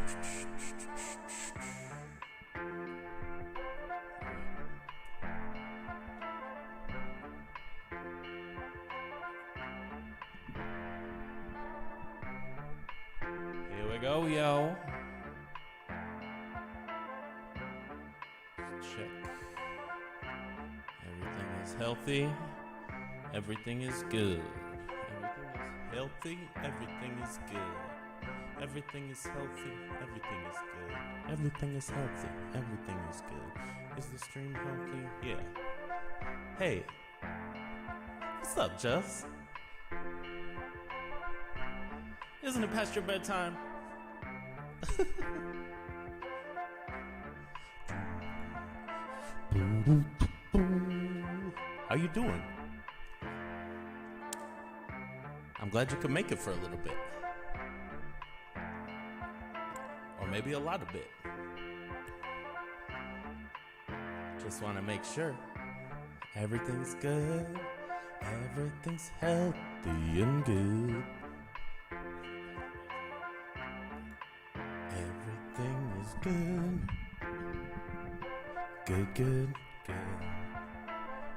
Here we go, yo. Check. Everything is healthy. Everything is good. Everything is healthy. Everything is good. Everything is healthy. Everything is good. Everything is healthy. Everything is good. Is the stream healthy? Yeah. Hey. What's up, Jess? Isn't it past your bedtime? How you doing? I'm glad you could make it for a little bit. Or maybe a lot of bit. Just want to make sure everything's good. Everything's healthy and good. Everything is good. Good, good, good.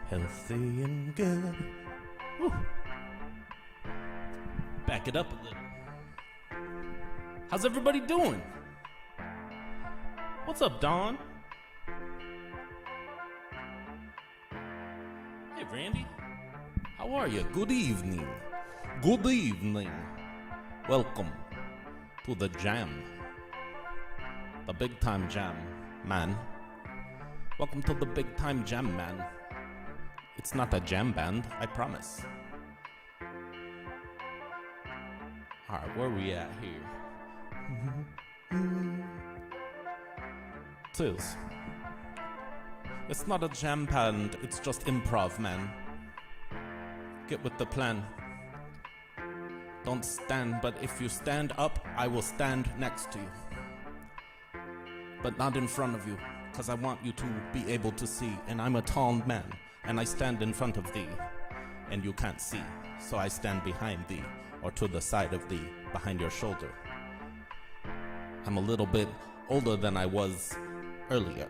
Healthy and good. Woo. Back it up a little. How's everybody doing? What's up, Dawn? Hey, Randy. How are you? Good evening. Good evening. Welcome to the jam. The big time jam, man. Welcome to the big time jam, man. It's not a jam band, I promise. Alright, where we at here? Tis. It's not a jam band, it's just improv, man. Get with the plan. Don't stand, but if you stand up, I will stand next to you. But not in front of you, because I want you to be able to see. And I'm a tall man, and I stand in front of thee, and you can't see. So I stand behind thee, or to the side of thee, behind your shoulder. I'm a little bit older than I was earlier,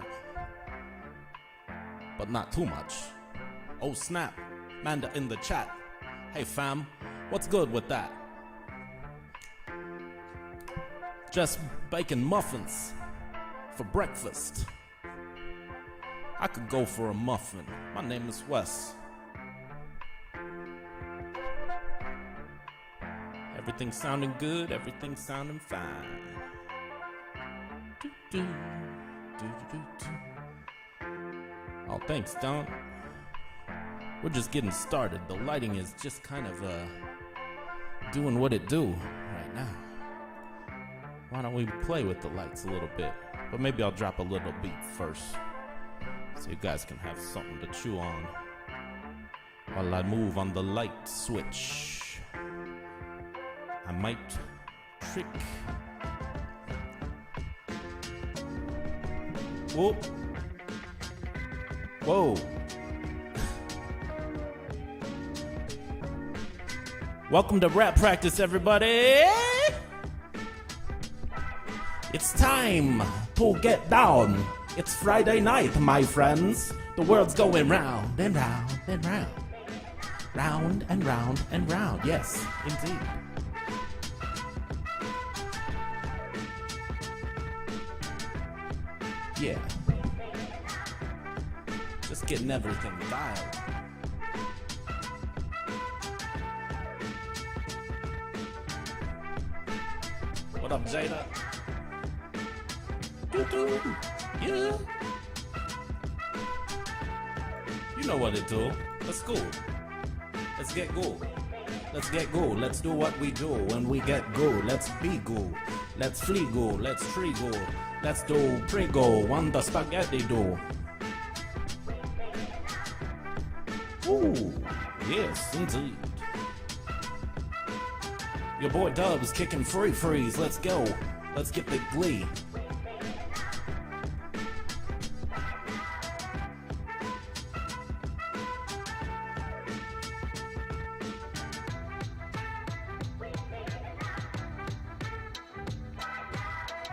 but not too much. Oh snap, Manda in the chat. Hey fam, what's good with that? Just baking muffins for breakfast. I could go for a muffin. My name is Wes. Everything's sounding good, everything's sounding fine. Oh, thanks, Don. We're just getting started. The lighting is just kind of doing what it do right now. Why don't we play with the lights a little bit? But maybe I'll drop a little beat first, so you guys can have something to chew on while I move on the light switch. I might trick. Whoa. Whoa. Welcome to rap practice, everybody. It's time to get down. It's Friday night, my friends. The world's going round and round and round. Round and round and round. Yes, indeed. Yeah. Just getting everything dialed. What up, Jada? Doo-doo. Yeah. You know what it do. Let's go. Let's get go. Let's get go. Let's do what we do when we get go. Let's be go. Let's flee go. Let's tree go. Let's do pre-go on the spaghetti do. Ooh, yes, indeed. Your boy Dub's kicking free freeze. Let's go. Let's get the glee.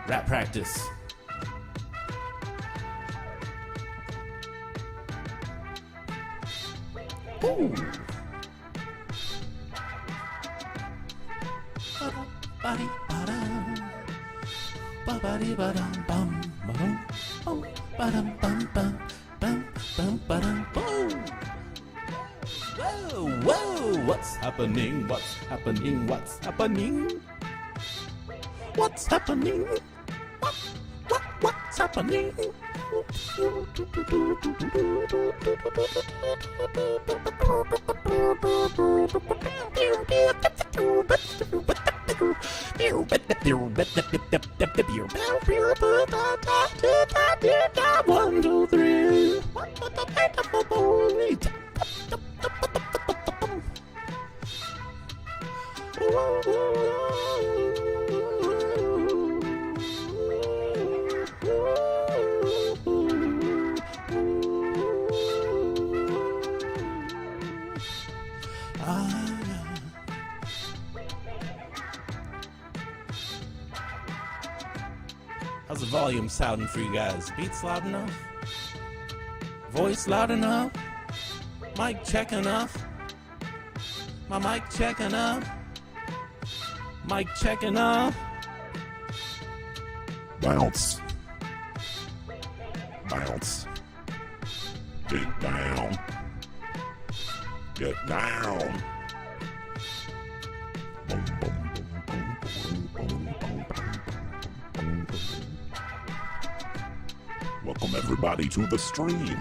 Rap practice. Ooh. Whoa, whoa, what's happening? What's happening? What's happening? What's happening? What's happening? One, two, three. How's the volume sounding for you guys? Beats loud enough? Voice loud enough? Mic check enough? My mic check enough? Mic check enough? Bounce. Bounce. Get down. Get down. Boom, boom, boom, boom, boom, boom, boom, boom, boom. Welcome everybody to the stream.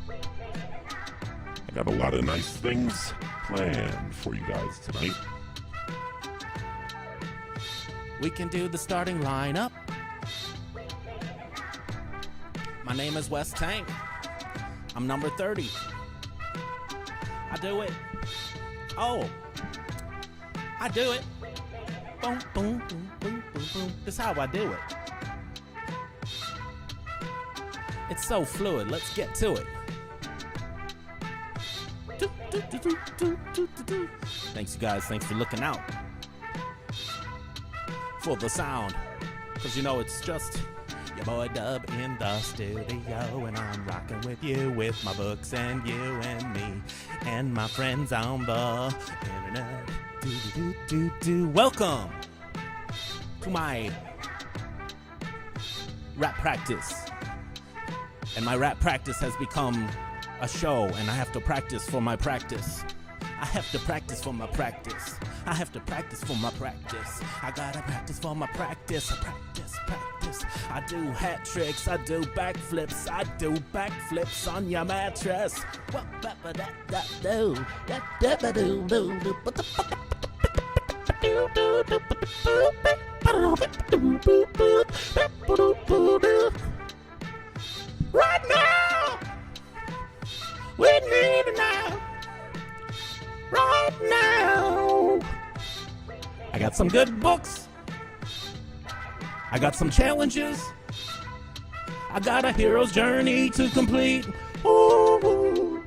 I got a lot of nice things planned for you guys tonight. We can do the starting lineup. My name is West Tank. I'm number 30. I do it. Oh, I do it. Boom, boom, boom, boom, boom, boom. That's how I do it. It's so fluid. Let's get to it. Thanks, you guys. Thanks for looking out for the sound. Because, you know, it's just your boy Dub in the studio. And I'm rocking with you with my books and you and me and my friends on the internet. Welcome to my rap practice. And my rap practice has become a show, and I have to practice for my practice. I have to practice for my practice. I have to practice for my practice. I gotta practice for my practice. I practice. I do hat tricks. I do backflips. I do backflips on your mattress. Right now! We need it now! Right now! I got some good books. I got some challenges. I got a hero's journey to complete. Ooh.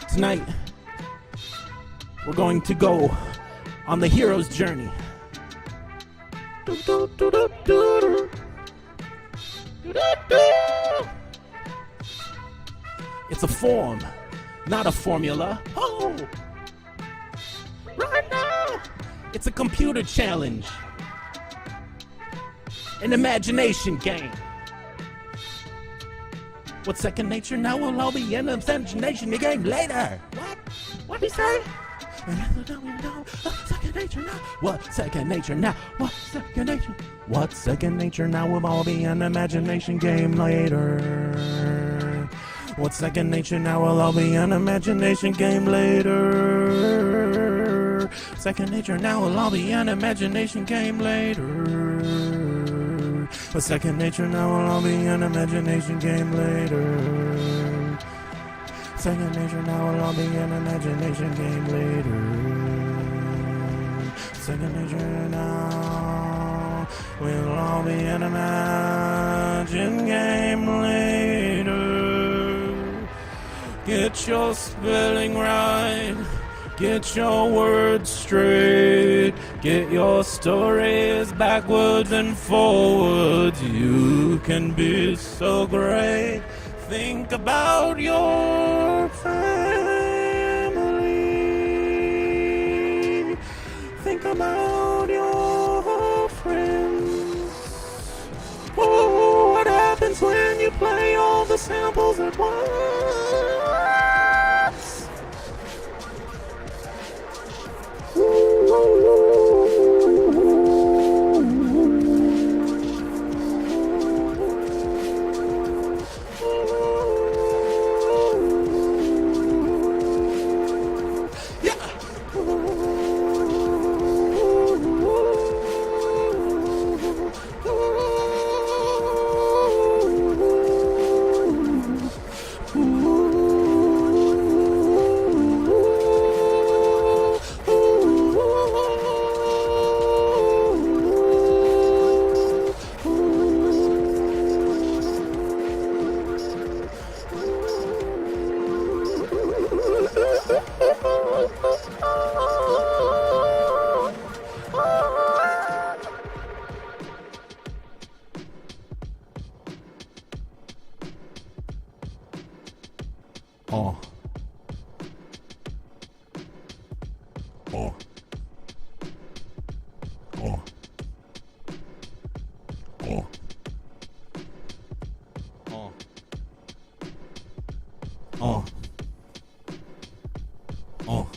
Tonight, we're going to go on the hero's journey. It's a form, not a formula. Oh! Right now! It's a computer challenge. An imagination game. What's second nature now will all be an imagination game later. What? What'd he say? Second nature now. What second nature now? What second nature? What second nature now will all be an imagination game later. What second nature now will all be an imagination game later. Second nature now will all be an imagination game later. What second nature now will all be an imagination game later. Second nature now will all be an imagination game later. Second nature now will all be an imagination game later. Get Get your spelling right. Get your words straight. Get your stories backwards and forwards. You can be so great. Think about your family. Think about your friends. Oh, what happens when you play all the samples at once? Oh. Oh. Oh. Oh. Oh. Oh. Oh.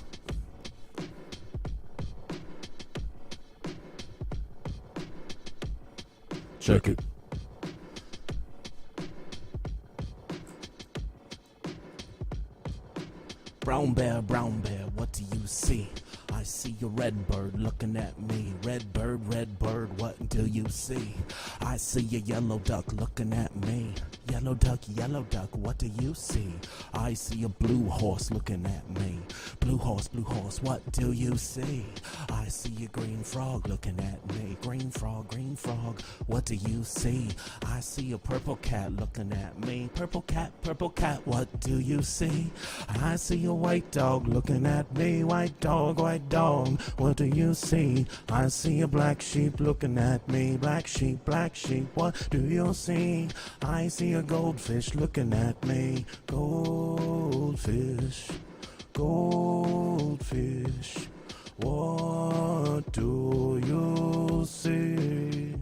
Check it. Brown bear, what do you see? I see a red bird looking at me. Red bird, what do you see? I see a yellow duck looking at me. Yellow duck, what do you see? I see a blue horse looking at me. Blue horse, what do you see? I see a green frog looking at me. Green frog, what do you see? I see a purple cat looking at me. Purple cat, what do you see? I see a white dog looking at me. White dog, what do you see? I see a black sheep looking at me. Black sheep, what do you see? I see a goldfish looking at me. Goldfish, what do you see?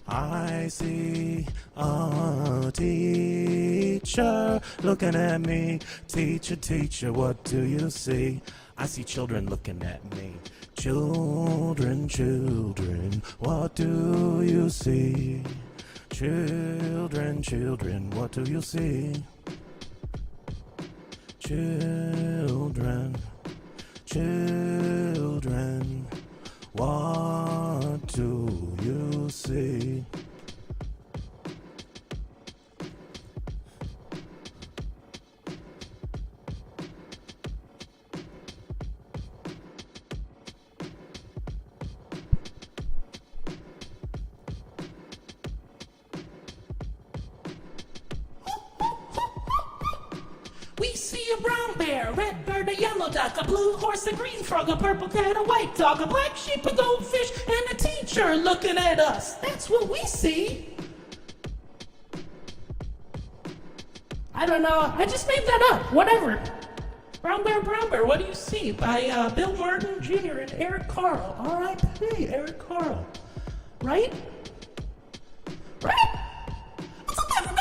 I see a teacher looking at me. Teacher, what do you see? I see children looking at me. Children, what do you see? Children, what do you see? Children, what do you see? We see a brown bear, a red bird, a yellow duck, a blue horse, a green frog, a purple cat, a white dog, a black sheep, a goldfish, and a teacher looking at us. That's what we see. I don't know. I just made that up. Whatever. Brown Bear, what do you see? By Bill Martin Jr. and Eric Carle. R.I.P. Eric Carle. Right? Right? What's up, everybody?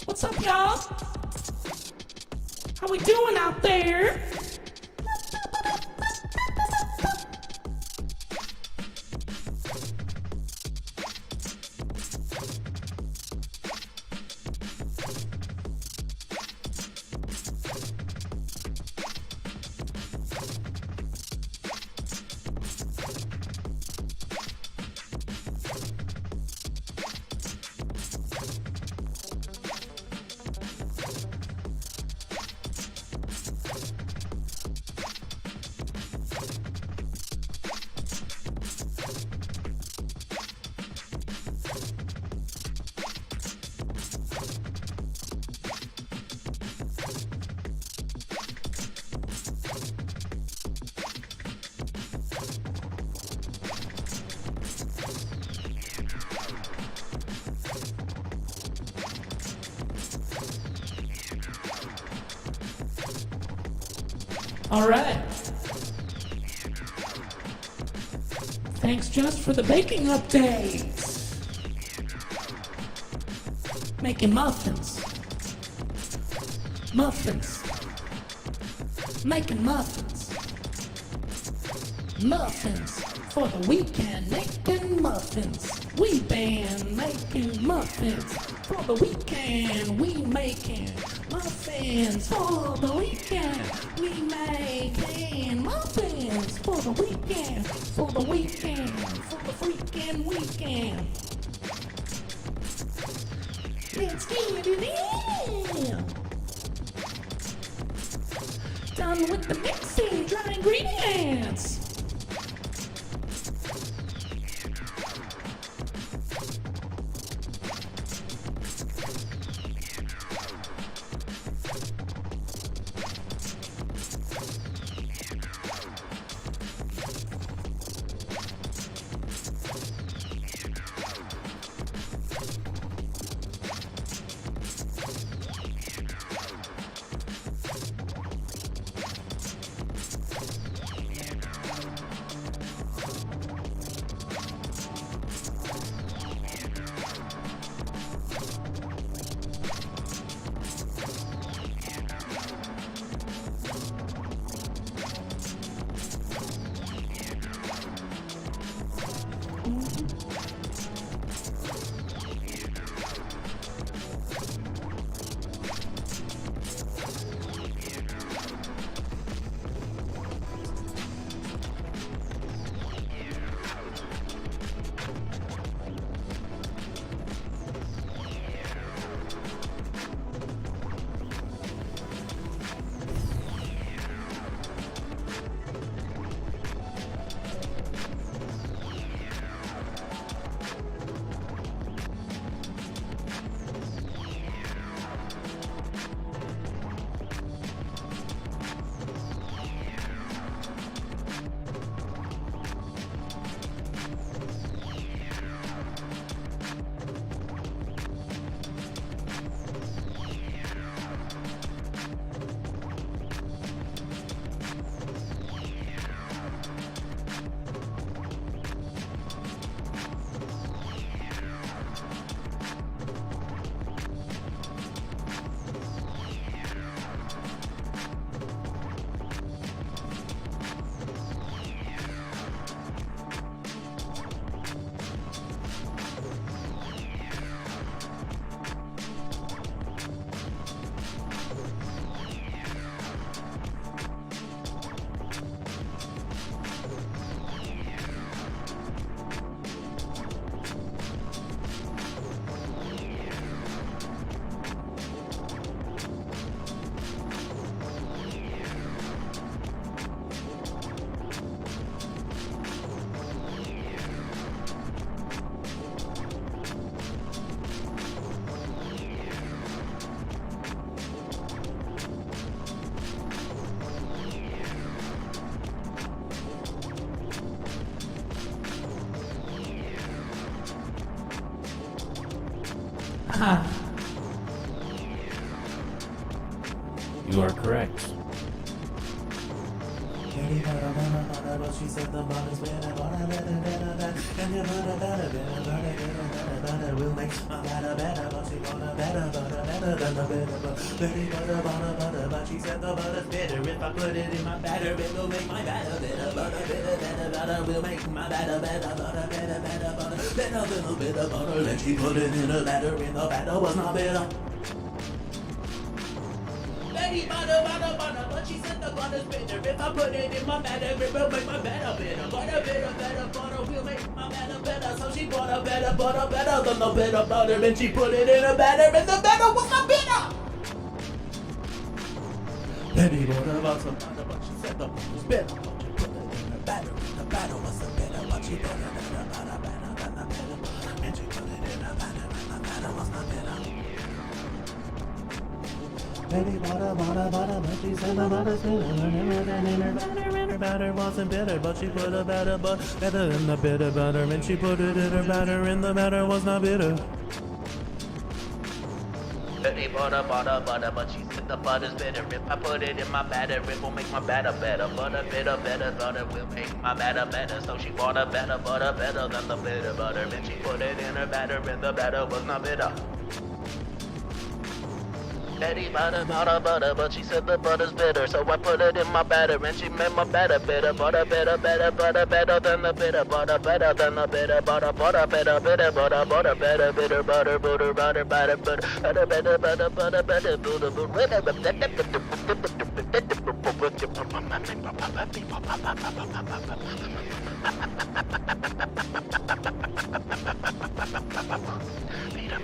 What's up, y'all? How we doing out there? All right. Thanks just for the baking updates. Making muffins. Muffins. Making muffins. Muffins for the weekend. Making muffins. We been making muffins for the weekend. We making muffins for the weekend. We making muffins for the weekend. For the weekend. For the freaking weekend. Let's get it in. Done with the mixing, dry ingredients. Ha. You are correct. She said the mother's better, and you better, will make my better, but she gonna better than the better, but she said the butter's bitter. If I put it in my batter, it'll make my batter better, butter, will make my batter, then a little bit of butter. Then she put it in her batter, and the batter was not bitter. Butter, but she said the butter's bitter. If I put it in my batter, it will make my batter better. Butter will make my batter better. So she bought a better than the bitter butter. Then she put it in her batter, and the batter was not bitter. Baby bought a box of butter, but she said the butter's bitter. But she put it in her batter, and the batter was the bitter. But she put it in her batter than the bitter. And she put it in her batter, and the batter was not bitter. Baby butter, but she said the butter's bitter. And her batter wasn't bitter, but she put a better than the bitter butter. And she put it in her batter, and the batter was not bitter. Betty butter, but she said the butter's bitter. If I put it in my batter, it will make my batter better. Butter will make my batter better. So she bought a better butter than the bitter butter. Then she put it in her batter, and the batter was not bitter. Betty butter, but she said the butter's bitter. So I put it in my batter, and she made my batter bitter. Butter better than the bitter. Butter better than the bitter. Butter better, bitter, better, butter better, bitter, butter, butter, butter, butter, butter, butter, butter, butter, butter, peanut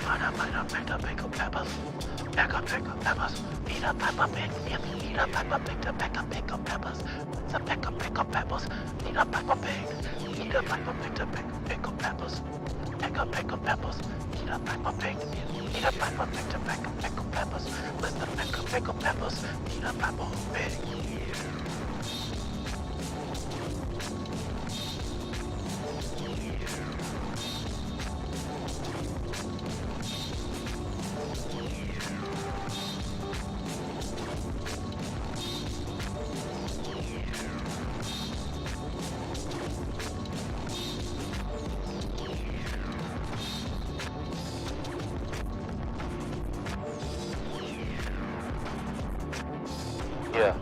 butter, pickle peppers. Pickled peppers, peanut butter, peanut butter, pickled peppers, the pickled peppers, peanut butter, peanut butter, pickled peppers, pickled peppers, peanut butter, peanut butter, pickled peppers, with the pickled peppers, peanut butter, pig. Yeah.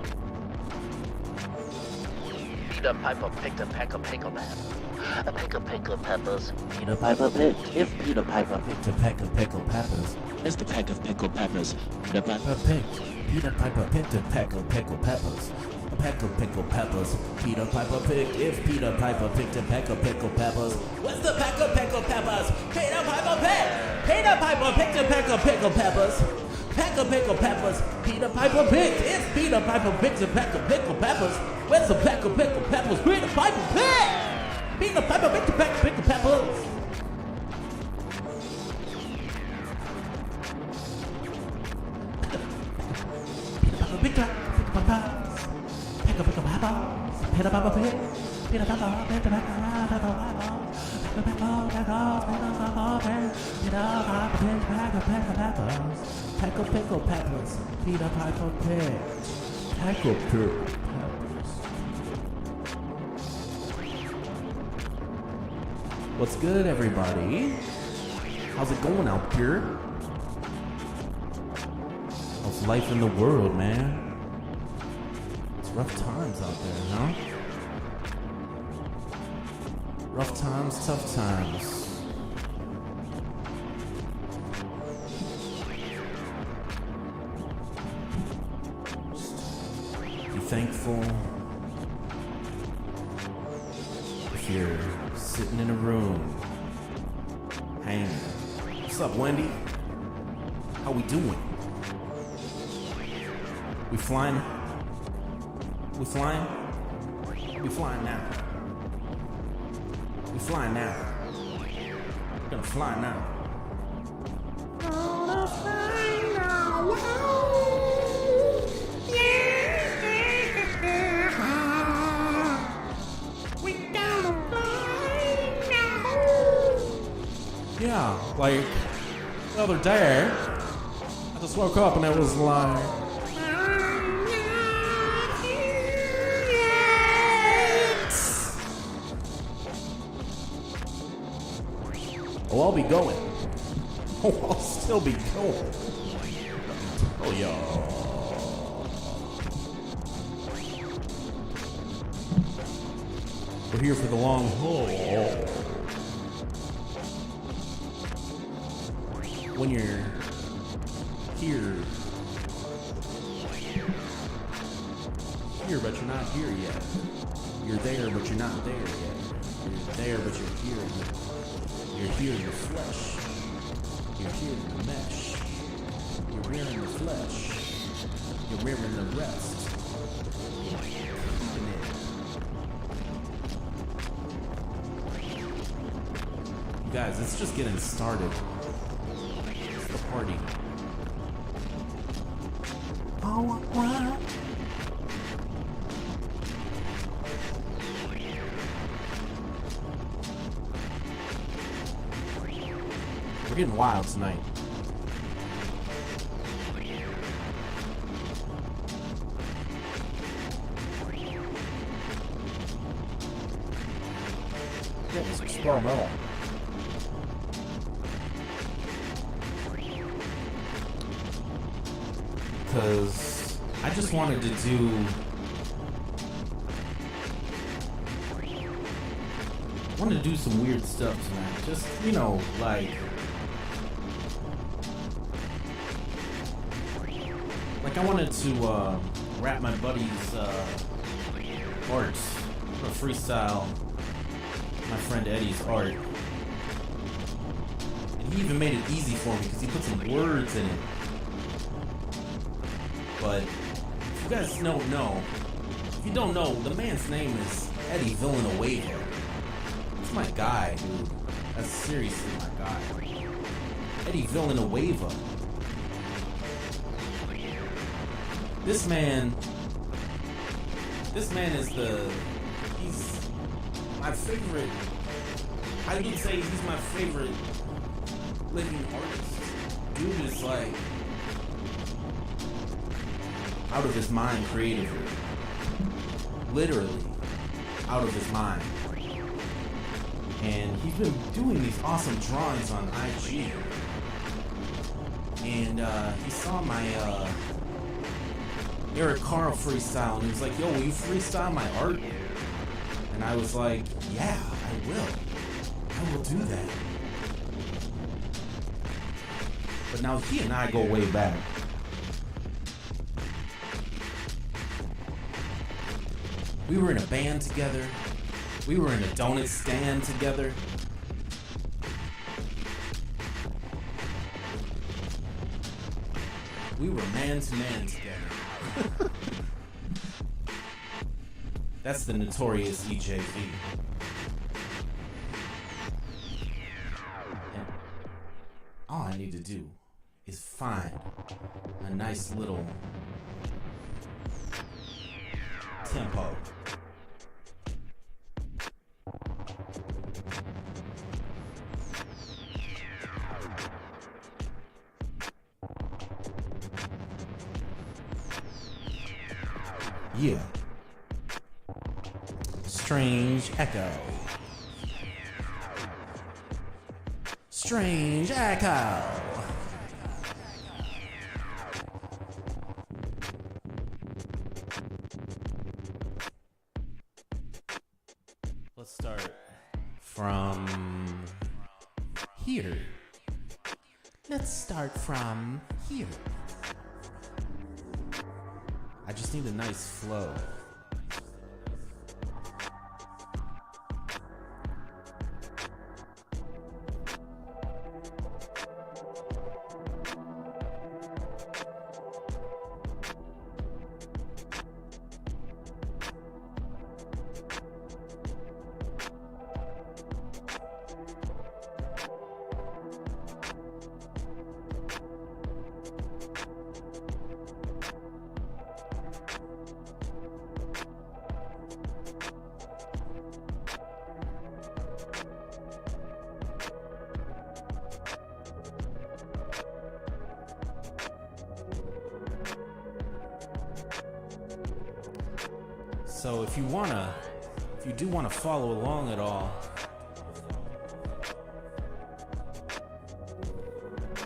Peter Piper picked a peck of pickled peppers. A peck of pickled peppers. Peter Piper picked. If Peter Piper picked a peck of pickled peppers, it's the peck of pickled peppers. Peter Piper picked. Peter Piper picked a peck of pickled peppers. A peck of pickled peppers. Peter Piper picked. If Peter Piper picked a peck of pickled peppers, what's the peck of pickled peppers? Peter Piper picked. Peter Piper picked a peck of pickled peppers. Peck of pickled peppers, Peter Piper picked. If Peter Piper picks a peck of pickled peppers, where's the peck of pickled peppers? Peter Piper picked. Peter Piper picked a peck of pickled peppers. Peter Piper picked a peck of pickled peppers. Peter Piper picked. Peter Piper picked a peck of pickled peppers. Peck of pickled peppers. Peter Piper picked. Peck of pickled peppers. What's good, everybody? How's it going out here? How's life in the world, man? It's rough times out there, huh? Rough times, tough times. Be thankful if you're sitting in a room, hanging. What's up, Wendy? How we doing? We flying? We flying? We flying now. We flying now. We're gonna fly now. Gonna fly now. We gonna fly now. Yeah, like the other day, I just woke up and it was like. Oh, I'll be going. Oh, I'll still be going. Oh, y'all. We're here for the long haul. When you're here, but you're not here yet. You're there, but you're not there yet. You're there, but you're here yet. You're here in the flesh. You're here in the mesh. You're wearing the flesh. You're wearing the rest. You guys, it's just getting started. It's the party. Oh, what? We're getting wild tonight. experimental. Because I just wanted to do... wanted to do some weird stuff tonight. Just, you know, like I wanted to rap my buddy's art, or freestyle my friend Eddie's art. And he even made it easy for me because he put some words in it. But if you guys don't know, if you don't know, the man's name is Eddie Villanueva. It's my guy, dude. That's seriously my guy. Eddie Villanueva. This man is he's my favorite, I would say he's my favorite living artist. Dude is like out of his mind creatively. Literally out of his mind. And he's been doing these awesome drawings on IG. And he saw my Eric Carl freestyle, and he was like, yo, will you freestyle my art? And I was like, yeah, I will do that. But now he and I go way back. We were in a band together. We were in a donut stand together. We were man to man together. That's the notorious EJV. And all I need to do is find a nice little tempo. Yeah. Strange echo. Strange echo. Let's start from here. Let's start from here. I just need a nice flow. So if you do wanna follow along at all,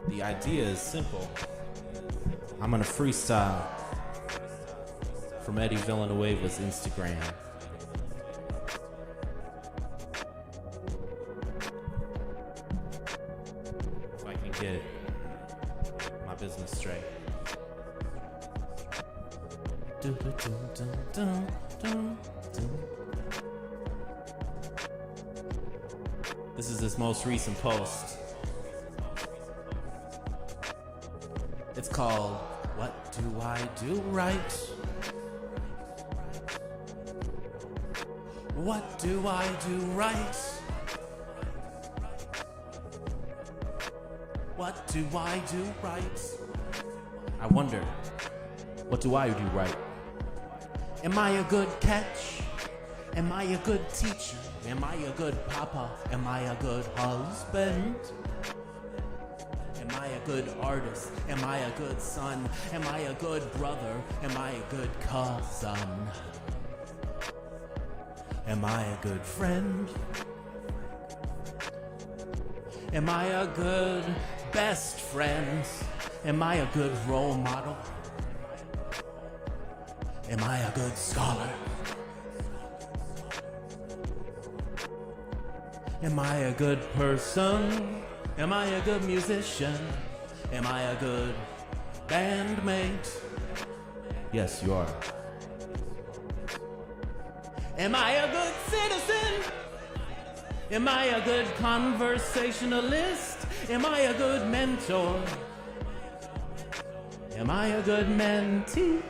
the idea is simple. I'm gonna freestyle from Eddie Villanueva's Instagram. If I can get my business straight. Dun, dun, dun, dun, dun. This is his most recent post. It's called What Do I Do Right? What do I do right? What do I do right? I wonder, what do I do right? Am I a good catch? Am I a good teacher? Am I a good papa? Am I a good husband? Am I a good artist? Am I a good son? Am I a good brother? Am I a good cousin? Am I a good friend? Am I a good best friend? Am I a good role model? Am I a good scholar? Am I a good person? Am I a good musician? Am I a good bandmate? Yes, you are. Am I a good citizen? Am I a good conversationalist? Am I a good mentor? Am I a good mentee?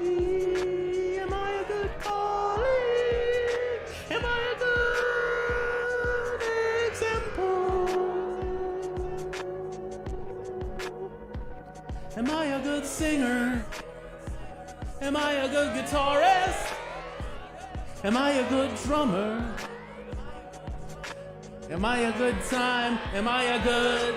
Am I a good colleague? Am I a good example? Am I a good singer? Am I a good guitarist? Am I a good drummer? Am I a good time? Am I a good...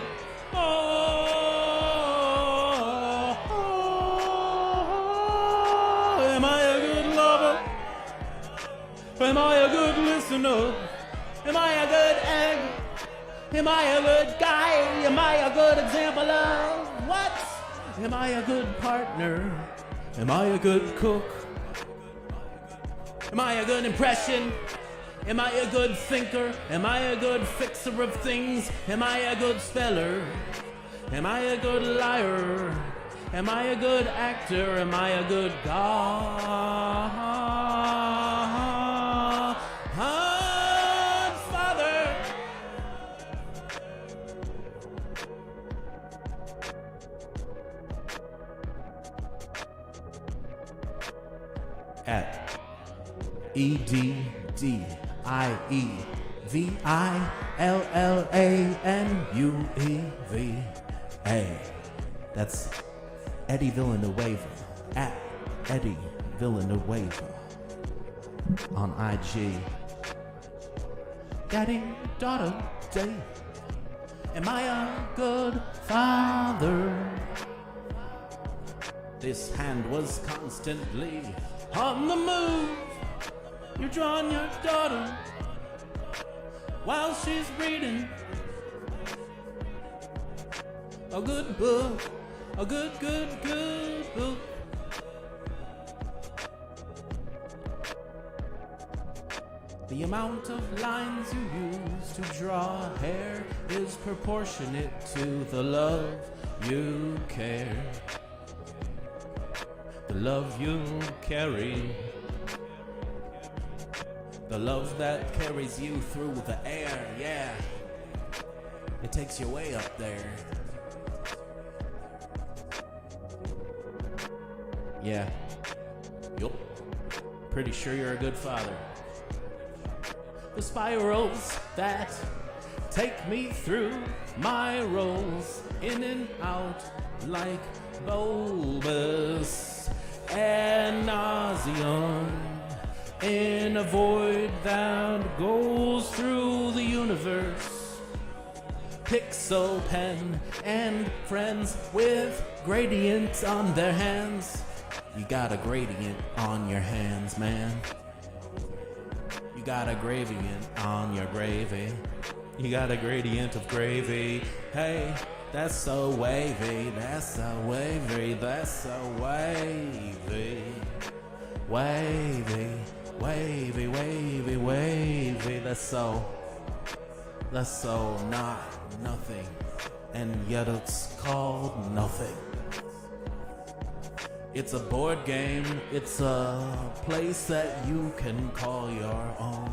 Am I a good lover? Am I a good listener? Am I a good egg? Am I a good guy? Am I a good example of what? Am I a good partner? Am I a good cook? Am I a good impression? Am I a good thinker? Am I a good fixer of things? Am I a good speller? Am I a good liar? Am I a good actor? Am I a good godfather? At EDDIEVILLANUEVA. That's Eddie Villanueva. At Eddie Villanueva on IG. Daddy, daughter, day. Am I a good father? This hand was constantly on the move. You're drawing your daughter while she's reading a good book, a good book. The amount of lines you use to draw hair is proportionate to the love you care, the love you carry. The love that carries you through the air, yeah. It takes you way up there. Yeah. Yup. Pretty sure you're a good father. The spirals that take me through my rolls in and out like bulbous and nauseum. In a void that goes through the universe. Pixel pen and friends with gradients on their hands. You got a gradient on your hands, man. You got a gradient on your gravy. You got a gradient of gravy. Hey, that's so wavy. That's so wavy. That's so wavy. Wavy. Wavy, wavy, wavy, that's so not nothing, and yet it's called nothing. It's a board game, it's a place that you can call your own,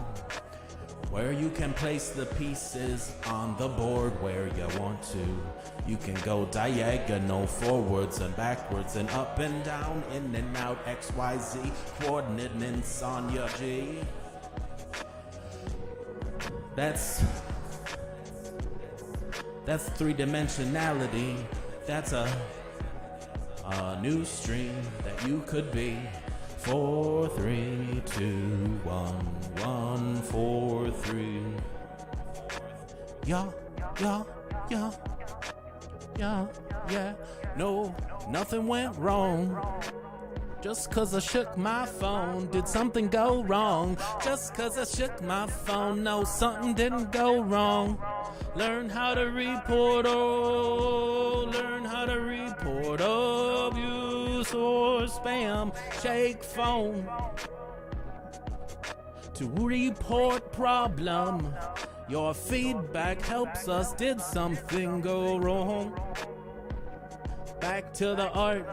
where you can place the pieces on the board where you want to. You can go diagonal, forwards and backwards and up and down, in and out, X, Y, Z, coordinates on your G. That's three-dimensionality. That's a new stream that you could be. 4, 3, 2, 1, 1, 4, 3. Yeah. No, nothing went wrong. Just 'cause I shook my phone, did something go wrong? Just 'cause I shook my phone, no, something didn't go wrong. Learn how to report, oh, learn how to report abuse or spam. Shake phone to report problem. Your feedback helps us. Did something go wrong? Back to the art.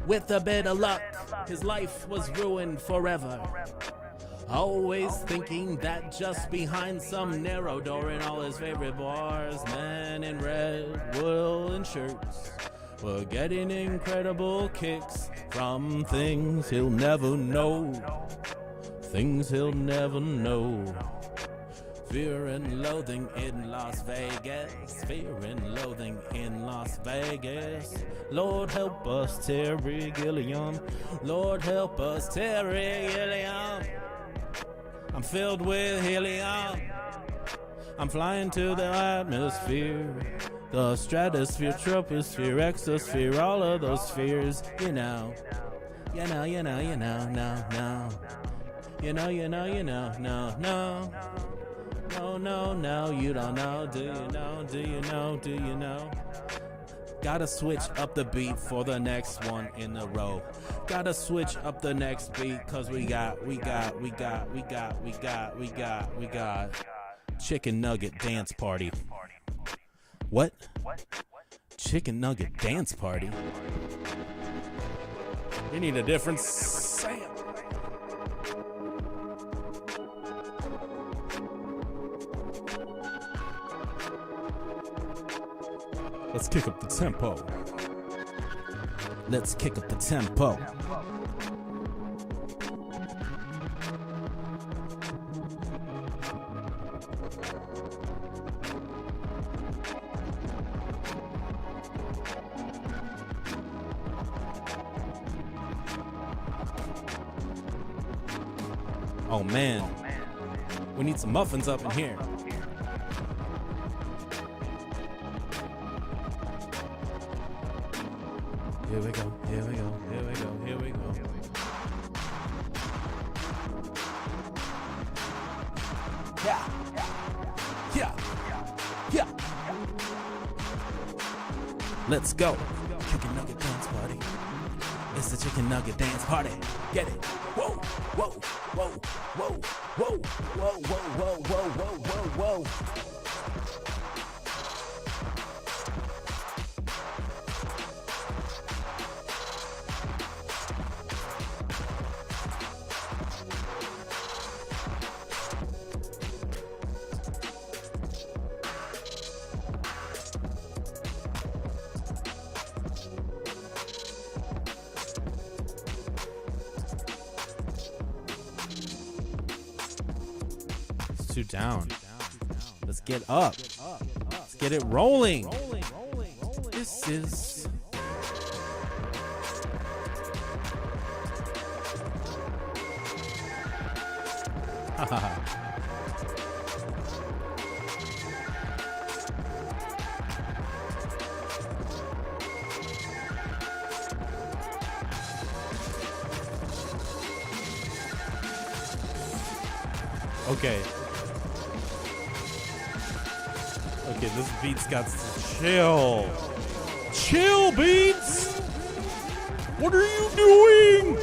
With a bit of luck, his life was ruined forever. Always thinking that just behind some narrow door in all his favorite bars, men in red woolen shirts were getting incredible kicks from things he'll never know. Things he'll never know. Fear and loathing in Las Vegas. Fear and loathing in Las Vegas. Lord help us, Terry Gilliam. Lord help us, Terry Gilliam. I'm filled with helium. I'm flying to the atmosphere. The stratosphere, troposphere, exosphere, all of those spheres. You know, no. You know, no. No, you don't know. Do you know? Gotta switch up the beat for the next one in a row. Gotta switch up the next beat, cause we got chicken nugget dance party. What? Chicken nugget dance party? We need a different sound. Let's kick up the tempo. Let's kick up the tempo. Oh man, we need some muffins up in here. Here we go. Yeah. Let's go. Chicken nugget dance party. It's the chicken nugget dance party. Get it. Whoa. Sit down. Let's get up. Let's get it rolling. This is okay. Okay, this beat's got to chill. Chill, Beats! What are you doing?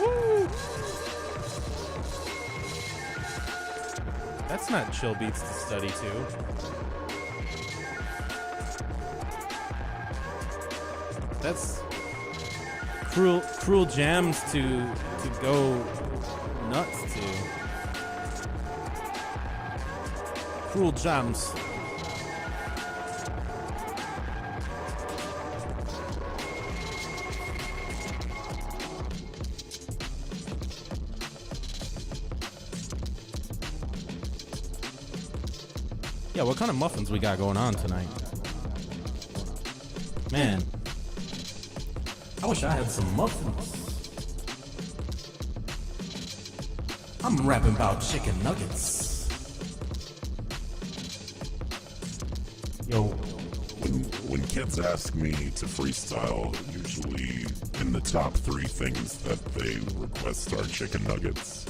Woo! That's not chill beats to study to. That's cruel jams to go nuts to. Cruel jams. Yeah, what kind of muffins we got going on tonight? Man, I wish I had some muffins. I'm rapping about chicken nuggets. When kids ask me to freestyle, usually in the top 3 things that they request are chicken nuggets.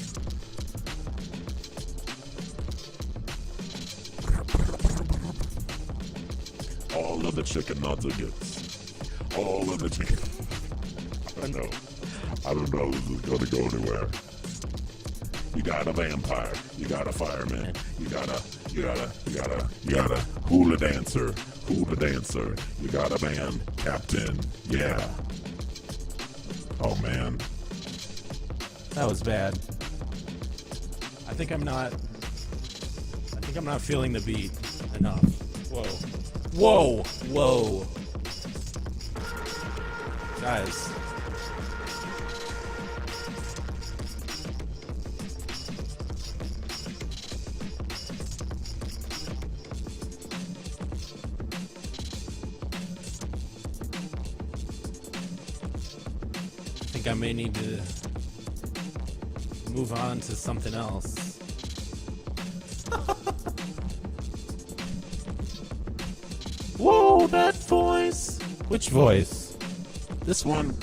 All of the chicken nuggets. All of the chicken. I don't know this is gonna go anywhere. You got a vampire, you got a fireman, you got a hula dancer, you got a band captain, yeah. Oh man. That was bad. I think I'm not feeling the beat enough. Whoa. Guys. I may need to move on to something else. Whoa, that voice! Which voice? This one?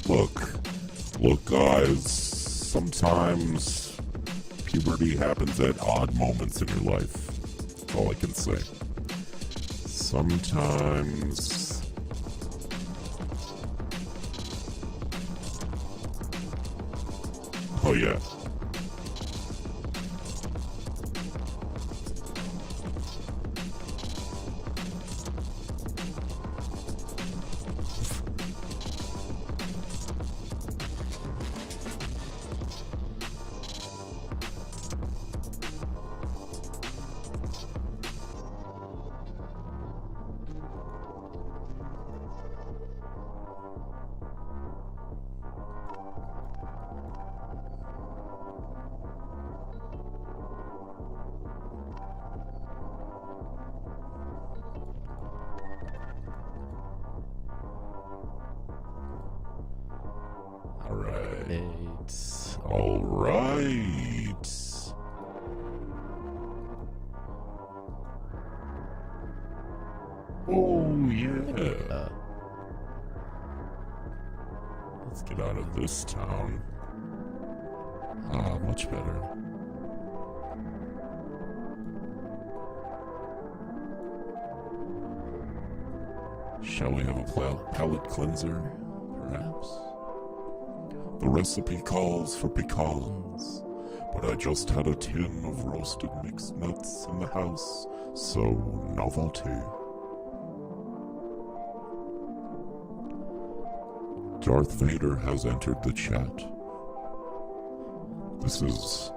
Look guys, sometimes puberty happens at odd moments in your life. That's all I can say. Sometimes... Oh yeah. All right. Oh yeah. Let's get out of this town. Much better. Shall we have a palate cleanser, perhaps? The recipe calls for pecans, but I just had a tin of roasted mixed nuts in the house, so novelty. Darth Vader has entered the chat. This is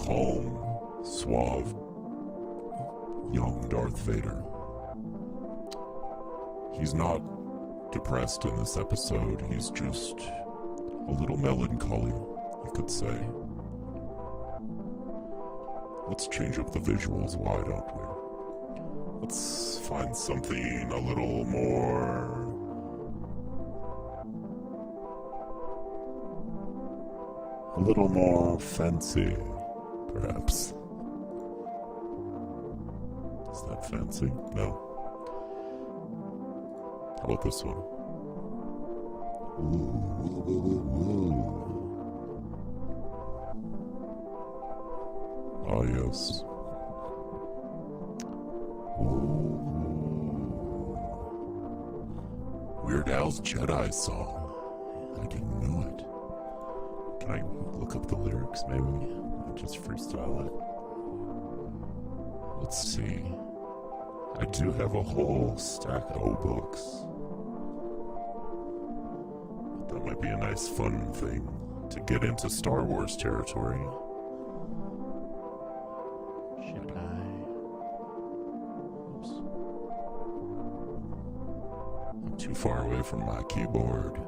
calm, suave, young Darth Vader. He's not depressed in this episode, he's just a little melancholy, you could say. Let's change up the visuals, why don't we? Let's find something a little more... fancy, perhaps. Is that fancy? No. How about this one? Ooh. Ah, yes. Ooh. Weird Al's Jedi song. I didn't know it. Can I look up the lyrics, maybe? And just freestyle it? Let's see. I do have a whole stack of old books. That might be a nice fun thing to get into Star Wars territory. Should I? Oops. I'm too far away from my keyboard.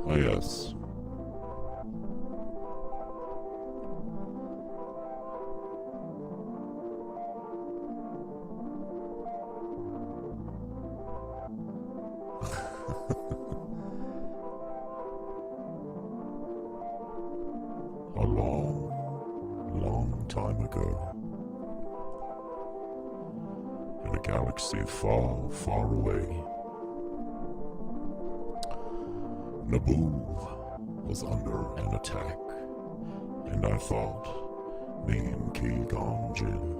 Oh yes. A long, long time ago. In a galaxy far, far away. Naboo was under an attack, and I thought me and Ki-Gon Jinn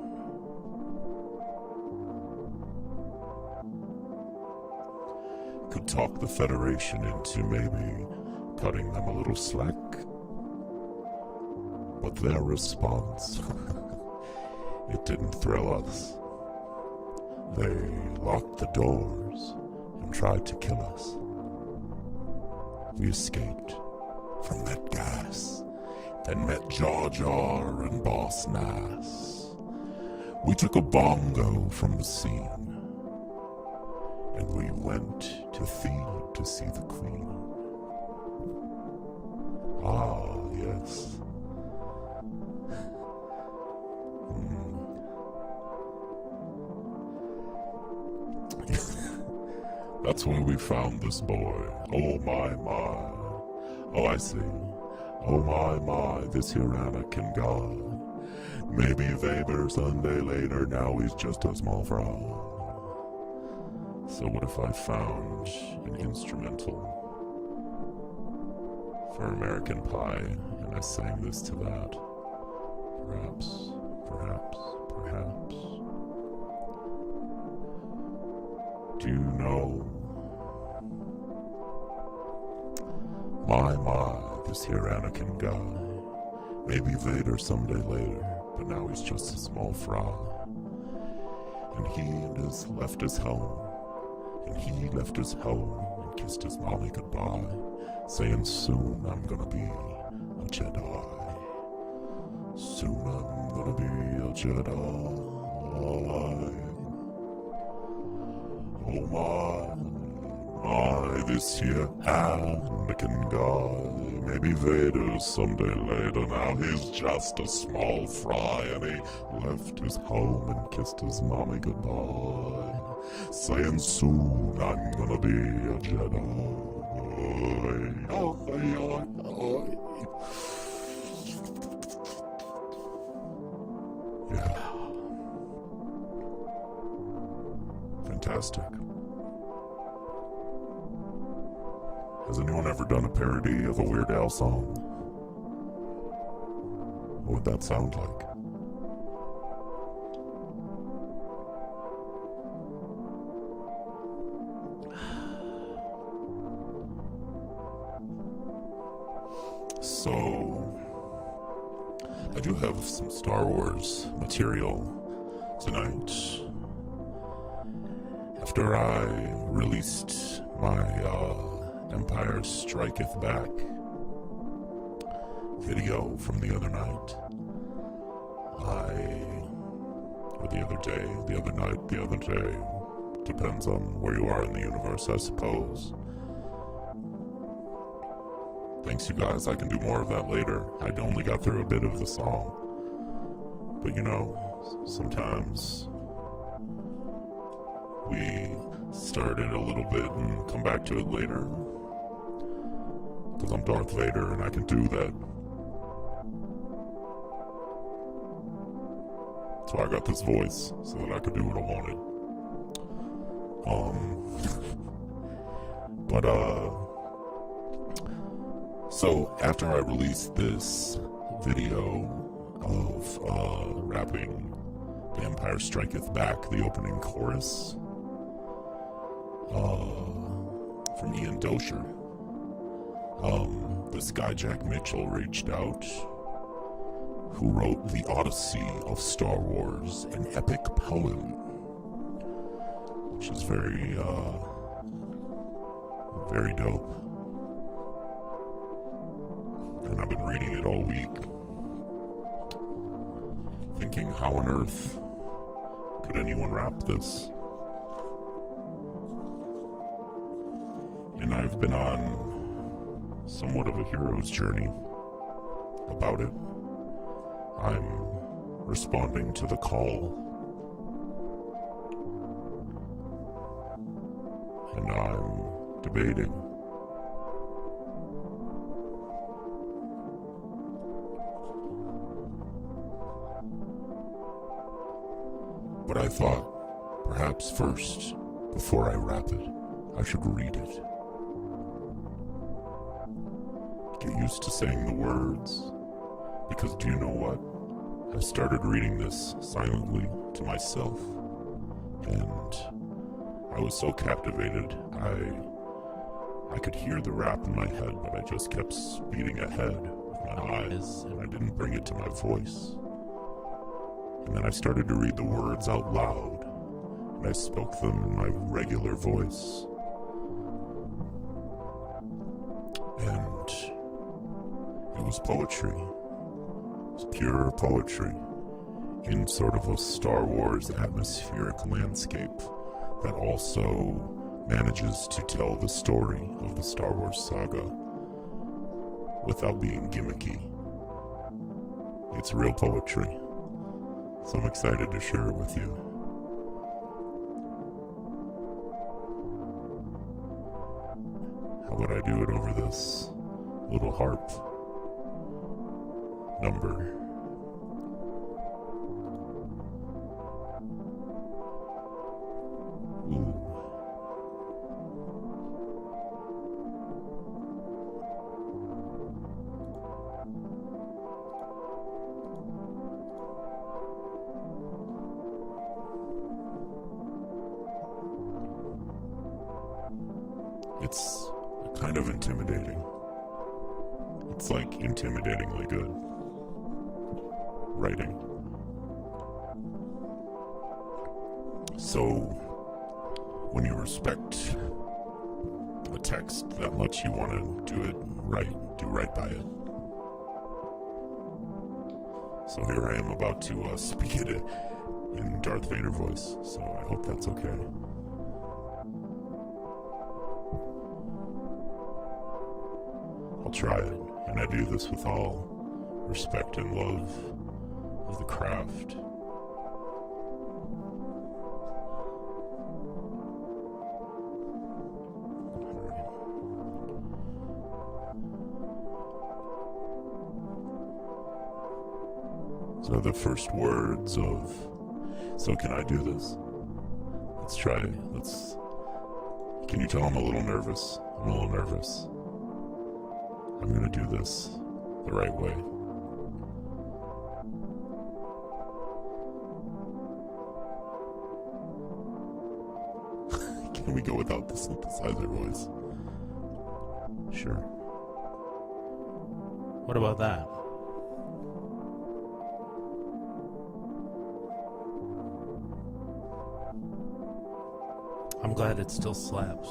could talk the Federation into maybe cutting them a little slack. But their response, it didn't thrill us. They locked the doors and tried to kill us. We escaped from that gas, then met Jar Jar and Boss Nass. We took a bongo from the scene, and we went to Thebe to see the Queen. Ah, yes. That's where we found this boy. Oh my my. Oh, I see. Oh my, this here Anakin God. Maybe Vader Sunday later, now he's just a small frog. So what if I found an instrumental for American Pie and I sang this to that? Perhaps. Do you know? My, this here Anakin guy. Maybe Vader someday later, but now he's just a small frog. And he left his home. And he left his home and kissed his mommy goodbye, saying soon I'm gonna be a Jedi. Soon I'm gonna be a Jedi. Oh my, this here Anakin guy. Maybe Vader someday later, now he's just a small fry, and he left his home and kissed his mommy goodbye, saying soon I'm gonna be a Jedi. Yeah. Fantastic. Has anyone ever done a parody of a Weird Al song? What would that sound like? So, I do have some Star Wars material tonight. After I released my Empire Striketh Back video from the other night, the other day, depends on where you are in the universe, I suppose. Thanks, you guys. I can do more of that later. I only got through a bit of the song. But you know, sometimes we start it a little bit and come back to it later. Because I'm Darth Vader and I can do that. So I got this voice so that I could do what I wanted. So after I released this video of rapping The Empire Striketh Back, the opening chorus, from Ian Dosher, this guy Jack Mitchell reached out, who wrote The Odyssey of Star Wars, an epic poem, which is very dope. And I've been reading it all week, thinking, how on earth could anyone rap this? And I've been on somewhat of a hero's journey about it. I'm responding to the call, and I'm debating. But I thought, perhaps first, before I rap it, I should read it. Get used to saying the words, because do you know what? I started reading this silently to myself, and I was so captivated, I could hear the rap in my head, but I just kept speeding ahead with my eyes, and I didn't bring it to my voice. And then I started to read the words out loud, and I spoke them in my regular voice. And it was poetry. It was pure poetry in sort of a Star Wars atmospheric landscape that also manages to tell the story of the Star Wars saga without being gimmicky. It's real poetry, so I'm excited to share it with you. How about I do it over this little harp number? Ooh. It's kind of intimidating. It's like intimidatingly good writing. So, when you respect a text that much, you want to do right by it. So here I am about to speak it in Darth Vader voice, so I hope that's okay. I'll try it, and I do this with all respect and love of the craft. So the first words of, so can I do this? Let's try it. Can you tell I'm a little nervous? I'm a little nervous. I'm gonna do this the right way. Can we go without the synthesizer voice? Sure. What about that? I'm glad it still slaps.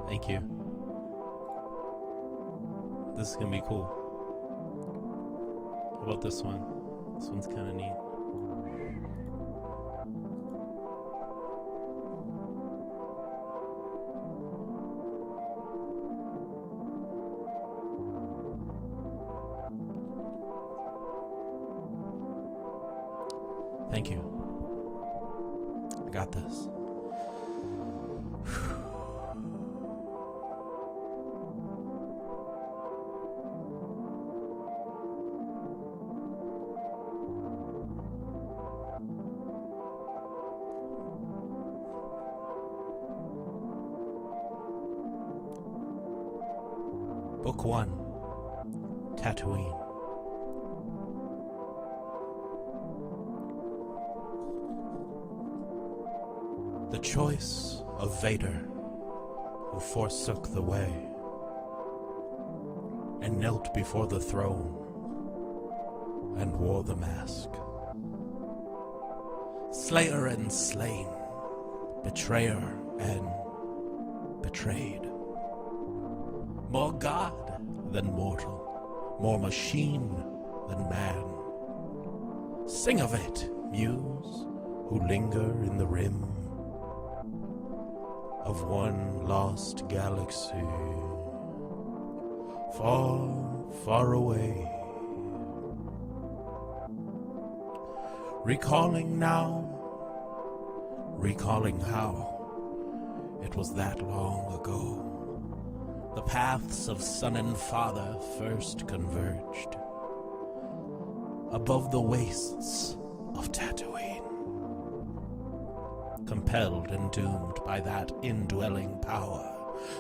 Thank you. This is gonna be cool. How about this one? This one's kind of neat. Thank you. I got this. Book 1, Tatooine. The choice of Vader, who forsook the way and knelt before the throne and wore the mask. Slayer and slain, betrayer and betrayed. More God than mortal, more machine than man. Sing of it, muse, who linger in the rim of one lost galaxy, far, far away. Recalling now, recalling how it was that long ago, the paths of son and father first converged above the wastes of Tatooine, compelled and doomed by that indwelling power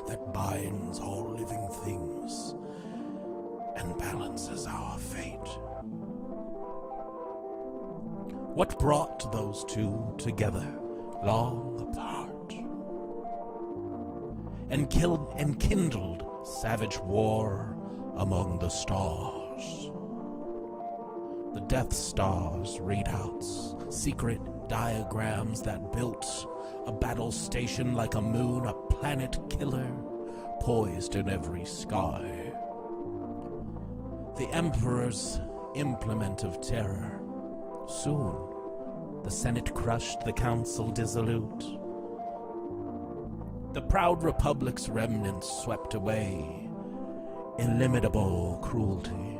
that binds all living things and balances our fate. What brought those two together long apart and kindled savage war among the stars? The Death Star's readouts, secret diagrams that built a battle station like a moon, a planet killer poised in every sky. The Emperor's implement of terror. Soon, the Senate crushed, the Council dissolute. The proud Republic's remnants swept away. Illimitable cruelty,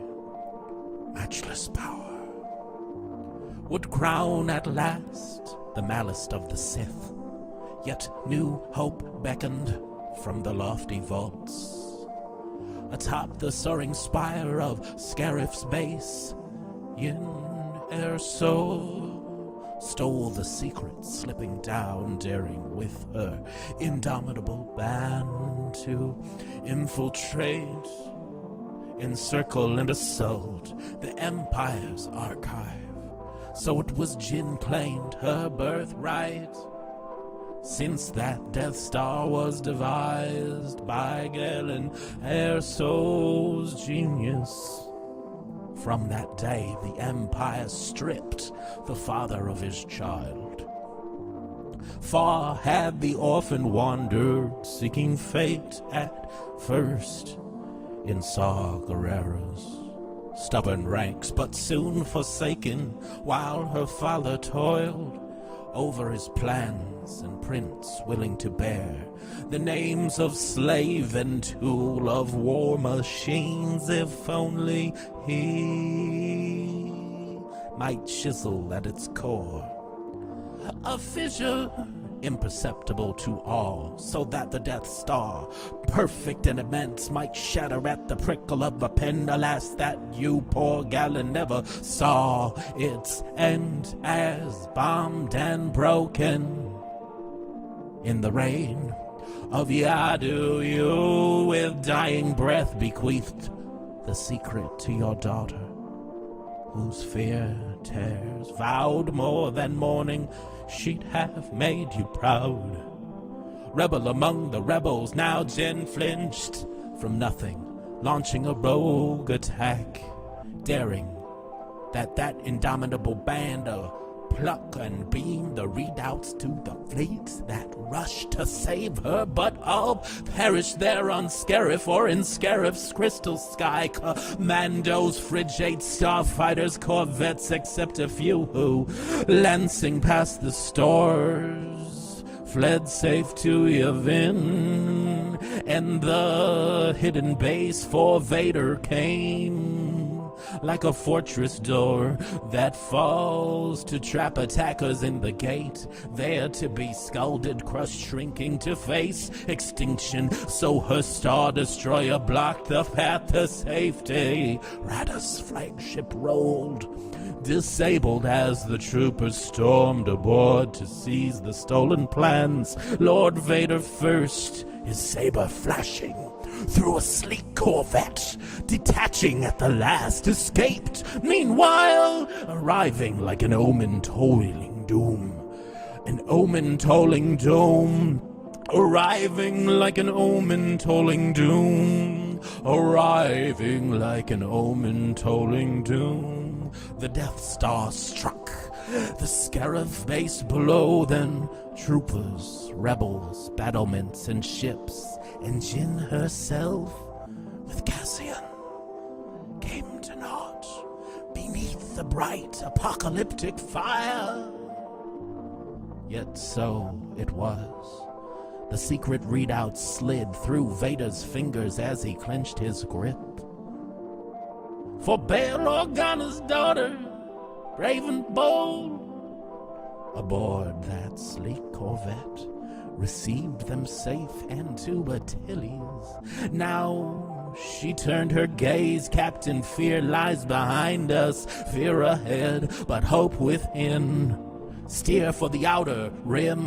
matchless power, would crown at last the malice of the Sith. Yet new hope beckoned from the lofty vaults. Atop the soaring spire of Scarif's base, Yin Erso stole the secret, slipping down, daring with her indomitable band to infiltrate, encircle, and assault the Empire's archive. So it was Jin claimed her birthright, since that Death Star was devised by Galen Erso's genius. From that day, the Empire stripped the father of his child. Far had the orphan wandered, seeking fate at first in Saw Gerrera's stubborn ranks, but soon forsaken while her father toiled over his plans, and prince willing to bear the names of slave and tool of war machines, if only he might chisel at its core a fissure imperceptible to all, so that the Death Star, perfect and immense, might shatter at the prickle of a pen. Alas, that you, poor Galen, never saw its end, as bombed and broken in the rain of Yadu, you with dying breath bequeathed the secret to your daughter, whose fear tears vowed more than mourning she'd have made you proud. Rebel among the rebels, now Jin flinched from nothing, launching a rogue attack, daring that indomitable band of pluck and beam the redoubts to the fleets that rushed to save her, but all perished there on Scarif, or in Scarif's crystal sky. Commandos, frigates, starfighters, corvettes, except a few who, lancing past the stars, fled safe to Yavin, and the hidden base for Vader came like a fortress door that falls to trap attackers in the gate, there to be scalded, crushed, shrinking to face extinction. So her Star Destroyer blocked the path to safety. Rada's flagship rolled, disabled as the troopers stormed aboard to seize the stolen plans. Lord Vader first, his saber flashing through a sleek Corvette, detaching at the last, escaped. Meanwhile, arriving like an omen tolling doom. An omen tolling doom. Arriving like an omen tolling doom. Arriving like an omen tolling doom. The Death Star struck the Scarif base below, then troopers, rebels, battlements, and ships, and Jin herself, with Cassian, came to naught beneath the bright apocalyptic fire. Yet so it was. The secret readout slid through Vader's fingers as he clenched his grip. For Bail Organa's daughter, brave and bold, aboard that sleek Corvette, received them safe and to Achilles. Now she turned her gaze, Captain Fear lies behind us, fear ahead, but hope within. Steer for the outer rim,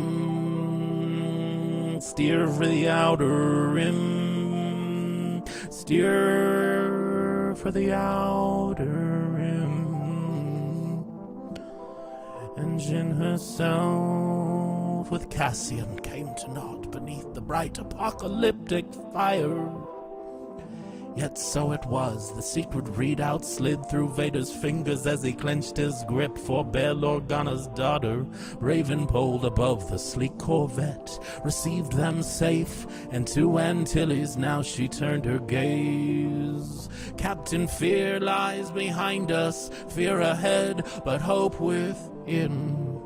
steer for the outer rim, steer for the outer rim. Engine herself with Cassian came to naught beneath the bright apocalyptic fire. Yet so it was, the secret readout slid through Vader's fingers as he clenched his grip. For Bail Organa's daughter, Raven poled above the sleek Corvette, received them safe, and to Antilles now she turned her gaze. Captain Fear lies behind us, fear ahead, but hope within.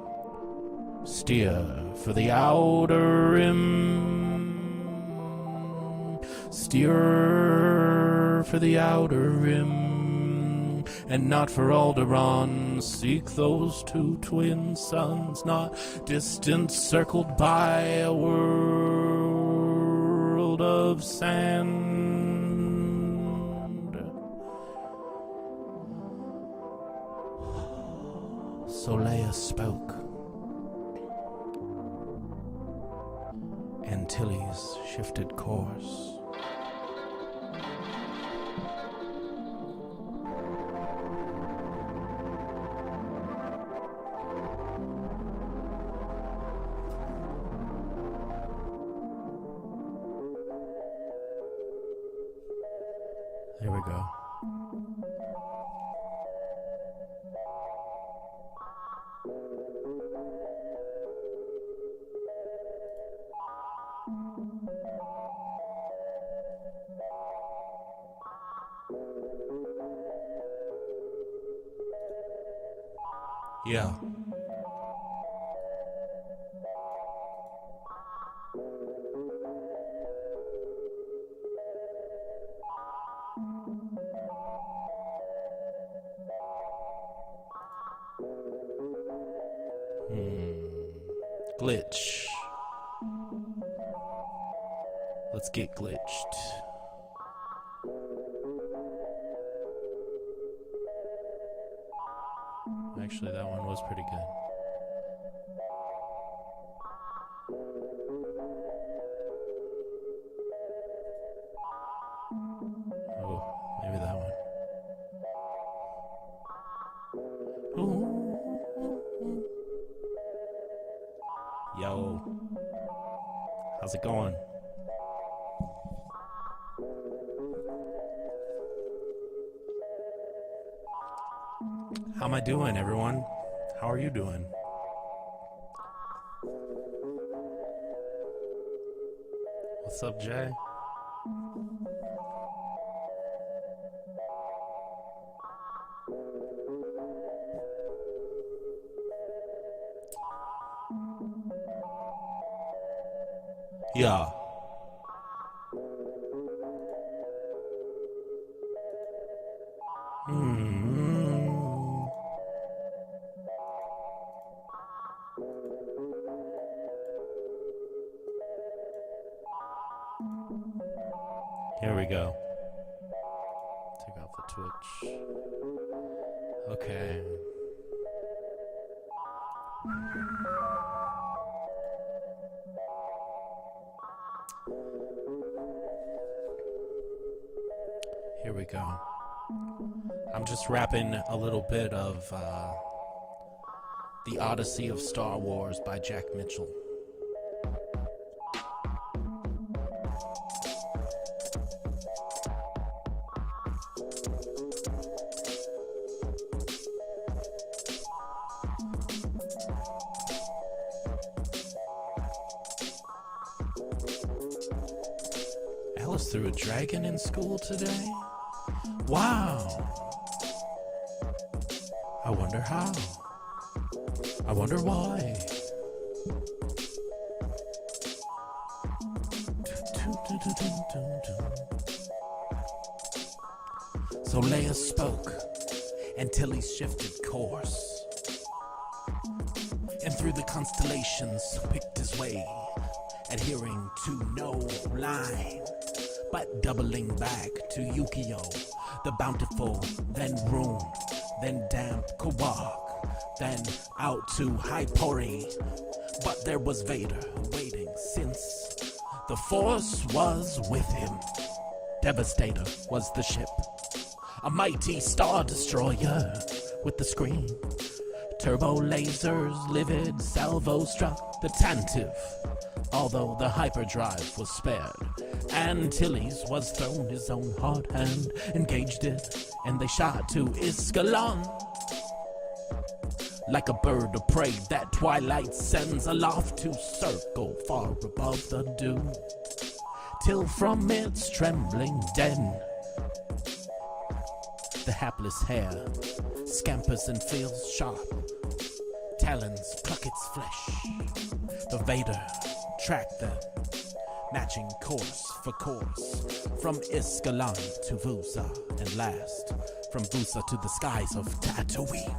Steer for the outer rim, steer for the outer rim, and not for Alderaan. Seek those two twin suns, not distant, circled by a world of sand. So Leia spoke. Antilles shifted course. There we go. Yeah. Glitch. Let's get glitched. Actually, that one was pretty good. Oh, maybe that one. Ooh. Yo. How's it going? How am I doing, everyone? How are you doing? What's up, Jay? Yeah. Here we go. Take off the Twitch. Okay. Here we go. I'm just rapping a little bit of The Odyssey of Star Wars by Jack Mitchell. Alice threw a dragon in school today? Wow. I wonder how. I wonder why. So Leia spoke, and Tilly shifted course, and through the constellations picked his way, adhering to no line, but doubling back to Yukio, the bountiful, then Rune, then damp Kawak, then out to Hypori. But there was Vader waiting, since the Force was with him. Devastator was the ship, a mighty star destroyer with the screen. Turbo lasers, livid salvo struck the Tantive, although the hyperdrive was spared. And Tilly's was thrown, his own hard hand engaged it, and they shot to Iskalon. Like a bird of prey that twilight sends aloft to circle far above the dew, till from its trembling den the hapless hare scampers and feels sharp. Talons pluck its flesh. The Vader tracked them, matching course for course, from Iskalon to Vusa, and last from Vusa to the skies of Tatooine.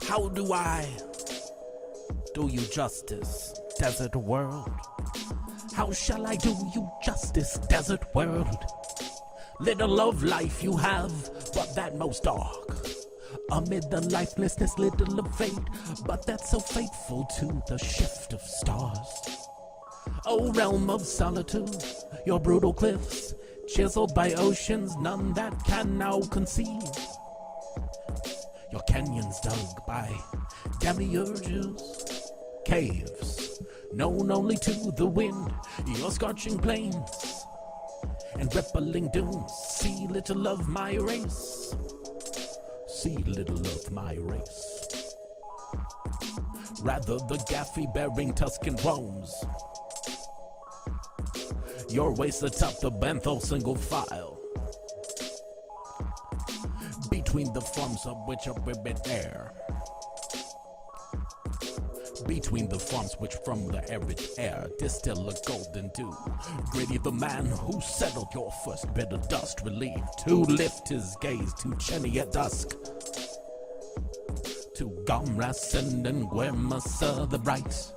How do I do you justice, desert world? How shall I do you justice, desert world? Little of life you have, but that most dark. Amid the lifelessness, little of fate, but that's so faithful to the shift of stars. O realm of solitude, your brutal cliffs, chiseled by oceans, none that can now conceive. Your canyons dug by demiurges, caves known only to the wind, your scorching plains and rippling dunes. See little of my race, see little of my race. Rather the gaffy-bearing Tuscan roams, your waist atop the bantho single file. Between the farms of which are ribbon air, between the farms which from the arid air distill a golden dew. Gritty the man who settled your first bit of dust, relieved to lift his gaze to Cheney at dusk, to Gomrasen and Guermasa the bright.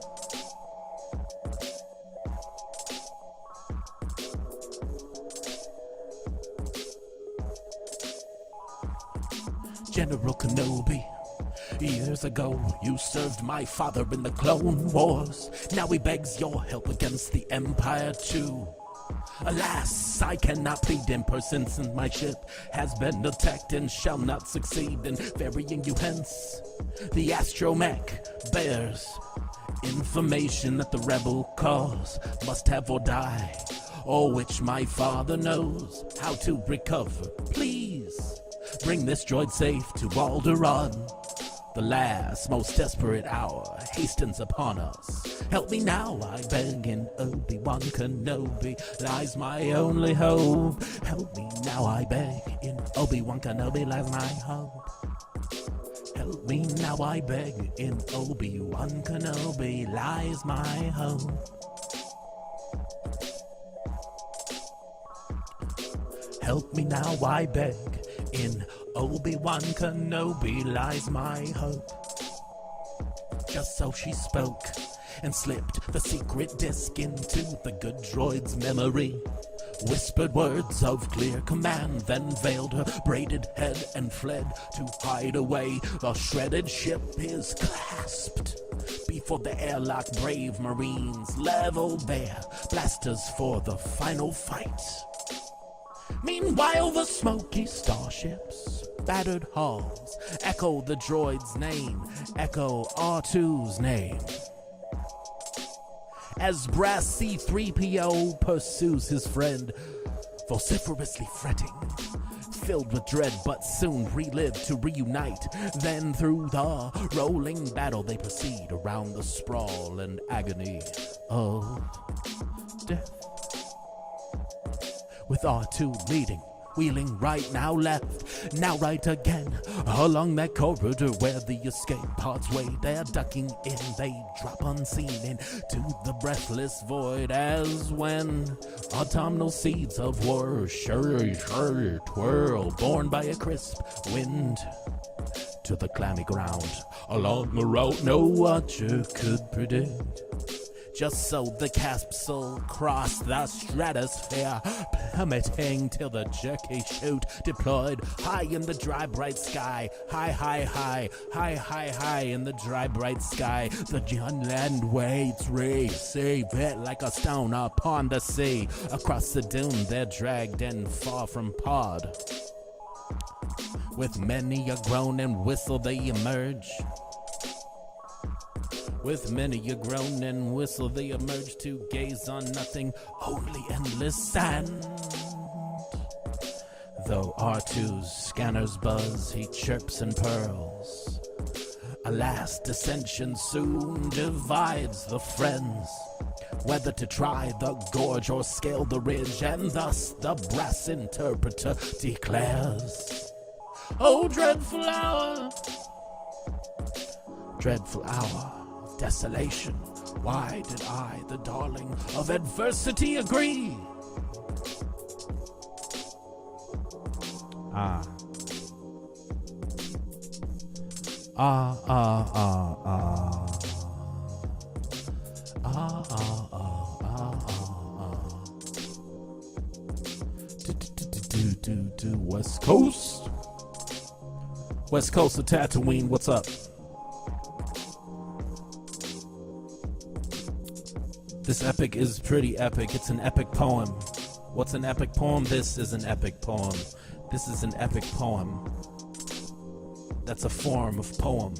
General Kenobi, years ago you served my father in the Clone Wars. Now he begs your help against the Empire too. Alas, I cannot plead in person since my ship has been attacked and shall not succeed in ferrying you hence. The astromech bears information that the rebel cause must have or die, or which my father knows how to recover. Please bring this droid safe to Alderaan. The last, most desperate hour hastens upon us. Help me now, I beg, in Obi-Wan Kenobi lies my only hope. Help me now, I beg, in Obi-Wan Kenobi lies my hope. Help me now, I beg, in Obi-Wan Kenobi lies my hope. Help me now, I beg, in Obi-Wan Kenobi lies my hope. Just so she spoke, and slipped the secret disc into the good droid's memory. Whispered words of clear command, then veiled her braided head and fled to hide away. The shredded ship is clasped before the airlock. Brave Marines level their blasters for the final fight. Meanwhile, the smoky starships, battered hulls, echo the droid's name, echo R2's name. as brass C-3PO pursues his friend, vociferously fretting, filled with dread, but soon relive to reunite. Then through the rolling battle they proceed around the sprawl and agony of death, with R2 leading, wheeling right, now left, now right again, along that corridor where the escape pods wait. They're ducking in, they drop unseen into the breathless void, as when autumnal seeds of war shurry twirl, borne by a crisp wind to the clammy ground. Along the road no watcher could predict, just so the capsule crossed the stratosphere, plummeting till the jerky chute deployed high in the dry bright sky. High in the dry bright sky. The land waits, receive it like a stone upon the sea. Across the dune they're dragged and far from pod. With many a groan and whistle they emerge. With many a groan and whistle they emerge to gaze on nothing, only endless sand. Though R2's scanners buzz, he chirps and purls. A last dissension soon divides the friends, whether to try the gorge or scale the ridge, and thus the brass interpreter declares, "Oh, dreadful hour, dreadful hour of desolation, why did I, the darling of adversity, agree?" West Coast. West Coast of Tatooine, what's up? This epic is pretty epic. It's an epic poem. What's an epic poem? This is an epic poem. This is an epic poem. That's a form of poem.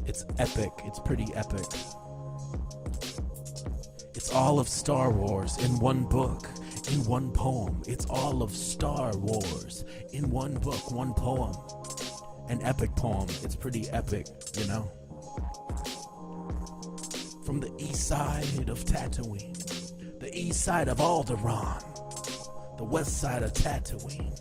It's epic. It's pretty epic. It's all of Star Wars in one book, in one poem. It's all of Star Wars in one book, one poem. An epic poem. It's pretty epic, you know? From the east side of Tatooine, the east side of Alderaan, the west side of Tatooine,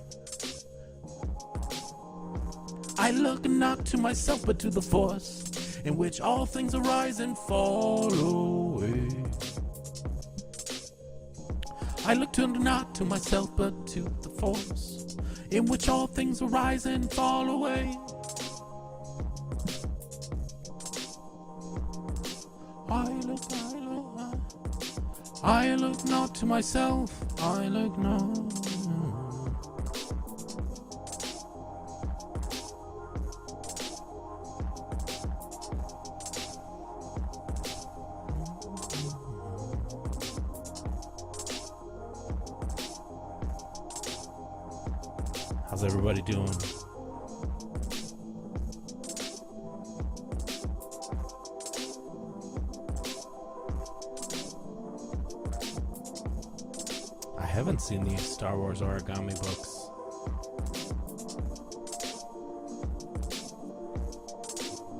I look not to myself but to the force, in which all things arise and fall away. I look not to myself but to the force, in which all things arise and fall away. I look not to myself, I look not. How's everybody doing? I haven't seen these Star Wars origami books.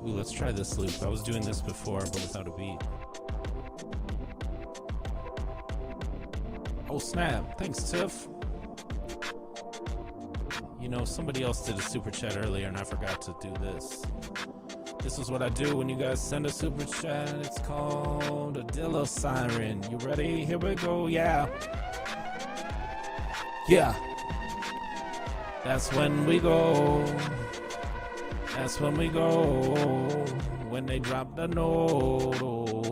Ooh, let's try this loop. I was doing this before, but without a beat. Oh snap, thanks Tiff. You know, somebody else did a super chat earlier and I forgot to do this. This is what I do when you guys send a super chat. It's called a Dillo Siren. You ready? Here we go, yeah. Yeah. That's when we go. That's when we go. When they drop the note.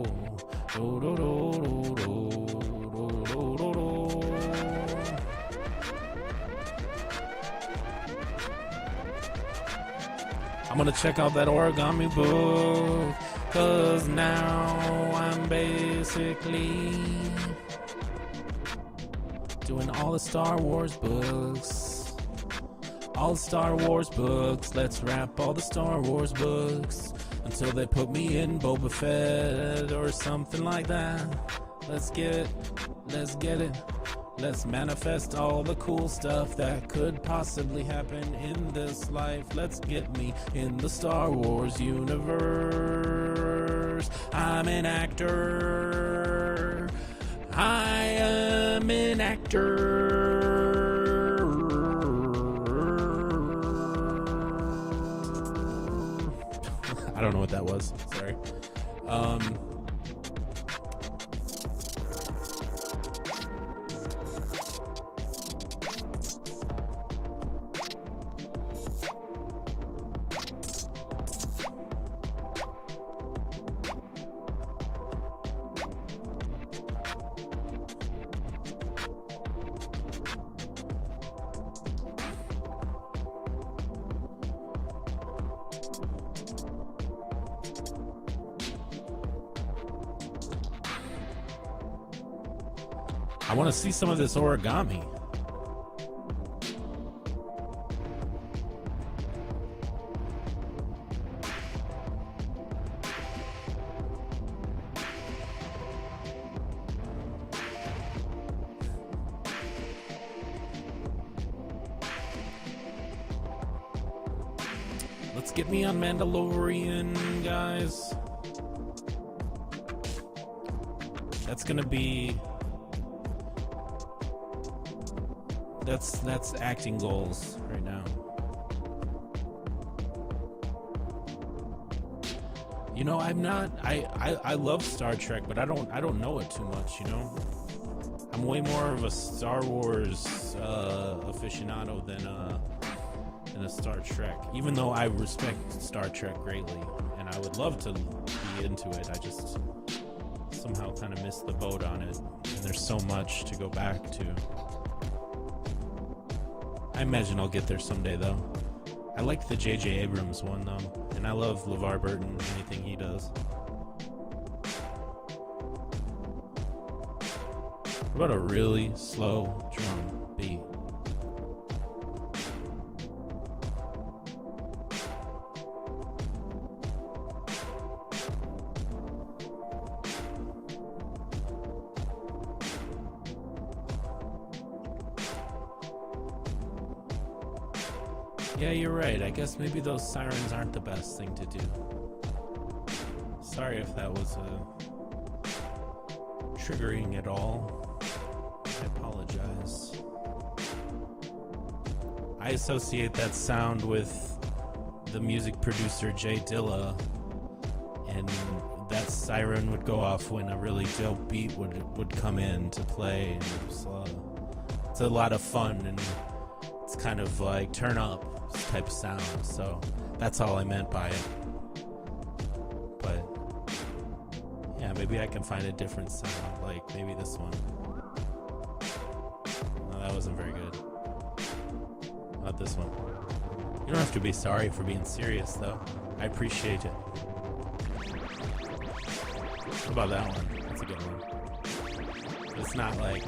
I'm gonna check out that origami book, 'cause now I'm basically doing all the Star Wars books. All the Star Wars books. Let's wrap all the Star Wars books until they put me in Boba Fett or something like that. Let's get it, let's get it. Let's manifest all the cool stuff that could possibly happen in this life. Let's get me in the Star Wars universe. I'm an actor. I am an actor. I don't know what that was. Sorry. I want to see some of this origami. Let's get me on Mandalorian, guys. That's gonna be... That's acting goals right now. You know, I'm not. I love Star Trek, but I don't know it too much. You know, I'm way more of a Star Wars aficionado than a Star Trek. Even though I respect Star Trek greatly, and I would love to be into it, I just somehow kind of missed the boat on it. And there's so much to go back to. I imagine I'll get there someday, though. I like the J.J. Abrams one, though, and I love LeVar Burton, anything he does. What about a really slow drum beat? Yeah, you're right. I guess maybe those sirens aren't the best thing to do. Sorry if that was triggering at all. I apologize. I associate that sound with the music producer Jay Dilla, and that siren would go off when a really dope beat would come in to play. And it's a lot of fun, and it's kind of like turn up type of sound, so that's all I meant by it. But yeah, maybe I can find a different sound, like maybe this one. No, that wasn't very good. Not this one. You don't have to be sorry for being serious, though. I appreciate it. What about that one? That's a good one. It's not like...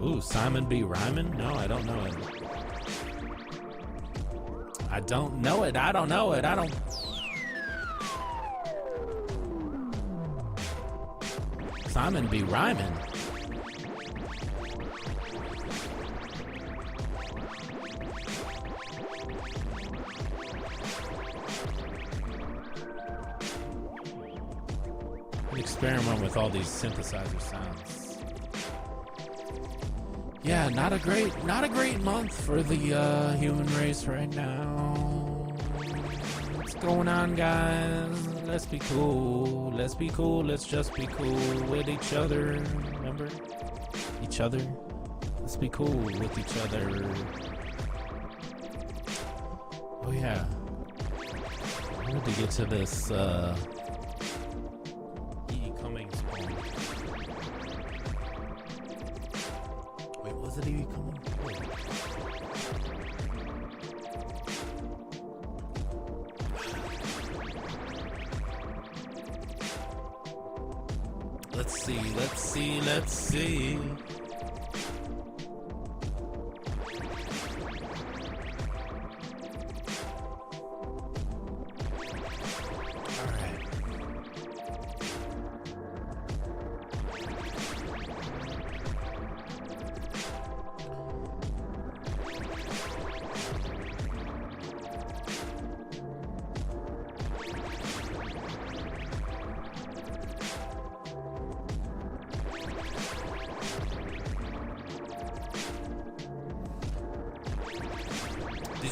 Ooh, Simon B. Ryman? No, I don't know it. I don't know it. I don't know it. I don't... Simon B. Ryman? Experiment with all these synthesizer sounds. Yeah, not a great month for the human race right now. What's going on, guys? Let's be cool. Let's be cool. Let's just be cool with each other. Remember? Each other. Let's be cool with each other. Oh yeah. I wanted to get to this Cummings poem. Wait, was it E. Cummings? Let's see.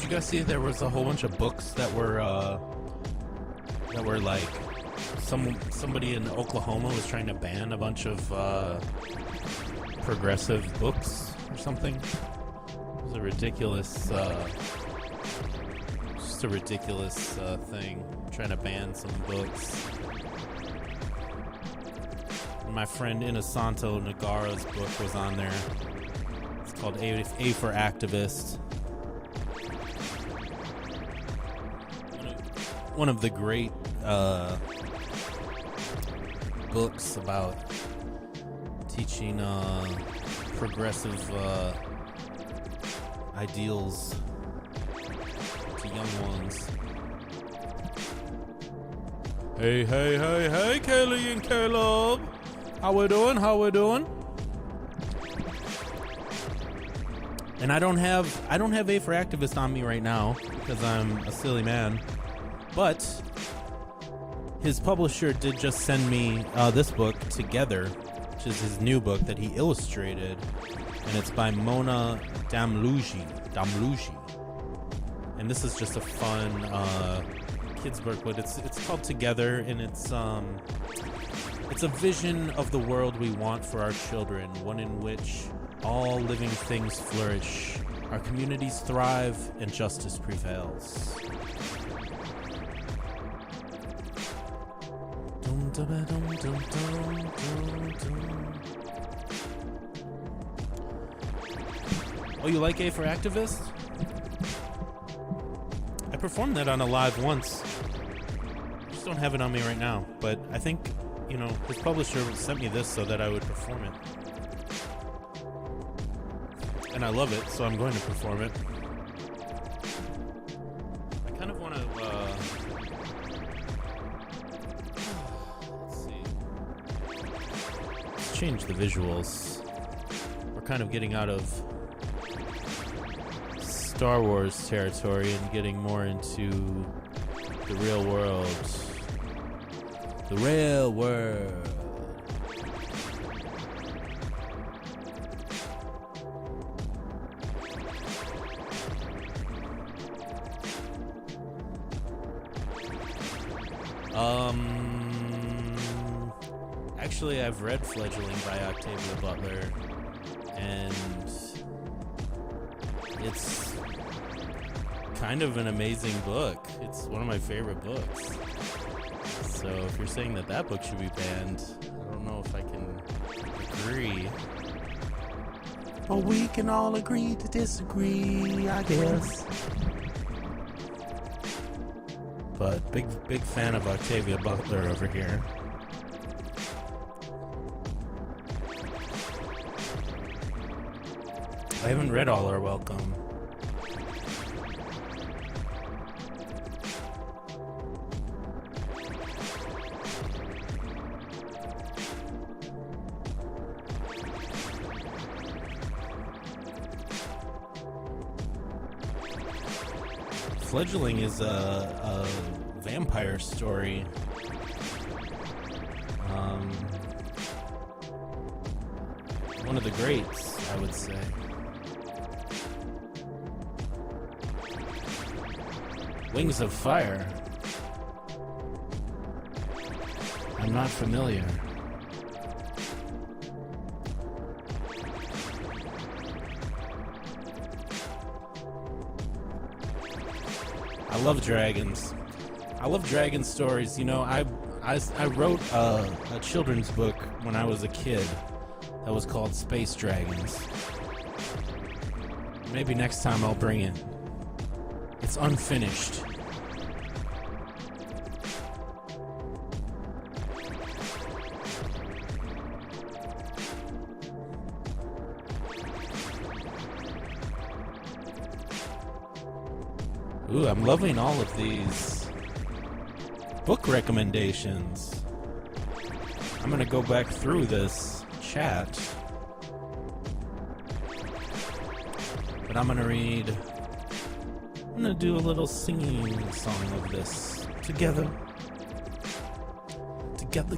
you guys see there was a whole bunch of books that were like somebody in Oklahoma was trying to ban a bunch of progressive books or something? It was a ridiculous just a ridiculous thing, trying to ban some books. My friend Inosanto Nagara's book was on there. It's called A for Activist. One of the great books about teaching progressive ideals to young ones. Hey, Kaylee and Caleb. How we doing? And I don't have A for Activist on me right now because I'm a silly man. But his publisher did just send me this book, Together, which is his new book that he illustrated, and it's by Mona Damluji. And this is just a fun kids book, but it's called Together, and it's a vision of the world we want for our children, one in which all living things flourish, our communities thrive, and justice prevails. Oh, you like A for Activist? I performed that on a live once. I just don't have it on me right now, but I think, his publisher sent me this so that I would perform it. And I love it, so I'm going to perform it. I kind of want to, let's see. Let's change the visuals. We're kind of getting out of Star Wars territory and getting more into the real world. The real world. Actually, I've read Fledgling by Octavia Butler, and it's kind of an amazing book. It's one of my favorite books. So if you're saying that book should be banned, I don't know if I can agree. But we can all agree to disagree, I guess. But big fan of Octavia Butler over here. I haven't read All Are Welcome. Fledgling is a vampire story. One of the greats, I would say. Wings of Fire. I'm not familiar. I love dragons. I love dragon stories. I wrote a children's book when I was a kid that was called Space Dragons. Maybe next time I'll bring it. It's unfinished. Ooh, I'm loving all of these book recommendations. I'm gonna go back through this chat. But I'm gonna do a little singing song of this. Together. Together.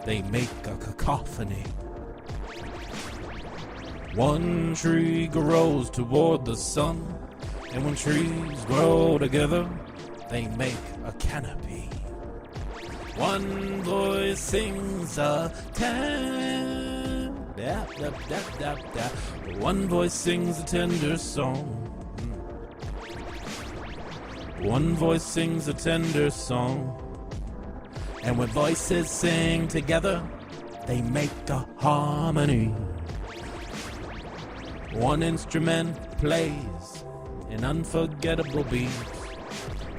they make a cacophony. One tree grows toward the sun, and when trees grow together, they make a canopy. One voice sings a One voice sings a tender song. One voice sings a tender song. And when voices sing together, they make a harmony. One instrument plays an unforgettable beat.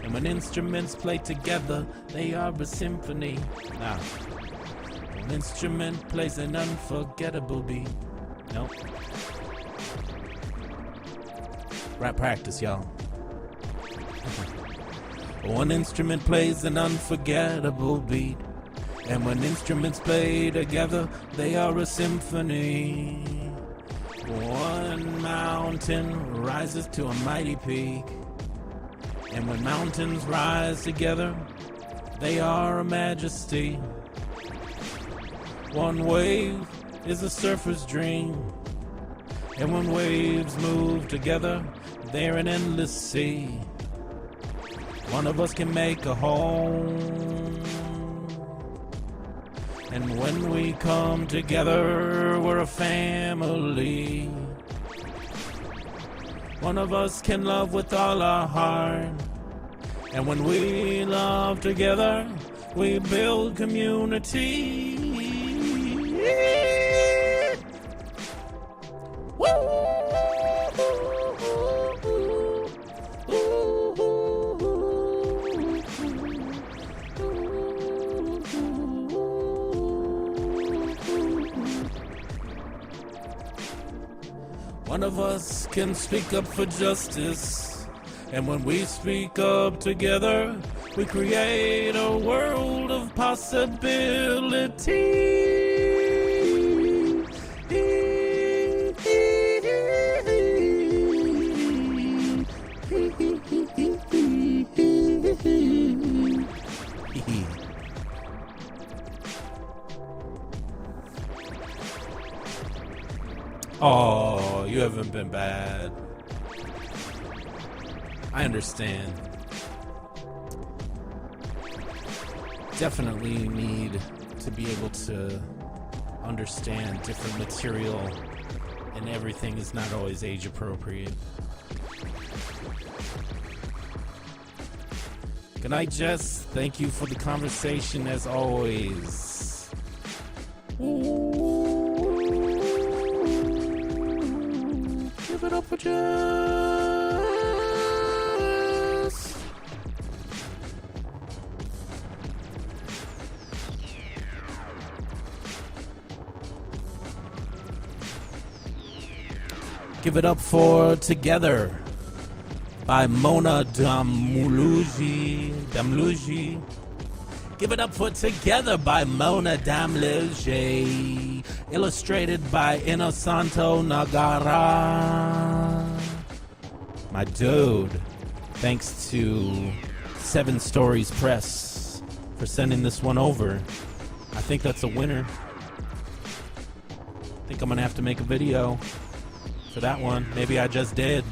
And when instruments play together, they are a symphony. Now, one instrument plays an unforgettable beat. Nope. Rap practice, y'all. One instrument plays an unforgettable beat. And when instruments play together, they are a symphony. One mountain rises to a mighty peak. And when mountains rise together, they are a majesty. One wave is a surfer's dream. And when waves move together, they're an endless sea. One of us can make a home. And when we come together, we're a family. One of us can love with all our heart. And when we love together, we build community. One of us can speak up for justice, and when we speak up together, we create a world of possibility. Oh, you haven't been bad. I understand. Definitely need to be able to understand different material, and everything is not always age appropriate. Good night, Jess. Thank you for the conversation as always. Give it up for Jess. Give it up for Together by Mona Damluji. Give it up for Together by Mona Damluji. Illustrated by Inosanto Nagara. My dude. Thanks to 7 Stories Press for sending this one over. I think that's a winner. I think I'm gonna have to make a video for that one. Maybe I just did.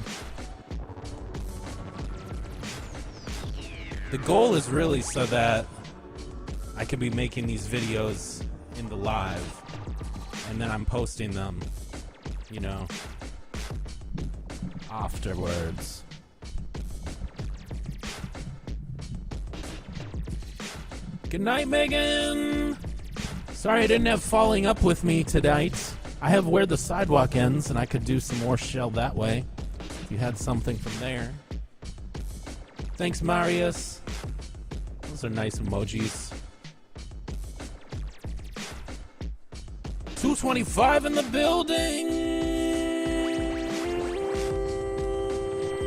The goal is really so that I could be making these videos in the live, and then I'm posting them, you know, afterwards. Good night, Megan. Sorry I didn't have Falling Up with me tonight. I have Where the Sidewalk Ends, and I could do some more Shell that way if you had something from there. Thanks, Marius. Those are nice emojis. 225 in the building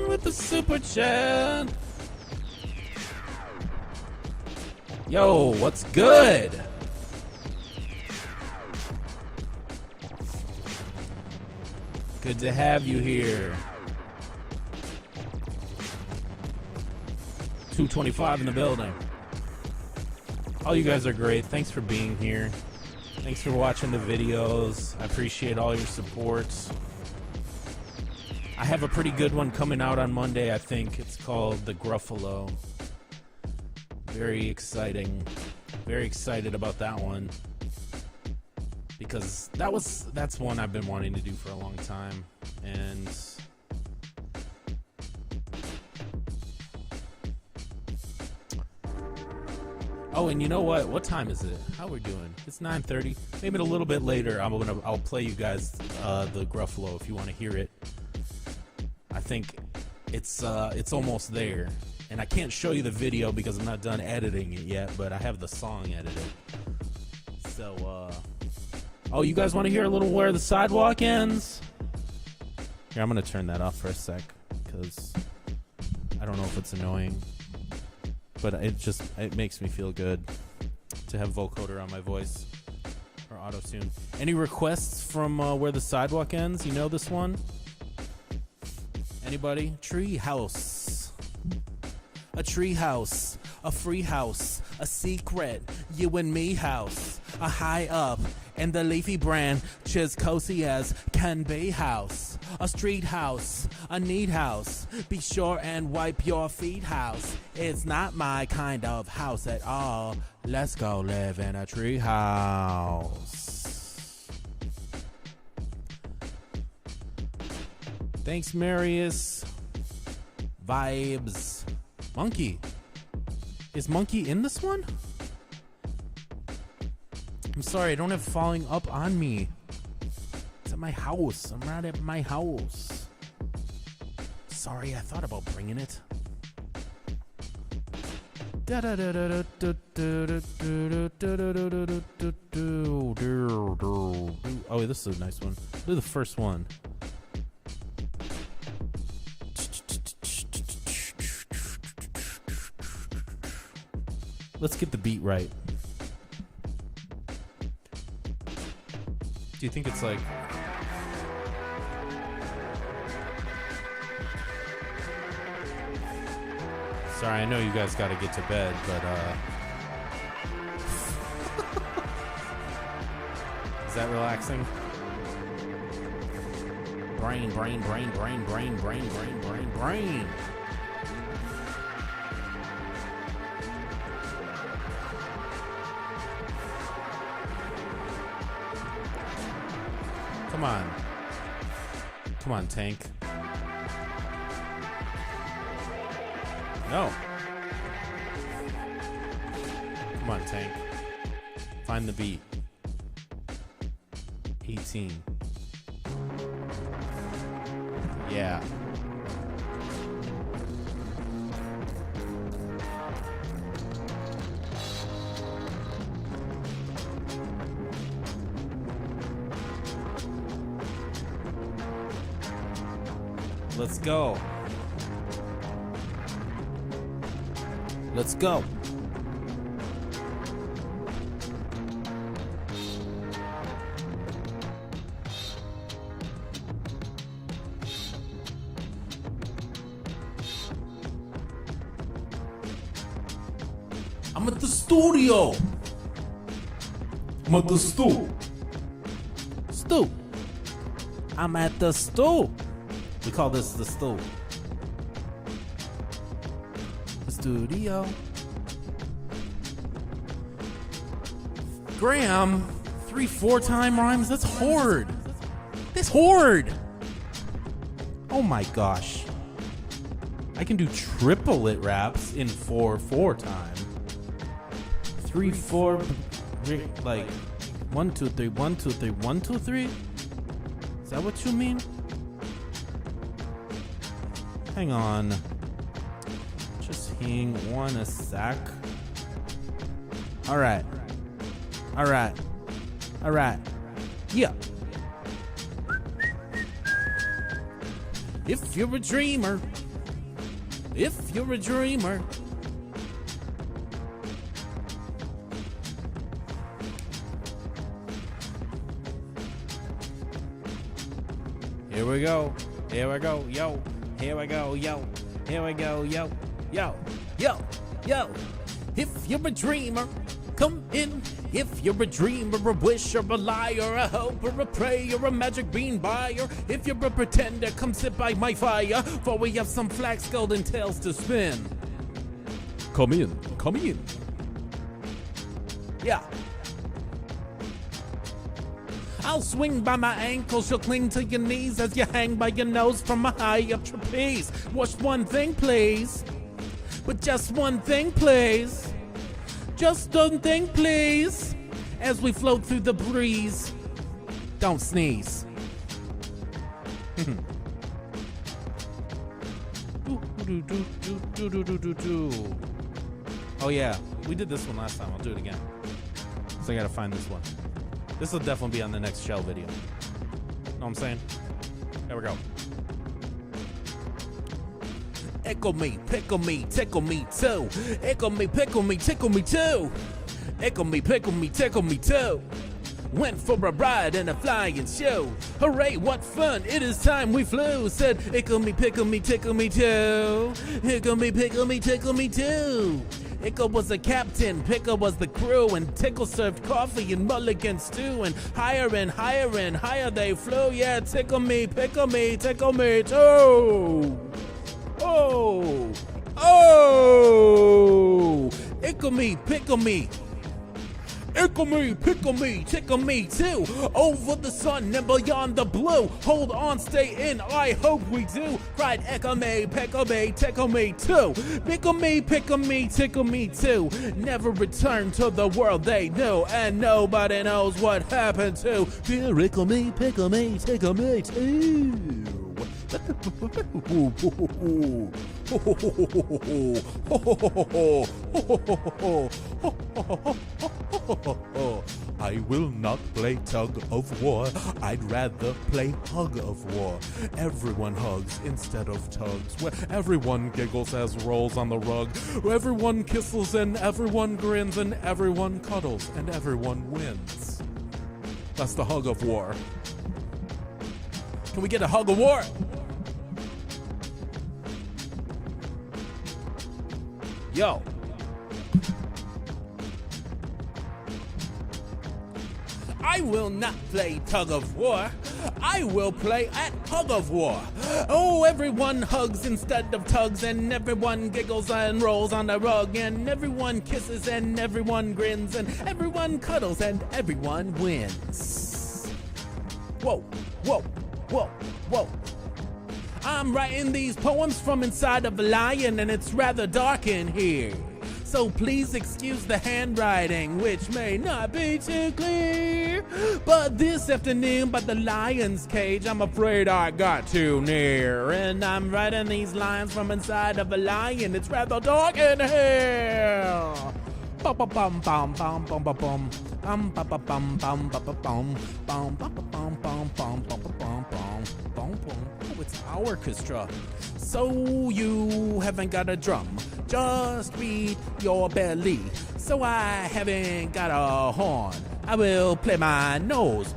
with the super chat. Yo, what's good? Good to have you here. 225 in the building. All you guys are great. Thanks for being here. Thanks for watching the videos. I appreciate all your support. I have a pretty good one coming out on Monday, I think. It's called The Gruffalo. Very exciting. Very excited about that one. Because that's one I've been wanting to do for a long time. And oh, and you know what? What time is it? How we doing? It's 9:30. Maybe a little bit later. I'll play you guys the Gruffalo if you want to hear it. I think it's almost there, and I can't show you the video because I'm not done editing it yet. But I have the song edited. So, oh, you guys want to hear a little Where the Sidewalk Ends? Here, I'm gonna turn that off for a sec because I don't know if it's annoying. But it makes me feel good to have vocoder on my voice or auto-tune. Any requests from Where the Sidewalk Ends? You know this one? Anybody? Tree house. A tree house. A free house. A secret. You and me house. A high up. And the leafy branches cozy as can be house. A street house, a neat house. Be sure and wipe your feet house. It's not my kind of house at all. Let's go live in a tree house. Thanks, Marius. Vibes. Monkey. Is Monkey in this one? I'm sorry, I don't have Falling Up on me. It's at my house. I'm not at my house. Sorry, I thought about bringing it. Oh, this is a nice one. Do the first one. Let's get the beat right. Do you think it's like... Sorry, I know you guys gotta get to bed, but is that relaxing? Brain. Come on, Tank. No. Come on, Tank. Find the beat. 18. Yeah. Let's go. Let's go. I'm at the studio. I'm at the stool. Stool. I'm at the stool. We call this the stool. The studio. Graham, 3-4 time rhymes? That's hard. That's hard. Oh my gosh. I can do triplet raps in 4-4 time. 3-4, like 1 2 3 1 2 3 1 2 3. Is that what you mean? Hang on. Just hang on a sec. Alright. Yeah. If you're a dreamer. Here we go, yo. Here we go, yo. If you're a dreamer, Come in if you're a dream or a wish or a lie or a hope or a pray or a magic bean buyer. If you're a pretender, come sit by my fire, for we have some flax golden tales to spin. Come in, come in. Yeah. I'll swing by my ankles, you'll cling to your knees as you hang by your nose from a high up trapeze. Watch one thing, please. But just one thing, please. Just one thing, please. As we float through the breeze. Don't sneeze. Oh yeah, we did this one last time. I'll do it again. So I gotta find this one. This will definitely be on the next shell video. Know what I'm saying? There we go. Echo me, pickle me, tickle me too. Echo me, pickle me, tickle me too. Echo me, pickle me, tickle me too. Went for a ride in a flying show. Hooray, what fun, it is time we flew. Said, ickle me, pickle me, tickle me too. Ickle me, pickle me, tickle me too. Ickle was the captain, Pickle was the crew, and Tickle served coffee and mulligan stew, and higher they flew. Yeah, tickle me, pickle me, tickle me too. Oh, oh, ickle me, pickle me. Ickle me, pickle me, tickle me too. Over the sun and beyond the blue. Hold on, stay in, I hope we do. Cried echo me, pickle me, tickle me too. Pickle me, tickle me too. Never return to the world they knew, and nobody knows what happened to. Dear ickle me, pickle me, tickle me too. I will not play tug of war. I'd rather play hug of war. Everyone hugs instead of tugs, where everyone giggles as rolls on the rug, where everyone kisses and everyone grins and everyone cuddles and everyone wins. That's the hug of war. Can we get a hug of war? Yo. I will not play tug of war. I will play at hug of war. Oh, everyone hugs instead of tugs, and everyone giggles and rolls on the rug, and everyone kisses and everyone grins, and everyone cuddles and everyone wins. Whoa, whoa, whoa, whoa. I'm writing these poems from inside of a lion, and it's rather dark in here. So please excuse the handwriting, which may not be too clear. But this afternoon by the lion's cage, I'm afraid I got too near. And I'm writing these lines from inside of a lion. It's rather dark in here. Bum bum bum bum bum bum bum bum. Bum bum bum bum bum bum bum bum bum bum bum bum bum bum bum. Oh, it's our orchestra. So you haven't got a drum, just beat your belly. So I haven't got a horn, I will play my nose.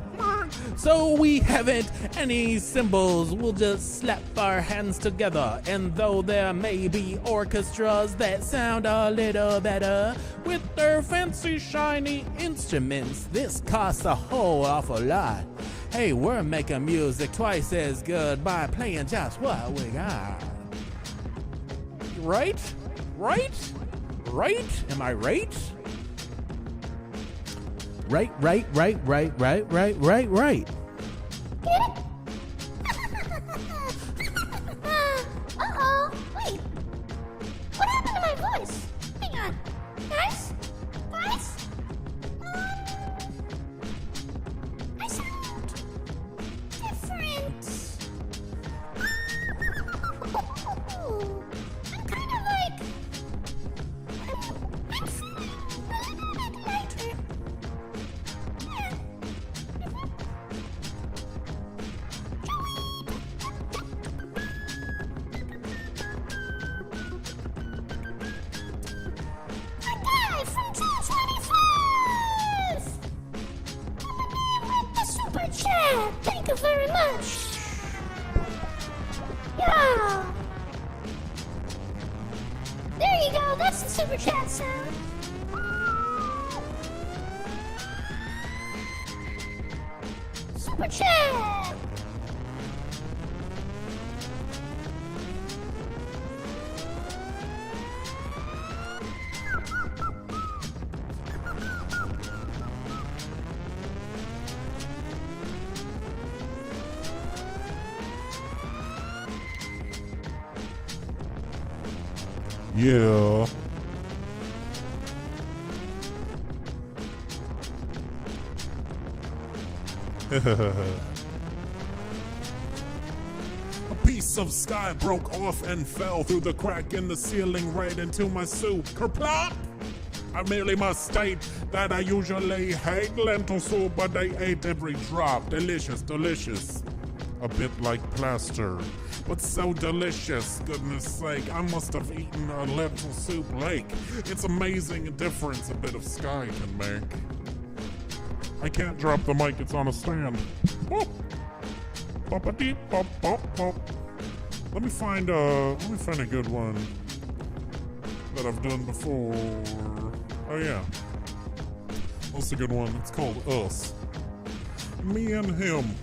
So we haven't any cymbals, we'll just slap our hands together. And though there may be orchestras that sound a little better with their fancy shiny instruments, this costs a whole awful lot. Hey, we're making music twice as good by playing just what we got. Right? Right? Right? Am I right? Right. Uh-oh, wait. What happened to my voice? Hang on. Guys? I sound different. I'm kind of like... I'm feeling a little bit lighter. Yeah. A guy from 225! With the super chat! Thank you very much! Yeah! There you go, that's the super chat sound. Super chat! Yeah. A piece of sky broke off and fell through the crack in the ceiling right into my soup. Kerplop! I merely must state that I usually hate lentil soup, but I ate every drop. Delicious, delicious. A bit like plaster, but so delicious, goodness sake. I must have eaten a lentil soup lake. It's amazing difference a bit of sky can make. I can't drop the mic, it's on a stand. Boop. Bop-a-dee, bop, bop, bop. Let me find a good one that I've done before. Oh yeah. That's a good one. It's called Us. Me and him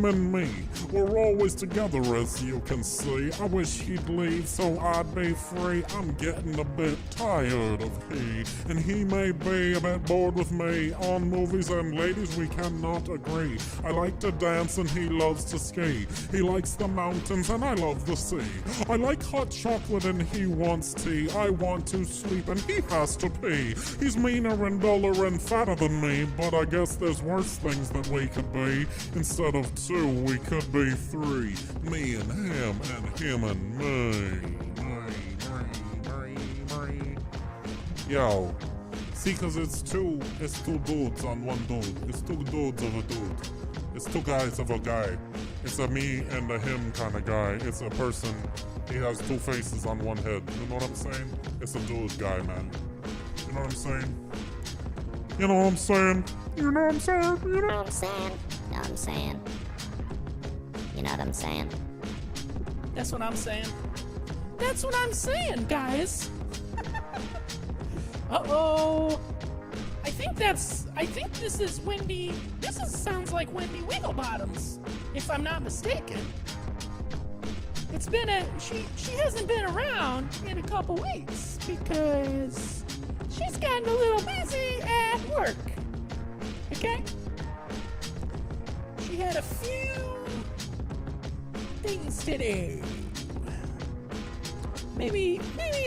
and me. We're always together, as you can see. I wish he'd leave so I'd be free. I'm getting a bit tired of he, and he may be a bit bored with me. On movies and ladies, we cannot agree. I like to dance and he loves to ski. He likes the mountains and I love the sea. I like hot chocolate and he wants tea. I want to sleep and he has to pee. He's meaner and duller and fatter than me, but I guess there's worse things that we could be. Instead of two, we could be three. Me and him and me. Yo, see, cause it's two dudes on one dude. It's two dudes of a dude. It's two guys of a guy. It's a me and a him kind of guy. It's a person. He has two faces on one head. You know what I'm saying? It's a dude guy, man. You know what I'm saying? You know what I'm saying? You know what I'm saying? You know what I'm saying? Know what I'm saying? You know what I'm saying? That's what I'm saying. That's what I'm saying, guys. Uh-oh. I think this is Wendy. Sounds like Wendy Wigglebottoms, if I'm not mistaken. It's been she hasn't been around in a couple weeks because she's gotten a little busy at work. Okay? She had a few things to do. Maybe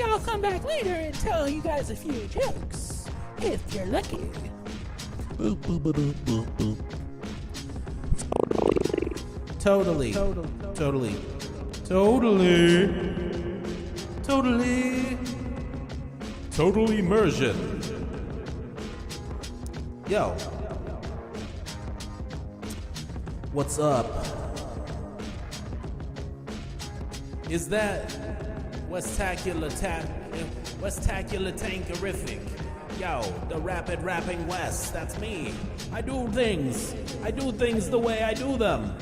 I'll come back later and tell you guys a few jokes if you're lucky. Totally immersion. Yo. What's up? Is that Westacular Tankerific? Yo, the rapid rapping West, that's me. I do things the way I do them.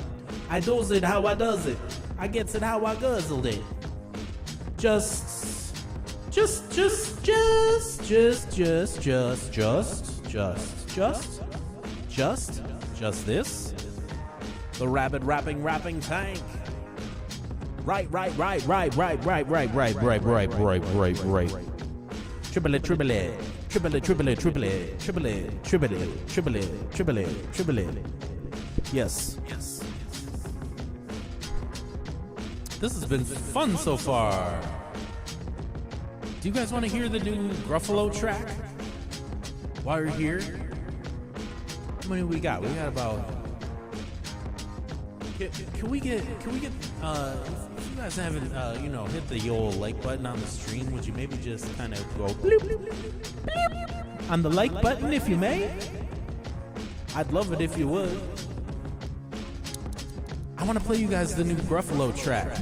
I does it how I does it. I gets it how I guzzled it. Just this. The rapid rapping tank. Right. Triple. Yes. This has been fun so far. Do you guys want to hear the new Gruffalo track? While you're here, how many we got? We got about. Can we get? If you guys haven't, hit the old like button on the stream, would you maybe just kind of go bloop, bloop, bloop, on the like button, if you may? I'd love it if you would. I want to play you guys the new Gruffalo track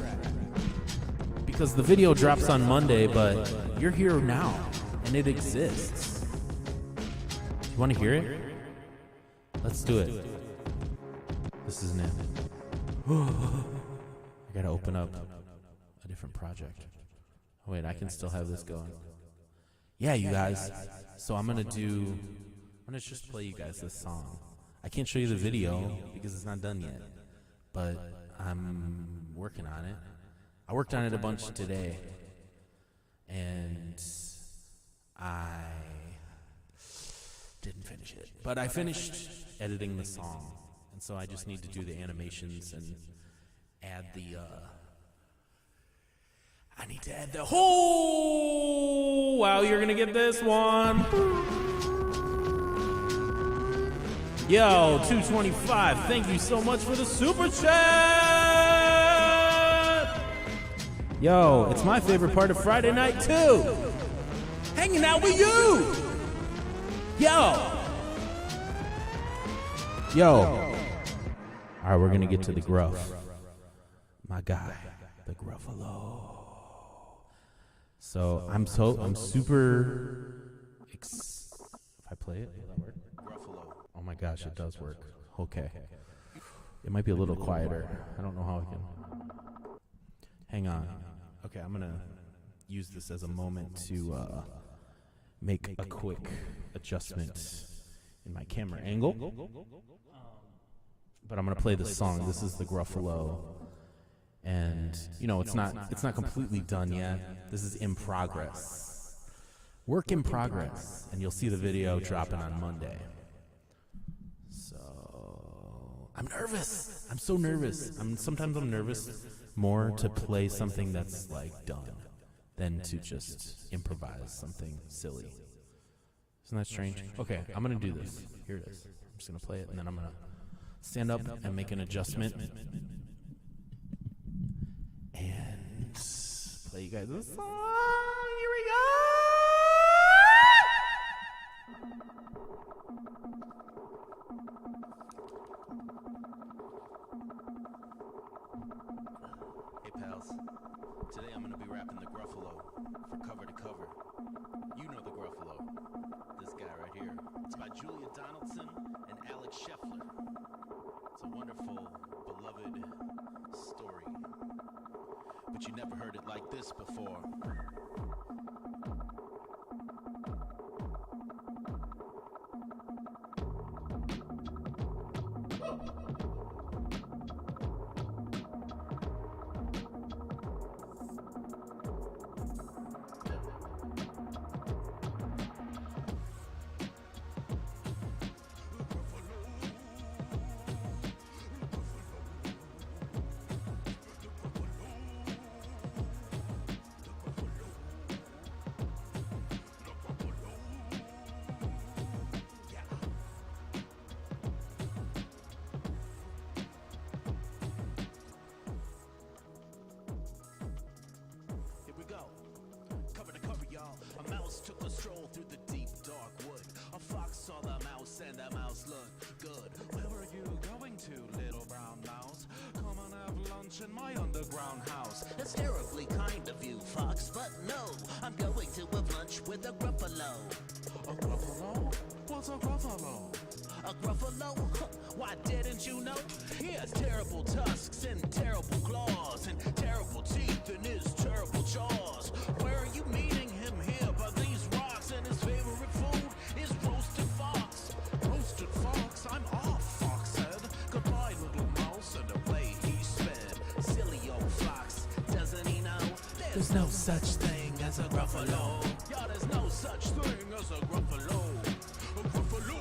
because the video drops on Monday, but you're here now and it exists. You want to hear it? Let's do it. This is it. I gotta open up a different project. Oh, wait, I can still have this going. Yeah, you guys. So I'm gonna just play you guys this song. I can't show you the video because it's not done yet, but I'm working on it. I worked on it a bunch today, and I didn't finish it. But I finished editing the song, and so I just need to do the animations and add the, I need to add the whole, wow, you're gonna get this one. Yo, 225, thank you so much for the super chat. Yo, it's my favorite part of Friday night too. Hanging out with you. Yo. All right, we're gonna get to the gruff. My guy, the Gruffalo. So I'm super. If I play it, will that work? Gruffalo. Oh my gosh, it does work. Okay. It might be a little quieter. I don't know how I can. Hang on. Okay, I'm gonna use this as a moment to make a quick adjustment in my camera angle. But I'm gonna play this song. This is the Gruffalo. And you know, it's not completely done yet. This is in progress. Work in progress. And you'll see the video dropping on Monday. So I'm nervous. I'm so nervous. Sometimes I'm nervous more to play something that's like done than to just improvise something silly. Isn't that strange? Okay, I'm gonna do this. Here it is. I'm just gonna play it and then I'm gonna stand up and make an adjustment and play you guys a song. Here we go. Hey pals, today I'm gonna be rapping the Gruffalo for cover to cover. You know the Gruffalo, this guy right here. It's by Julia Donaldson and Alex Scheffler. It's a wonderful, beloved story. But you never heard it like this before. Took a stroll through the deep dark wood. A fox saw the mouse and the mouse looked good. Where are you going to, little brown mouse? Come and have lunch in my underground house. It's terribly kind of you, Fox, but no, I'm going to have lunch with a Gruffalo. A Gruffalo? What's a Gruffalo? A Gruffalo? Why didn't you know? He has terrible tusks and terrible claws and terrible teeth in his terrible jaws. Where are you meeting him here by these rocks? And his favorite food is roasted fox. Roasted fox? I'm off, Fox said. Goodbye, little mouse, and away he sped. Silly old fox, doesn't he know? There's no such thing as a Gruffalo. Yeah, there's no such thing as a Gruffalo. A Gruffalo!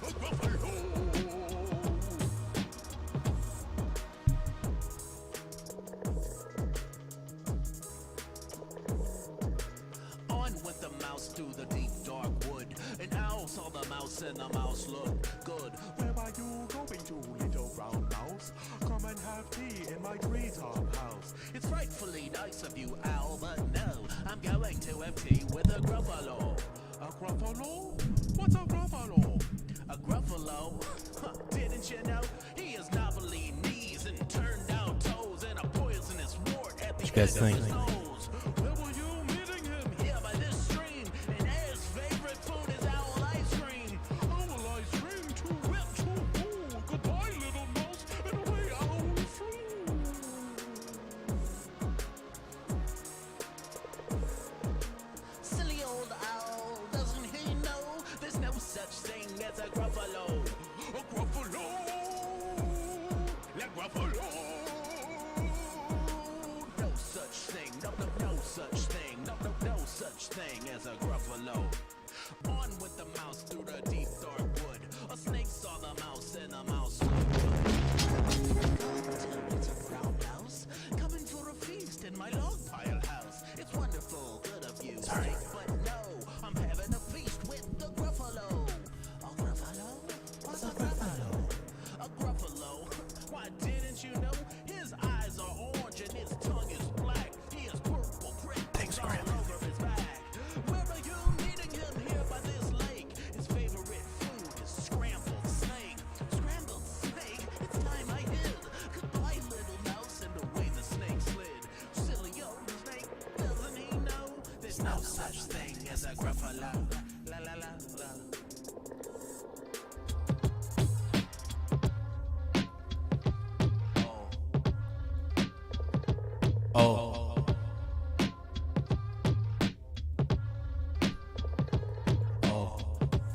A Gruffalo! On went the mouse through the deep dark wood. An owl saw the mouse and the mouse looked good. Where are you going to, little brown mouse? Come and have tea in my treetop house. It's frightfully nice of you, owl, but no, I'm going to have tea with a Gruffalo. A Gruffalo? What's a Gruffalo? A Gruffalo? Didn't you know? He has knobbly knees and turned out toes and a poisonous wart at the What you guys end of think? his nose. Where were you meeting him? Here by this stream. And his favorite food is owl ice cream. Owl ice cream, too wet, too cool. Goodbye, little mouse, and away owl flew. Silly old owl, doesn't he know? There's no such thing as a Gruffalo. No such thing, no such thing as a gruffalo. On with the mouse through the deep dark wood. A snake saw the mouse and the mouse it's a brown mouse coming for a feast in my log pile house. It's wonderful, good of you, snake, but no, I'm having a feast with the gruffalo. A gruffalo? What's a gruffalo? A gruffalo? Why didn't you know? His eyes are orange and his tongue is black. He has purple prickles all over his back. Where are you meeting him here by this lake? His favorite food is scrambled snake. Scrambled snake? It's time I hid. Goodbye, little mouse, and away the snake slid. Silly old snake, doesn't he know? There's no such thing as a gruffalo. La la la la. Oh.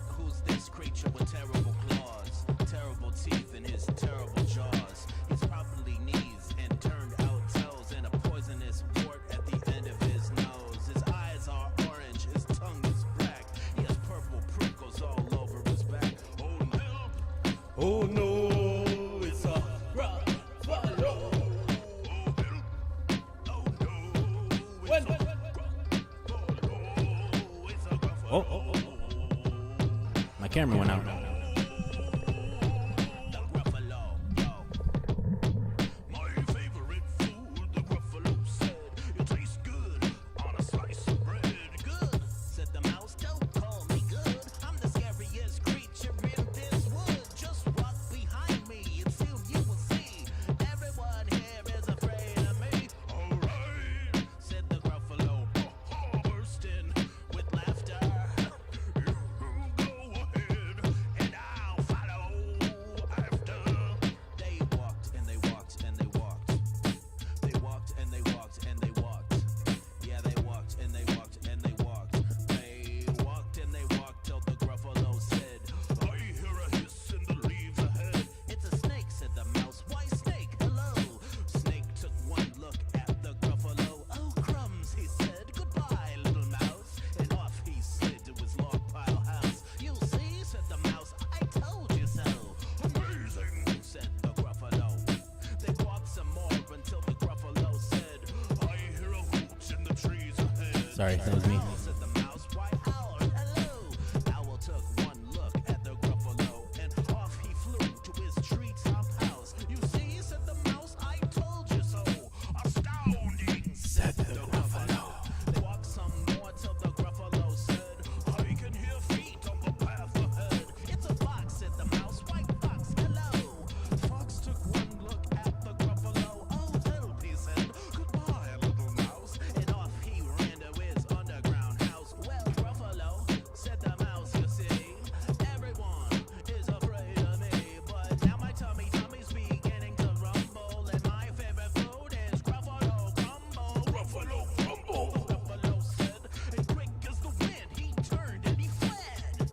Who's this creature with terrible claws, terrible teeth in his terrible jaws? He's probably knees and turned out toes and a poisonous wart at the end of his nose. His eyes are orange, his tongue is black. He has purple prickles all over his back. Oh no! Oh no, it's a gruffalo. Oh. My camera went out. My favorite food, the gruffalo said. It tastes good on a slice of bread. Good, said the mouse. Don't call me good. I'm the scariest creature in this wood. Just walk behind me and soon you will see. Everyone here is afraid of me. Alright, said the gruffalo, bursting with laughter. You go ahead and I'll follow after. They walked and they walked and they walked. They walked and they walked and they walked. Yeah, they walked and they walked and they walked. They walked and they walked till the gruffalo said, I hear a hiss in the leaves ahead. It's a snake, said the mouse. Why snake? Hello. Snake took one look at the gruffalo. Oh crumbs, he said. Goodbye, little mouse. And off he slid to his log pile house. You see, said the mouse, I told you so. Amazing, said the gruffalo. They walked some more until the gruffalo said, I hear a hoot in the trees ahead. Sorry, that was me. Said the mouse, why owl, hello. Owl took one look at the gruffalo and off he flew to his treetop house. You see, said the mouse, I told you so. Astounding, said the gruffalo. They walked some more till the gruffalo said, I can hear feet on the path ahead. It's a fox, said the mouse. White fox, hello. Fox took one look at the gruffalo. Oh, help, he said. Goodbye, little mouse. And off he ran to his underground house. Well, gruffalo, said the mouse, you see. Everyone is afraid of me. But now my tummy's beginning to rumble. And my favorite food is gruffalo crumble. Gruffalo crumble, the gruffalo said. And quick as the wind, he turned and he fled.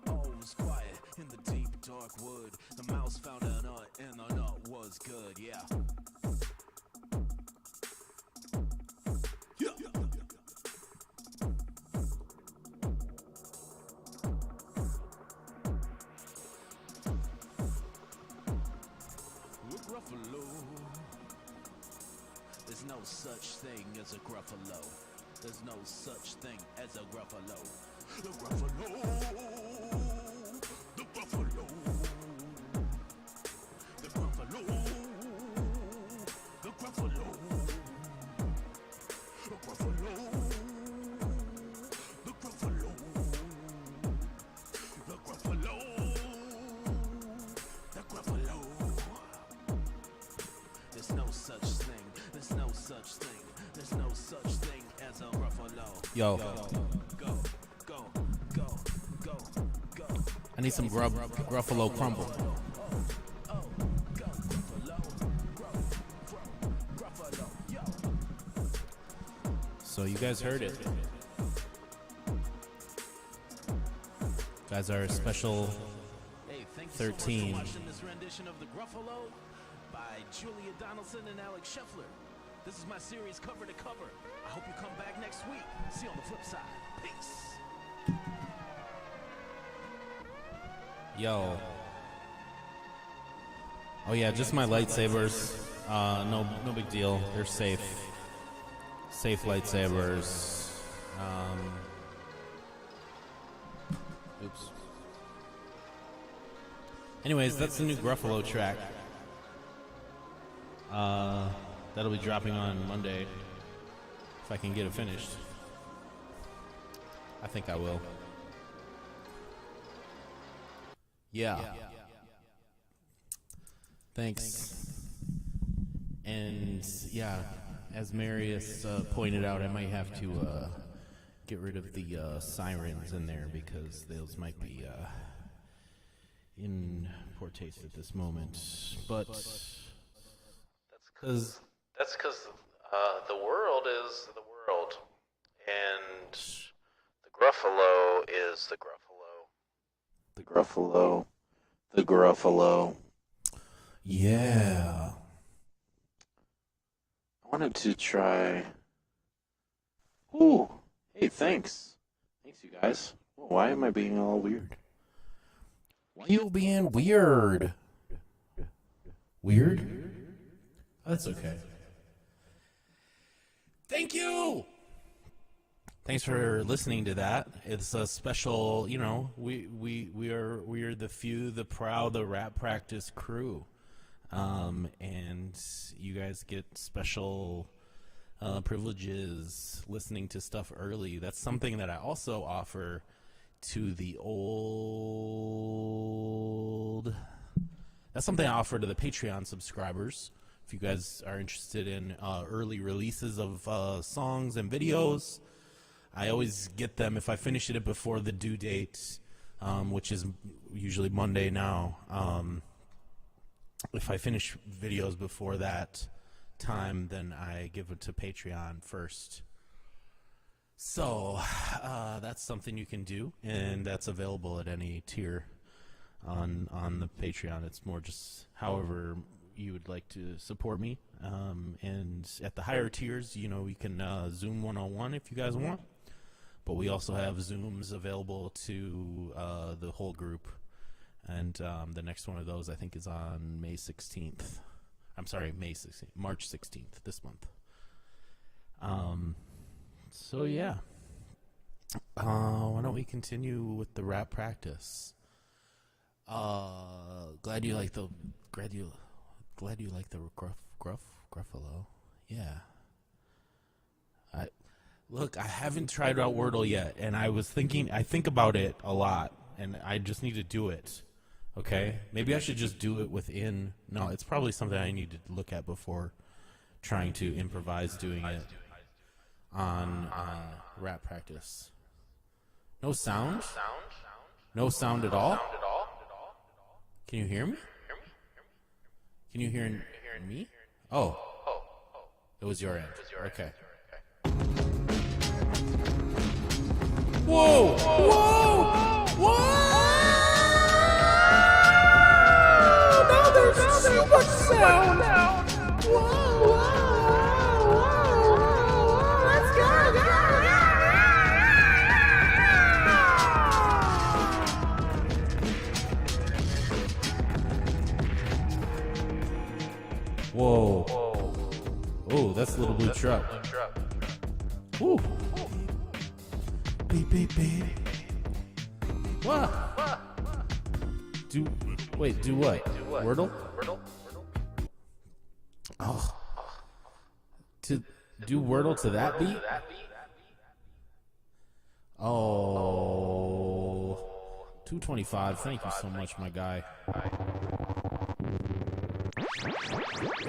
All was quiet in the deep dark wood. The mouse found a nut and the nut was good, yeah. Gruffalo. There's no such thing as a gruffalo. There's no such thing as a gruffalo. The gruffalo. The gruffalo. The gruffalo. The gruffalo. The gruffalo. The gruffalo. The gruffalo. The gruffalo. There's no such thing. There's no such thing. There's no such thing as a gruffalo. Yo. Go, go, go, go, go, go. I need some Gruffalo crumble. Oh, go, gruffalo, gruffalo, yo. So you guys heard it. Guys, our special Hey, thank you so much for 13 watching this rendition. edition of The Gruffalo by Julia Donaldson and Alex Scheffler. This is my series Cover to Cover. I hope you come back next week. See you on the flip side. Peace. Yo. Oh yeah, just my lightsabers. No big deal. They're safe. Safe lightsabers. Oops. Anyways, that's the new Gruffalo track. That'll be dropping on Monday. If I can get it finished. I think I will. Yeah. Thanks. And yeah, as Marius pointed out, I might have to get rid of the sirens in there because those might be in poor taste at this moment. But that's because the world is the world, and the Gruffalo is the Gruffalo. The Gruffalo. The Gruffalo. Yeah. I wanted to try. Ooh. Hey, thanks. Thanks, you guys. Why am I being all weird? Why are you being weird? Weird? That's okay. Thank you! Thanks for listening to that. It's a special, you know, we are the few, the proud, the rap practice crew. And you guys get special privileges listening to stuff early. That's something that I also offer to the old. That's something I offer to the Patreon subscribers. If you guys are interested in early releases of songs and videos, I always get them if I finish it before the due date, which is usually Monday now. If I finish videos before that time, then I give it to Patreon first. So that's something you can do, and that's available at any tier on the Patreon. It's more just however you would like to support me. And at the higher tiers, you know, we can Zoom one-on-one if you guys want. But we also have Zooms available to the whole group. And the next one of those, I think, is on May 16th. I'm sorry, March 16th, this month. So, yeah. Why don't we continue with the rap practice? Glad you like the Gruffalo. Yeah. Look, I haven't tried out Wordle yet, and I think about it a lot, and I just need to do it. Okay? Maybe I should just do it within. No, it's probably something I need to look at before trying to improvise doing it on rap practice. No sound? No sound at all? Can you hear me? Can you hear me? Oh. It was your end. Okay. Whoa! Whoa! Whoa! Now there's too much sound! Whoa! Let's go! Whoa. Oh, that's a Little Blue Truck. Woo. Beep, beep, beep. What? Do what? Wordle? Oh. To do Wordle to that beat? Oh. 225. Thank you so much, my guy.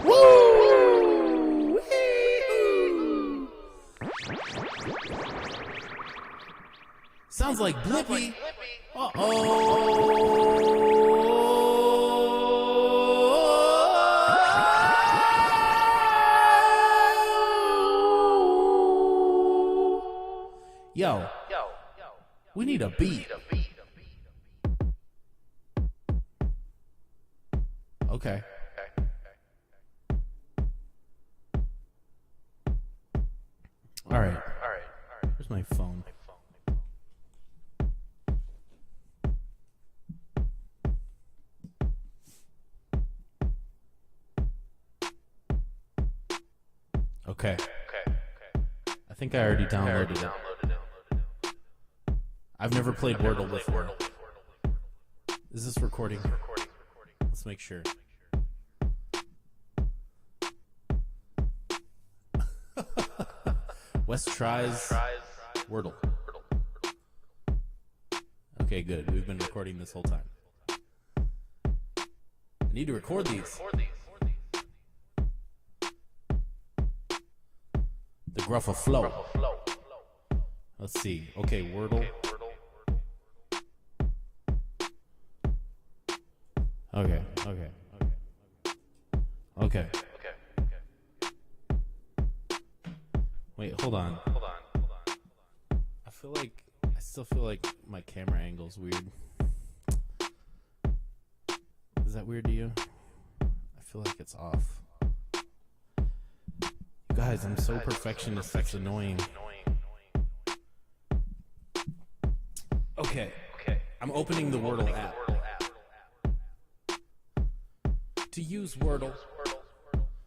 Woo! Wee-hoo! Sounds like Blippi. Yo, we need a beat. Okay. All right. Where's my phone? Okay. I think I already downloaded it. I've never played Wordle before. Is this recording? Let's make sure. Wes tries Wordle. Okay, good. We've been recording this whole time. I need to record these. The gruff of flow. Let's see. Okay, Wordle. Okay. Wait, hold on. I still feel like my camera angle's weird. Is that weird to you? I feel like it's off. You guys, I'm so perfectionist, it's annoying. Okay. I'm opening the Wordle app. To use Wordle,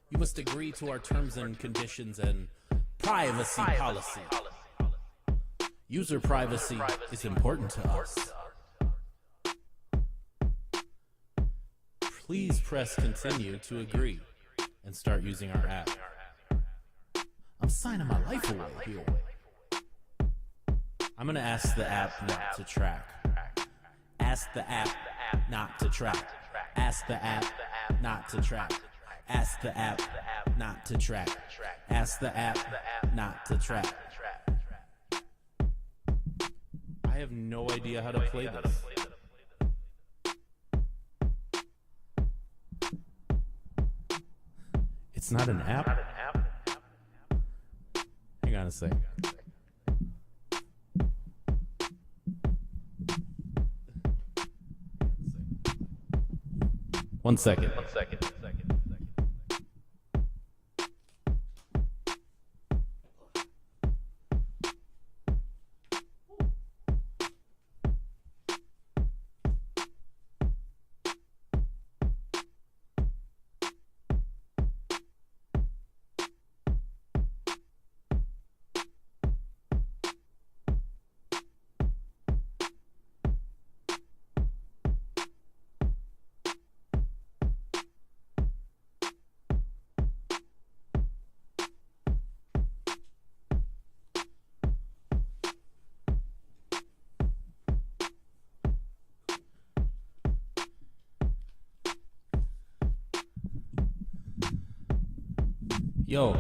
you must agree to our terms and conditions and privacy policy. User privacy is important to us. Please press continue to agree and start using our app. I'm signing my life away here. I'm gonna ask the app not to track. Ask the app not to track. Ask the app not to track. Ask the app not to track. Ask the app not to track. I have no idea how to play this. It's not an app? Hang on a second. One second. Yo.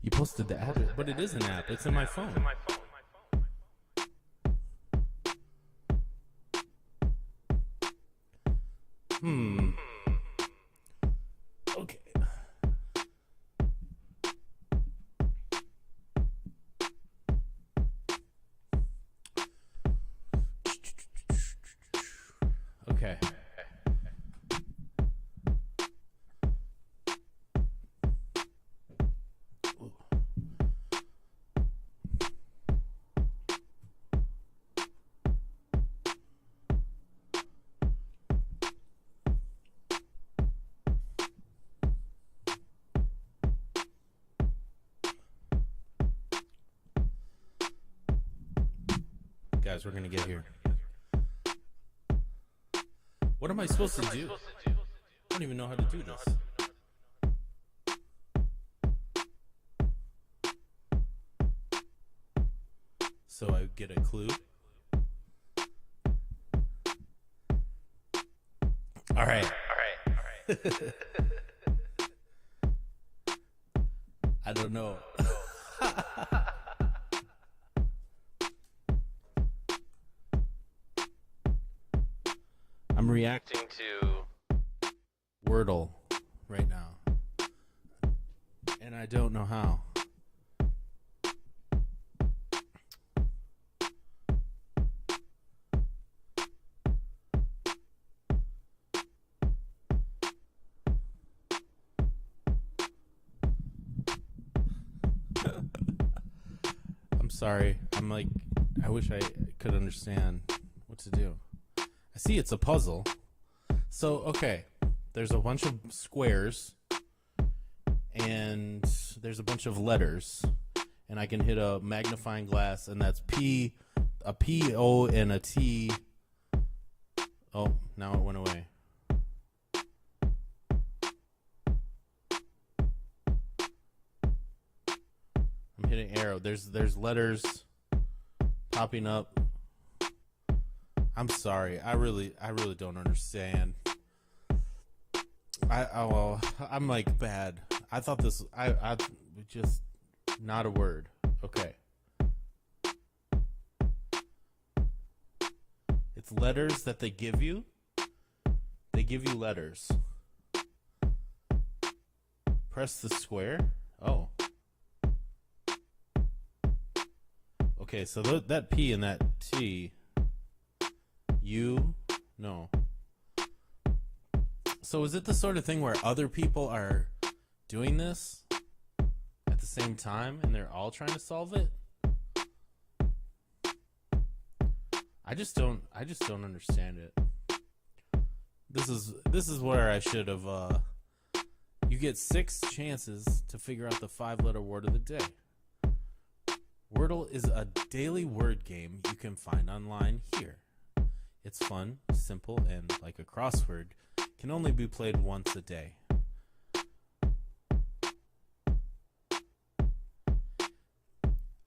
You posted the app, but it is an app. It's in my phone. Okay. Okay. Guys, we're gonna get here. What am I supposed to do? I don't even know how to do this. So I get a clue. All right. I don't know. I'm reacting to Wordle right now, and I don't know how. sorry. I'm like, I wish I could understand what to do. I see it's a puzzle. So, okay. There's a bunch of squares. And there's a bunch of letters. And I can hit a magnifying glass. And that's P, a P, O, and a T. Oh, now it went away. I'm hitting arrow. There's letters popping up. I'm sorry. I really don't understand. I'm like bad. I thought this. I just not a word. Okay. It's letters that they give you. They give you letters. Press the square. Oh. Okay, so that P and that T. No. So is it the sort of thing where other people are doing this at the same time and they're all trying to solve it? I just don't understand it. This is where I should have you get 6 chances to figure out the 5-letter word of the day. Wordle is a daily word game you can find online here. It's fun, simple, and like a crossword, can only be played once a day.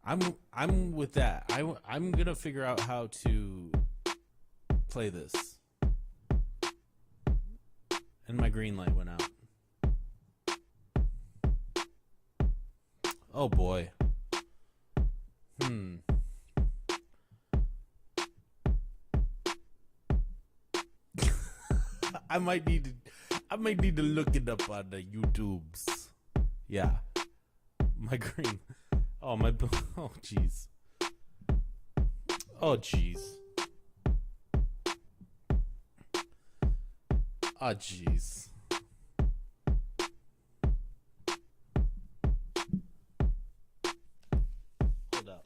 I'm with that. I'm gonna figure out how to play this. And my green light went out. Oh boy. I might need to look it up on the YouTubes. Yeah. My green. Oh my. Oh jeez. Oh jeez. Oh jeez. Hold up.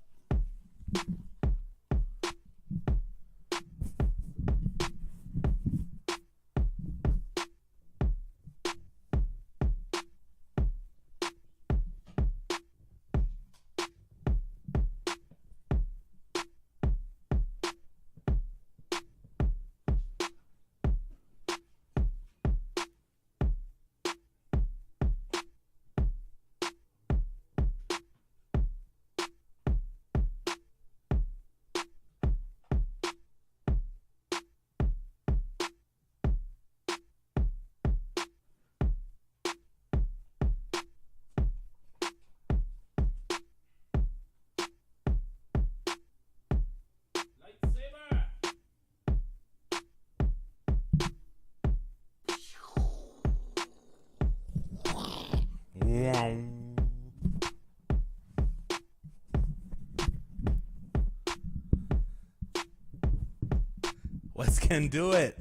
Let's can do it.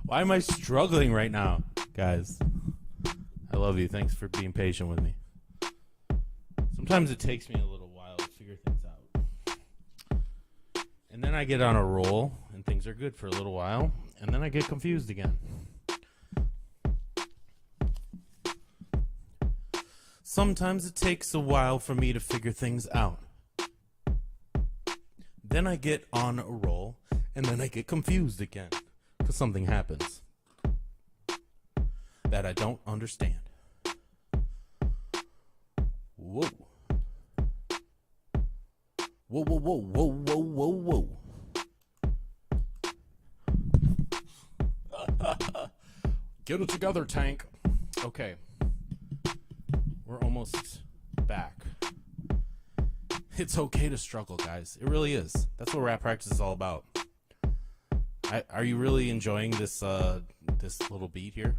Why am I struggling right now, guys? I love you. Thanks for being patient with me. Sometimes it takes me a little while to figure things out. And then I get on a roll and things are good for a little while, and then I get confused again. Sometimes it takes a while for me to figure things out. Then I get on a roll, and then I get confused again, because something happens that I don't understand. Whoa. Whoa, whoa, whoa, whoa, whoa, whoa, whoa. Get it together, tank. Okay. We're almost back. It's okay to struggle, guys. It really is. That's what rap practice is all about. Are you really enjoying this this little beat here?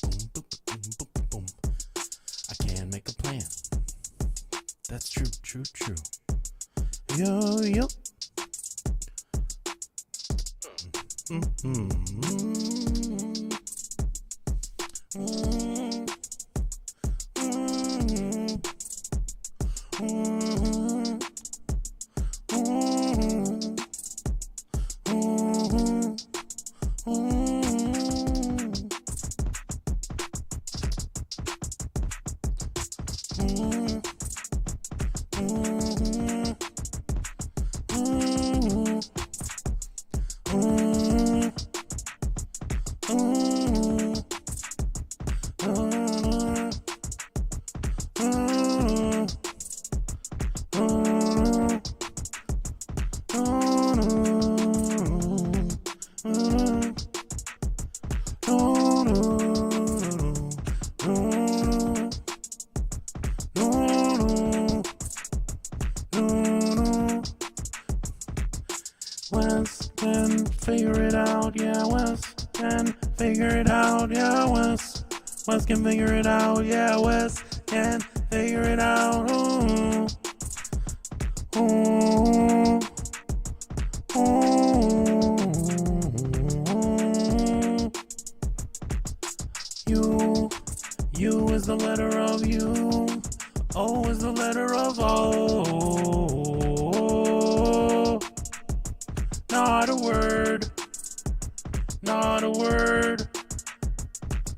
Boom, boom, boom, boom, boom. I can make a plan. That's true, true, true. Yo, yo. Wes can figure it out, yeah, Wes can figure it out, yeah, Wes. Wes can figure it out, yeah, Wes can figure it out. Ooh. Ooh. Ooh. U is the letter of U. O is the letter of O. Not a word. Not a word.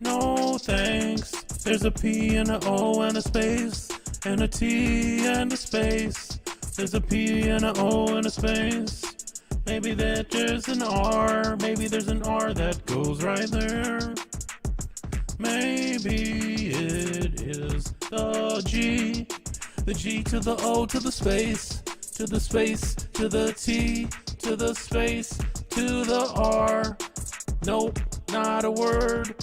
No thanks. There's a P and a O and a space. And a T and a space. There's a P and a O and a space. Maybe that there's an R. Maybe there's an R that goes right there. Maybe it is the G. The G to the O to the space. To the space. To the T. To the space. To the R. Nope. Not a word.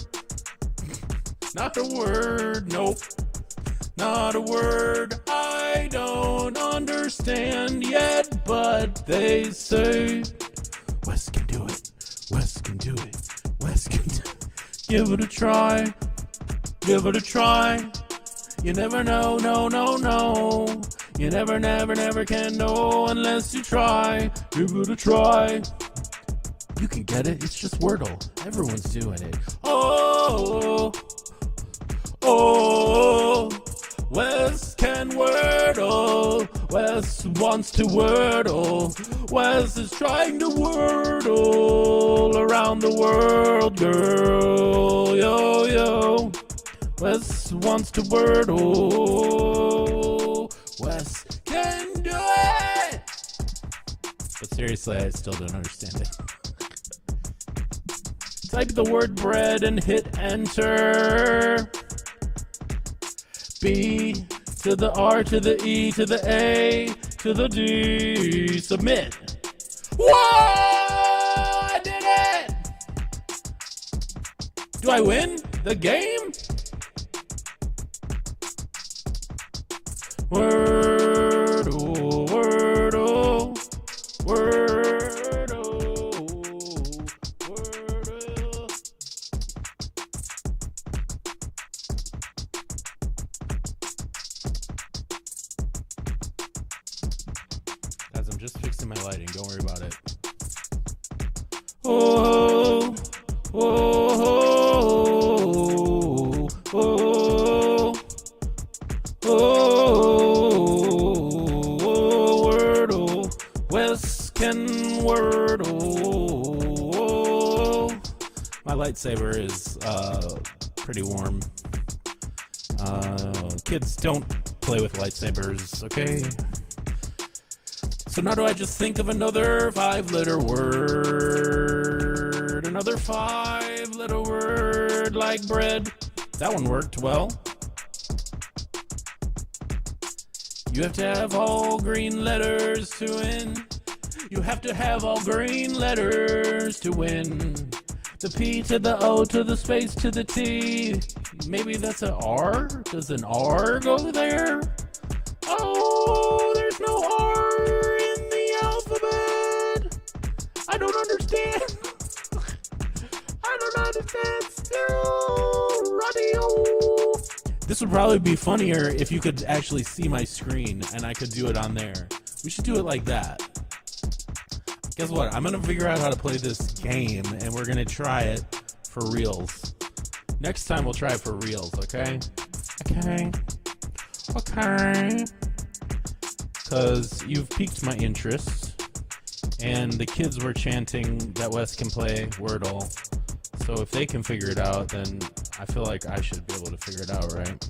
Not a word. Nope. Not a word. I don't understand yet, but they say Wes can do it. Wes can do it. Wes can do it. Give it a try. Give it a try. You never know, no, no, no. You never, never, never can know unless you try. Give it a try. You can get it. It's just Wordle. Everyone's doing it. Oh, oh, Wes can Wordle. Wes wants to Wordle. Wes is trying to Wordle around the world, girl. Yo, yo. Wes wants to Wordle. Wes can do it. But seriously, I still don't understand it. Type the word bread and hit enter. B to the R to the E to the A to the D. Submit. Whoa! I did it! Do I win the game? Wordle, Wordle, Wordle, Wordle. Guys, I'm just fixing my lighting. Don't worry about it. Oh, oh, oh, oh, oh. Oh, Wordle, Wes can Wordle. My lightsaber is pretty warm. Kids don't play with lightsabers, okay? So now do I just think of another 5-letter word? Another 5-letter word like bread. That one worked well. You have to have all green letters to win. You have to have all green letters to win. The P to the O to the space to the T. Maybe that's an R? Does an R go there? Oh, there's no R in the alphabet. I don't understand. I don't understand still. Radio. This would probably be funnier if you could actually see my screen and I could do it on there. We should do it like that. Guess what? I'm gonna figure out how to play this game, and we're gonna try it for reals. Next time we'll try it for reals, okay? Okay. Okay. Because you've piqued my interest, and the kids were chanting that Wes can play Wordle. So if they can figure it out, then I feel like I should be able to figure it out, right?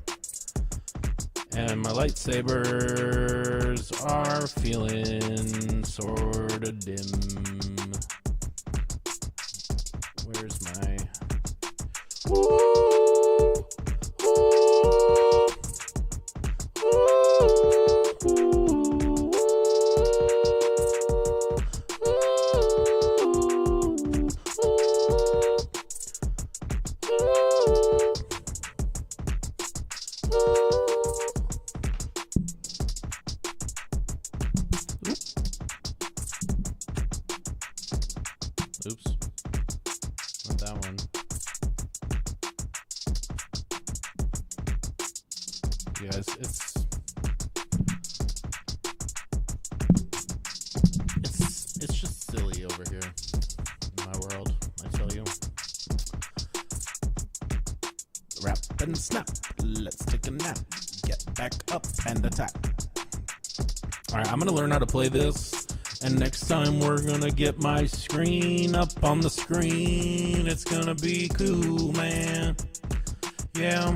And my lightsabers are feeling sorta dim. Where's my... Ooh, ooh, oops, not that one. You guys, it's just silly over here in my world, I tell you. Rap and snap, let's take a nap, get back up and attack. Alright, I'm gonna learn how to play this, and next time we're gonna get my screen up on the screen. It's gonna be cool, man. Yeah.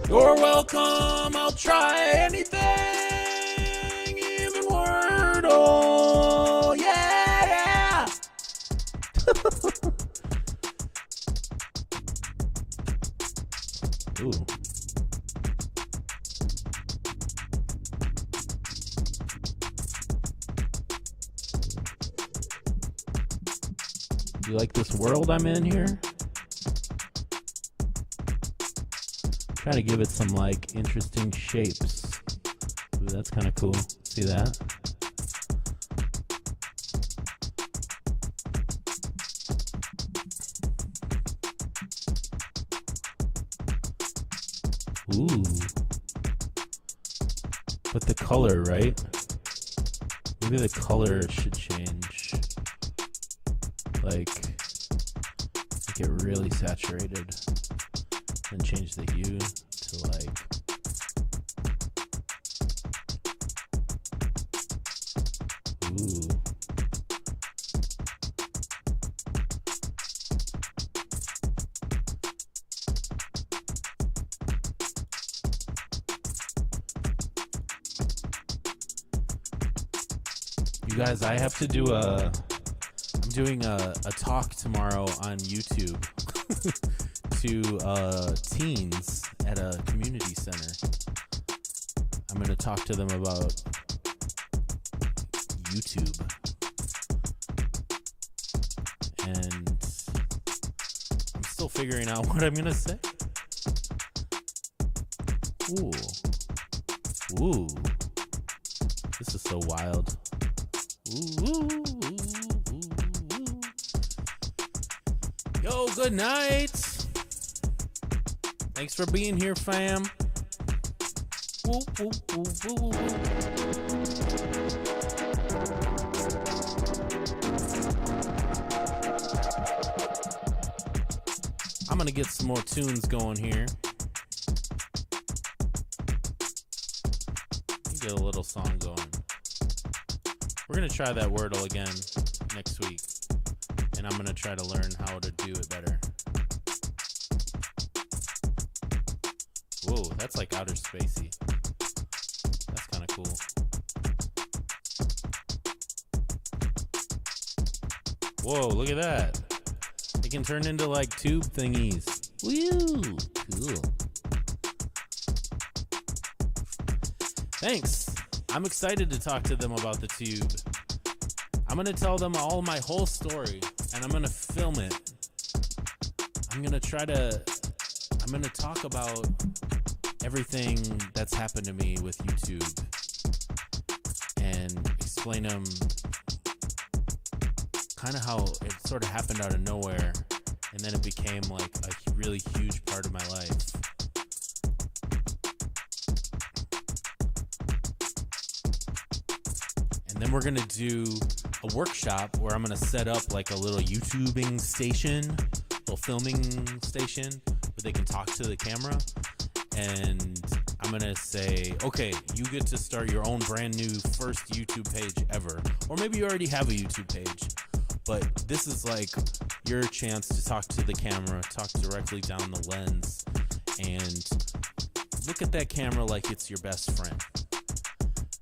You're welcome, I'll try anything, even Wordle, yeah! Ooh. You like this world I'm in here? Try to give it some like interesting shapes. Ooh, that's kind of cool. See that? Ooh. But the color, right? Maybe the color should change. Like, make it really saturated. And change the hue to like ooh. You guys, I have to do I'm doing a talk tomorrow on YouTube. To teens at a community center. I'm going to talk to them about YouTube. And I'm still figuring out what I'm going to say. Ooh. Ooh. This is so wild. Ooh. Yo, good night. Thanks for being here, fam. Woo, woo, woo, woo, woo, woo. I'm gonna get some more tunes going here. Get a little song going. We're gonna try that Wordle again next week, and I'm gonna try to learn how to do it better. Whoa, that's like outer spacey. That's kind of cool. Whoa, look at that. It can turn into like tube thingies. Woo! Cool. Thanks. I'm excited to talk to them about the tube. I'm going to tell them all my whole story, and I'm going to film it. I'm going to talk about everything that's happened to me with YouTube and explain them kind of how it sort of happened out of nowhere, and then it became like a really huge part of my life. And then we're gonna do a workshop where I'm gonna set up like a little YouTubing station, little filming station where they can talk to the camera. And I'm gonna say, okay, you get to start your own brand new first YouTube page ever. Or maybe you already have a YouTube page, but this is like your chance to talk to the camera, talk directly down the lens, and look at that camera like it's your best friend.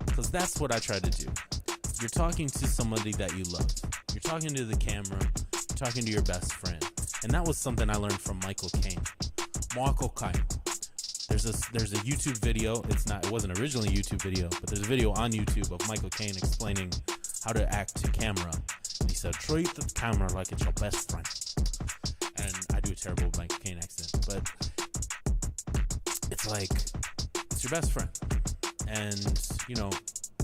Because that's what I try to do. You're talking to somebody that you love. You're talking to the camera. You're talking to your best friend. And that was something I learned from Michael Caine. Michael Caine. There's a YouTube video. It wasn't originally a YouTube video, but there's a video on YouTube of Michael Caine explaining how to act to camera. And he said, treat the camera like it's your best friend. And I do a terrible Michael Caine accent, but it's like, it's your best friend. And, you know,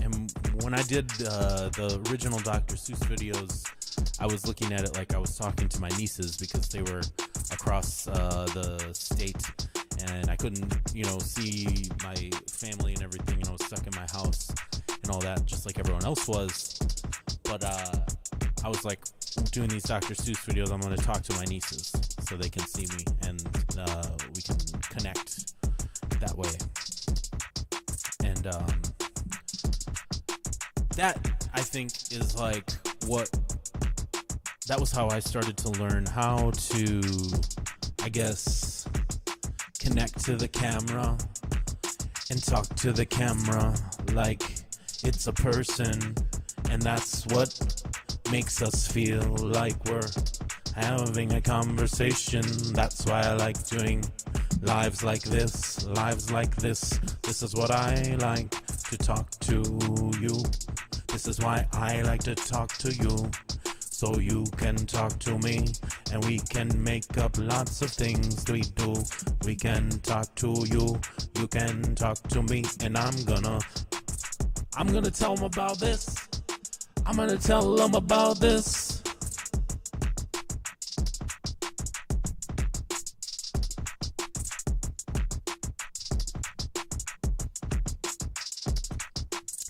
and when I did the original Dr. Seuss videos, I was looking at it like I was talking to my nieces because they were across the state, and I couldn't, you know, see my family and everything, you know, stuck in my house and all that, just like everyone else was. But I was like, doing these Dr. Seuss videos, I'm going to talk to my nieces so they can see me, and we can connect that way. And that, I think, is like that was how I started to learn how to, I guess, connect to the camera and talk to the camera like it's a person. And that's what makes us feel like we're having a conversation. That's why I like doing lives like this. This is what I like to talk to you. This is why I like to talk to you. So you can talk to me, and we can make up lots of things we do. We can talk to you, you can talk to me, and I'm gonna tell them about this. I'm gonna tell them about this.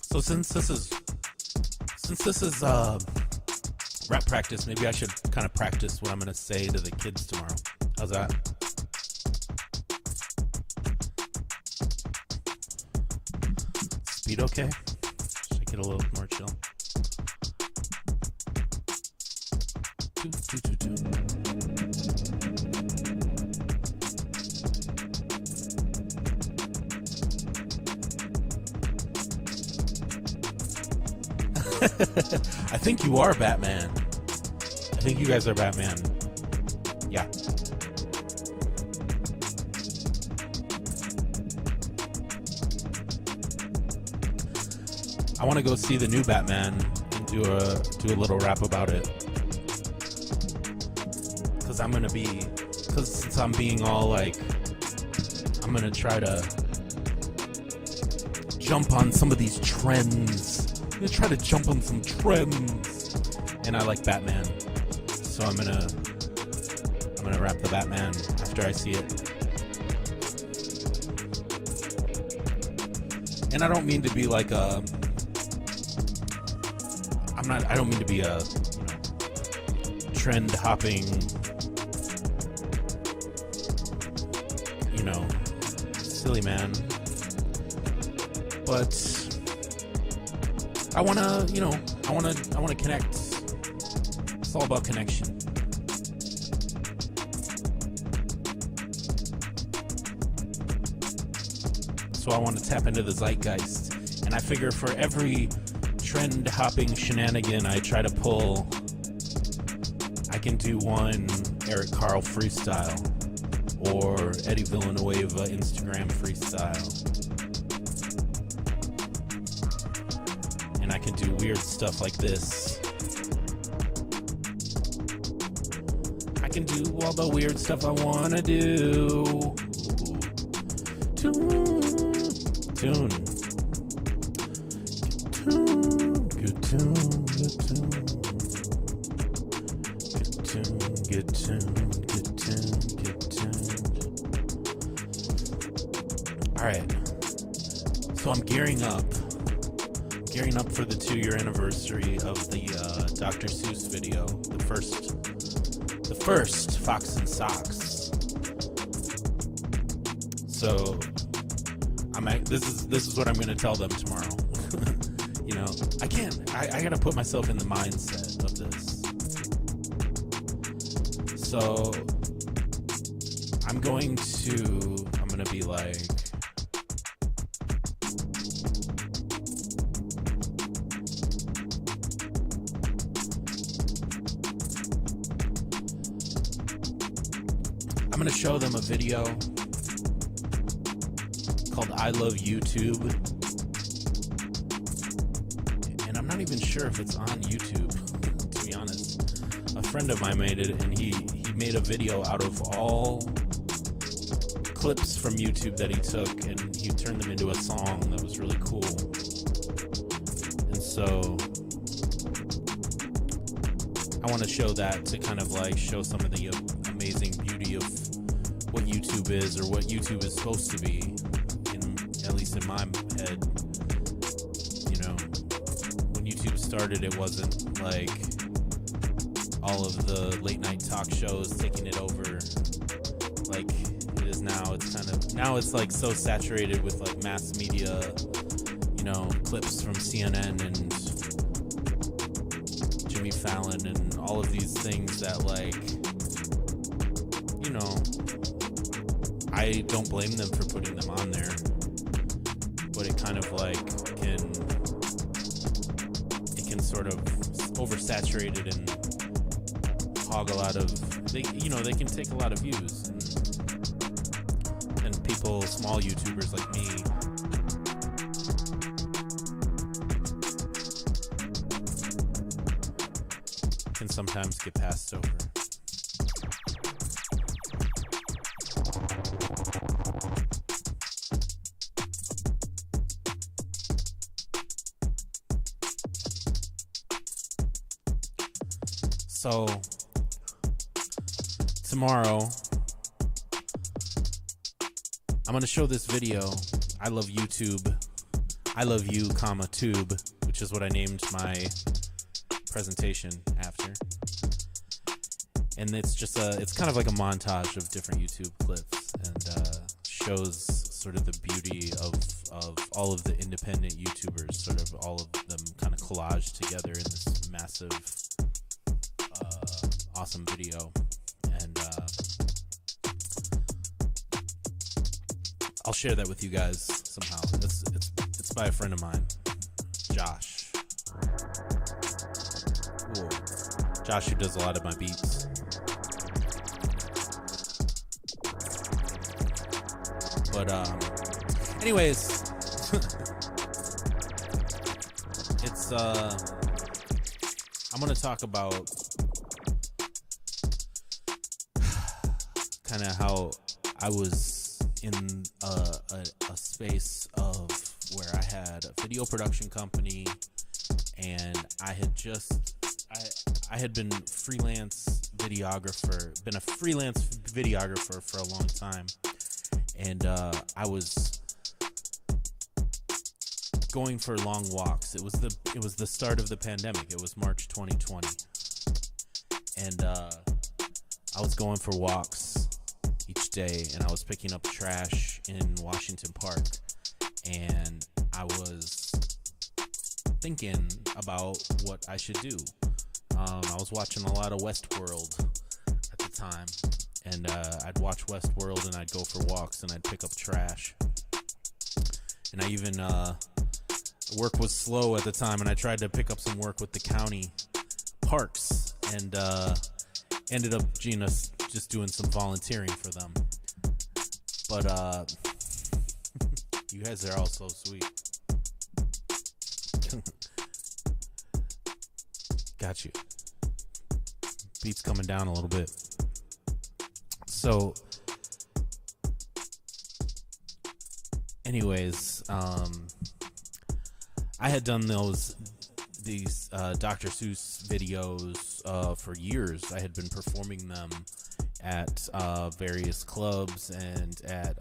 So since this is rap practice, maybe I should kind of practice what I'm gonna say to the kids tomorrow. How's that? Speed okay? Should I get a little more chill? I think you are Batman. I think you guys are Batman. Yeah. I want to go see the new Batman and do a little rap about it. Because since I'm being all like, I'm gonna try to jump on some of these trends. I'm gonna try to jump on some trends, and I like Batman, so I'm gonna rap the Batman after I see it. And I don't mean to be like a, I don't mean to be a, you know, trend hopping, you know, silly man, but I want to connect. It's all about connection. So I want to tap into the zeitgeist. And I figure for every trend hopping shenanigan I try to pull, I can do one Eric Carl freestyle. or Eddie Villanueva Instagram freestyle. And I can do weird stuff like this. I can do all the weird stuff I want to do. Tune. Good tune. Alright. So I'm gearing up for the 2-year anniversary of the Dr. Seuss video. The first Fox and Socks. So this is what I'm gonna tell them tomorrow. You know, I gotta put myself in the mindset of this. So I'm gonna be like, I'm gonna show them a video called I Love YouTube. And I'm not even sure if it's on YouTube, to be honest. A friend of mine made it, and he made a video out of all clips from YouTube that he took, and he turned them into a song that was really cool. And so I want to show that to kind of like show some of the amazing beauty of what YouTube is, or what YouTube is supposed to be, at least in my head. You know, when YouTube started, it wasn't like all of the late night talk shows taking it over like it is now. It's like so saturated with like mass media, you know, clips from CNN and Jimmy Fallon and all of these things that, like, you know, I don't blame them for putting them on there, but it kind of like can sort of oversaturate it and hog a lot of, they can take a lot of views, and people, small YouTubers like me, can sometimes get passed over. So tomorrow I'm going to show this video, I Love YouTube, I Love You, Tube, which is what I named my presentation after. And it's just it's kind of like a montage of different YouTube clips, and shows sort of the beauty of all of the independent YouTubers, sort of all of them kind of collaged together in this massive awesome video. And I'll share that with you guys somehow. It's by a friend of mine, Josh. Cool. Josh, who does a lot of my beats. But anyways, it's I'm gonna talk about kind of how I was in a space of where I had a video production company, and I had been a freelance videographer for a long time, and I was going for long walks. It was the start of the pandemic. It was March 2020, and I was going for walks each day, and I was picking up trash in Washington Park, and I was thinking about what I should do. I was watching a lot of Westworld at the time, and I'd watch Westworld, and I'd go for walks, and I'd pick up trash. And I even work was slow at the time, and I tried to pick up some work with the county parks, and ended up just doing some volunteering for them. But you guys are all so sweet. Got you. Beat's coming down a little bit. So, anyways, I had done these Dr. Seuss videos for years. I had been performing them at various clubs and at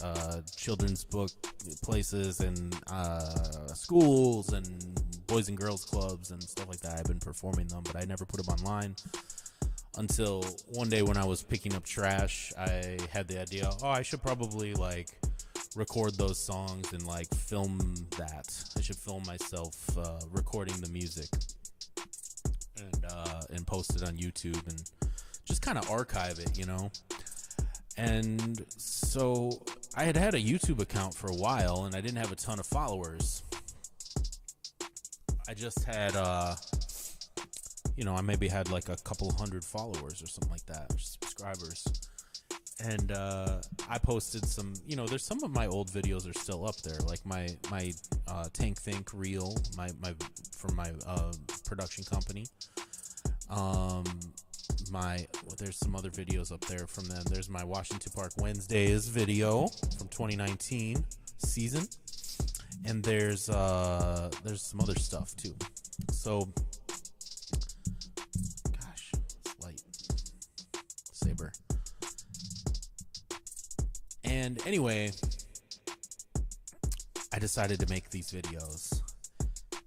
children's book places and schools and boys and girls clubs and stuff like that. I've been performing them, but I never put them online until one day when I was picking up trash. I had the idea, I should probably like record those songs and like film that. I should film myself recording the music and post it on YouTube and just kind of archive it, And so I had a YouTube account for a while, and I didn't have a ton of followers. I just had, I maybe had like a couple hundred followers or something like that, or subscribers. And I posted some, there's some of my old videos are still up there, like my Tank Think reel, my from my production company. There's some other videos up there from them. There's my Washington Park Wednesdays video from 2019 season, and there's some other stuff too. So, gosh, it's light saber. And anyway, I decided to make these videos,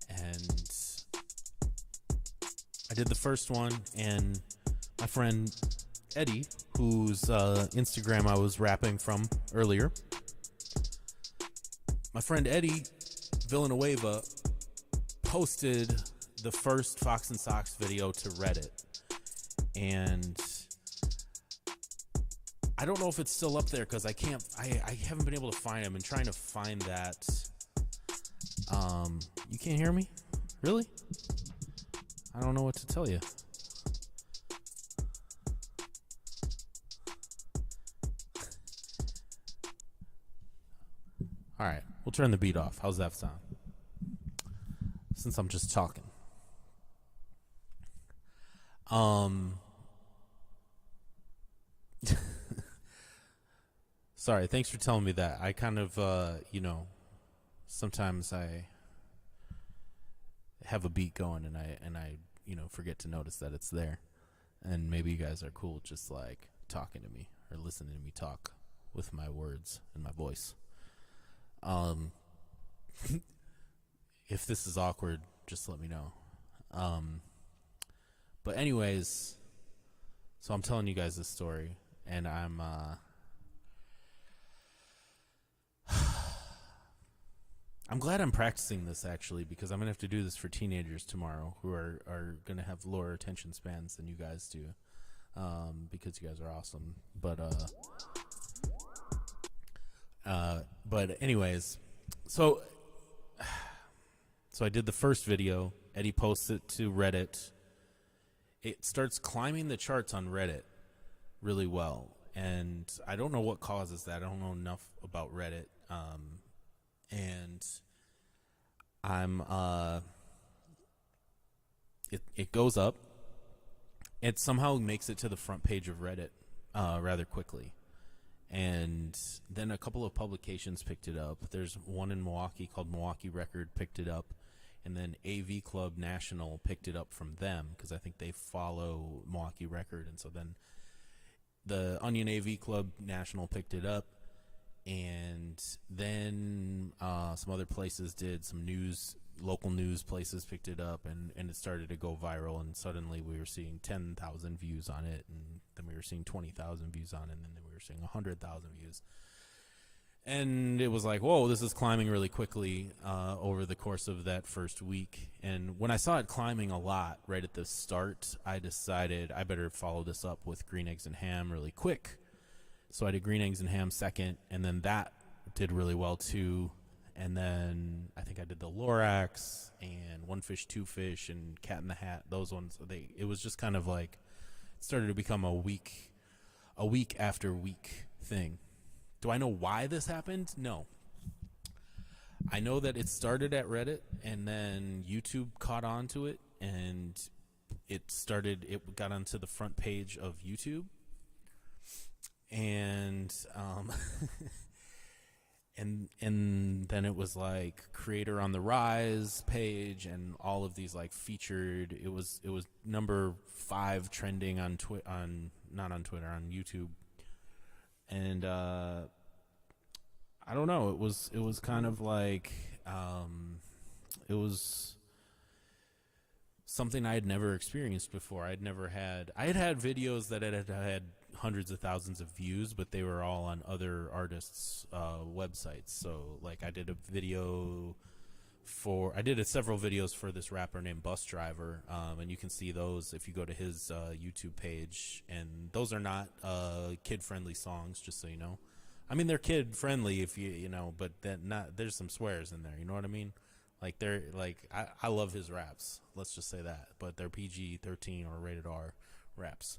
and I did the first one, and my friend Eddie, whose Instagram I was rapping from earlier, my friend Eddie Villanueva posted the first Fox and Sox video to Reddit, and I don't know if it's still up there because I haven't been able to find him and trying to find that. You can't hear me? Really? I don't know what to tell you. All right, we'll turn the beat off. How's that sound? Since I'm just talking. Sorry, thanks for telling me that. I kind of, sometimes I have a beat going and I forget to notice that it's there. And maybe you guys are cool just like talking to me or listening to me talk with my words and my voice. If this is awkward, just let me know. But anyways, so I'm telling you guys this story, and I'm glad I'm practicing this actually, because I'm gonna have to do this for teenagers tomorrow who are gonna have lower attention spans than you guys do, because you guys are awesome. But anyways, so I did the first video. Eddie posts it to Reddit. It starts climbing the charts on Reddit really well, and I don't know what causes that. I don't know enough about Reddit, and I'm it goes up. It somehow makes it to the front page of Reddit rather quickly. And then a couple of publications picked it up. There's one in Milwaukee called Milwaukee Record picked it up, and then AV Club National picked it up from them because I think they follow Milwaukee Record. And so then the Onion AV Club National picked it up, and then some other places did, some local news places picked it up, and it started to go viral, and suddenly we were seeing 10,000 views on it, and then we were seeing 20,000 views on it, and then we were seeing 100,000 views. And it was like, whoa, this is climbing really quickly over the course of that first week. And when I saw it climbing a lot right at the start, I decided I better follow this up with Green Eggs and Ham really quick. So I did Green Eggs and Ham second, and then that did really well too. And then I think I did the Lorax and One Fish, Two Fish and Cat in the Hat. Those ones, it was just kind of like, it started to become a week after week thing. Do I know why this happened? No. I know that it started at Reddit, and then YouTube caught on to it, and it got onto the front page of YouTube. And and then it was like creator on the rise page, and all of these like featured. It was number 5 trending on not on Twitter, on YouTube. And I don't know, it was kind of like it was something I had never experienced before. I had had videos that had hundreds of thousands of views, but they were all on other artists' websites. So like I did several videos for this rapper named Bus Driver, and you can see those if you go to his YouTube page. And those are not kid-friendly songs, just so you know. I mean, they're kid-friendly if you know, but there's some swears in there. You know what I mean? Like they're like I love his raps. Let's just say that, but they're PG-13 or rated R raps.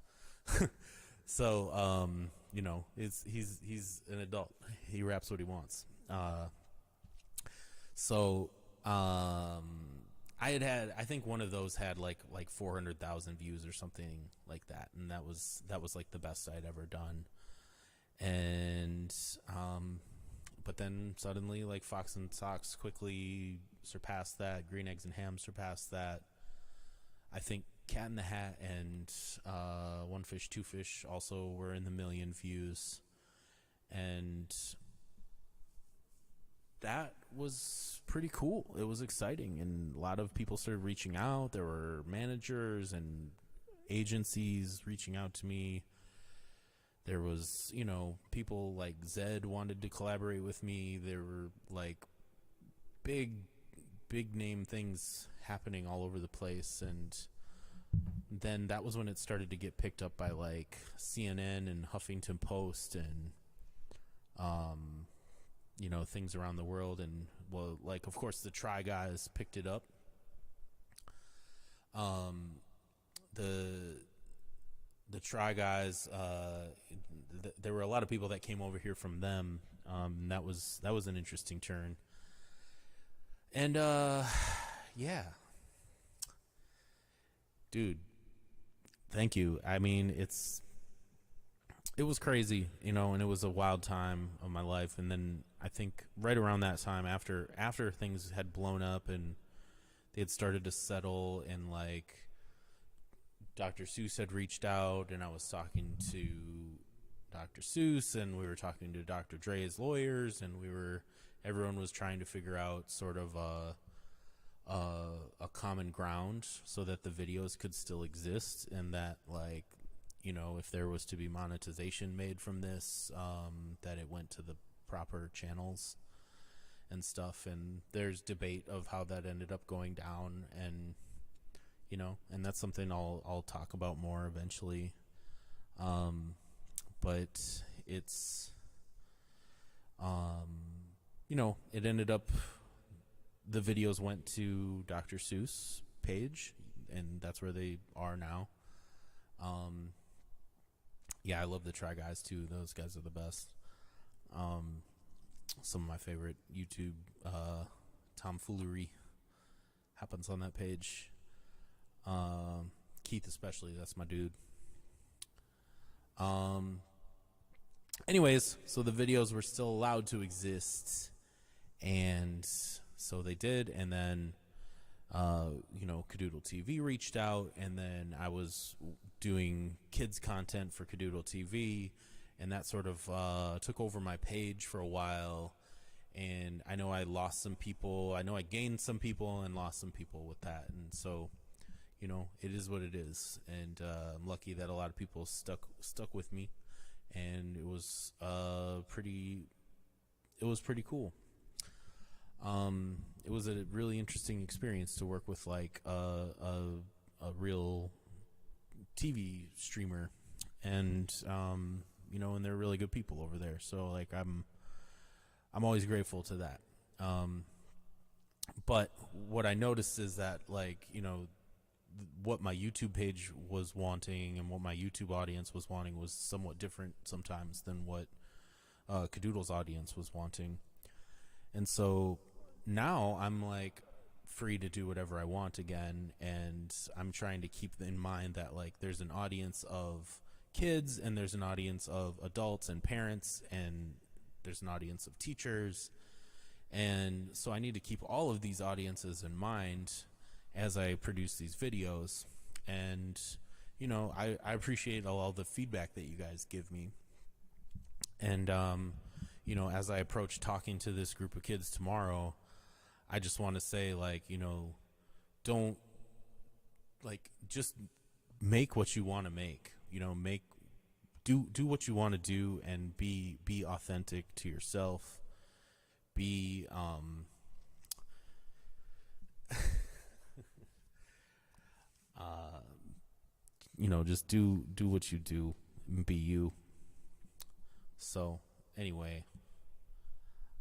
So you know, he's an adult. He raps what he wants. So I think one of those had like 400,000 views or something like that, and that was like the best I'd ever done. And but then suddenly, like, Fox and Sox quickly surpassed that. Green Eggs and Ham surpassed that. I think Cat in the Hat and One Fish, Two Fish also were in the million views. And that was pretty cool. It was exciting, and a lot of people started reaching out. There were managers and agencies reaching out to me. There was, you know, people like Zed wanted to collaborate with me. There were like big name things happening all over the place. And then that was when it started to get picked up by like CNN and Huffington Post and you know, things around the world. And well, like, of course, the Try Guys picked it up. The Try Guys, there were a lot of people that came over here from them. That was an interesting turn. And yeah, dude, thank you. I mean, it was crazy, you know, and it was a wild time of my life. And then I think right around that time, after things had blown up and they had started to settle, and like Dr. Seuss had reached out, and I was talking to Dr. Seuss, and we were talking to Dr. Dre's lawyers, and everyone was trying to figure out sort of a common ground so that the videos could still exist, and that, like, you know, if there was to be monetization made from this, that it went to the proper channels and stuff. And there's debate of how that ended up going down, and you know, and that's something I'll talk about more eventually. But it's you know, it ended up, the videos went to Dr. Seuss page, and that's where they are now. Yeah, I love the Try Guys too. Those guys are the best. Some of my favorite YouTube tomfoolery happens on that page. Keith especially, that's my dude. Anyways, so the videos were still allowed to exist, and so they did. And then you know, Cadoodle TV reached out, and then I was doing kids content for Cadoodle TV, and that sort of took over my page for a while. And I know I lost some people. I know I gained some people and lost some people with that. And so, you know, it is what it is. And I'm lucky that a lot of people stuck with me, and it was pretty cool. It was a really interesting experience to work with like a real TV streamer, and you know, and they're really good people over there. So like I'm always grateful to that. But what I noticed is that, like, you know, what my YouTube page was wanting and what my YouTube audience was wanting was somewhat different sometimes than what Cadoodle's audience was wanting. And so now I'm like free to do whatever I want again, and I'm trying to keep in mind that like there's an audience of kids and there's an audience of adults and parents, and there's an audience of teachers. And so I need to keep all of these audiences in mind as I produce these videos. And you know, I appreciate all the feedback that you guys give me. And you know, as I approach talking to this group of kids tomorrow, I just want to say, like, you know, don't, like, just make what you want to make, you know, do what you want to do, and be authentic to yourself. Be, you know, just do what you do and be you. So anyway,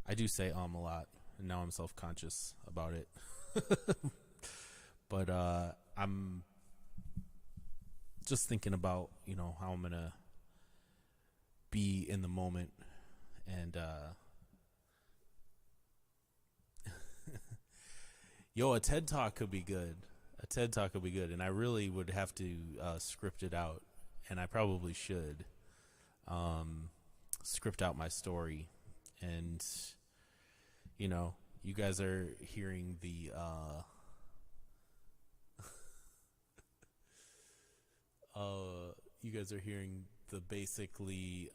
I do say a lot, and now I'm self-conscious about it. But I'm just thinking about, you know, how I'm gonna be in the moment. And yo, a TED Talk could be good. A TED Talk would be good, and I really would have to script it out, and I probably should script out my story. And you know, you guys are hearing the you guys are hearing the basically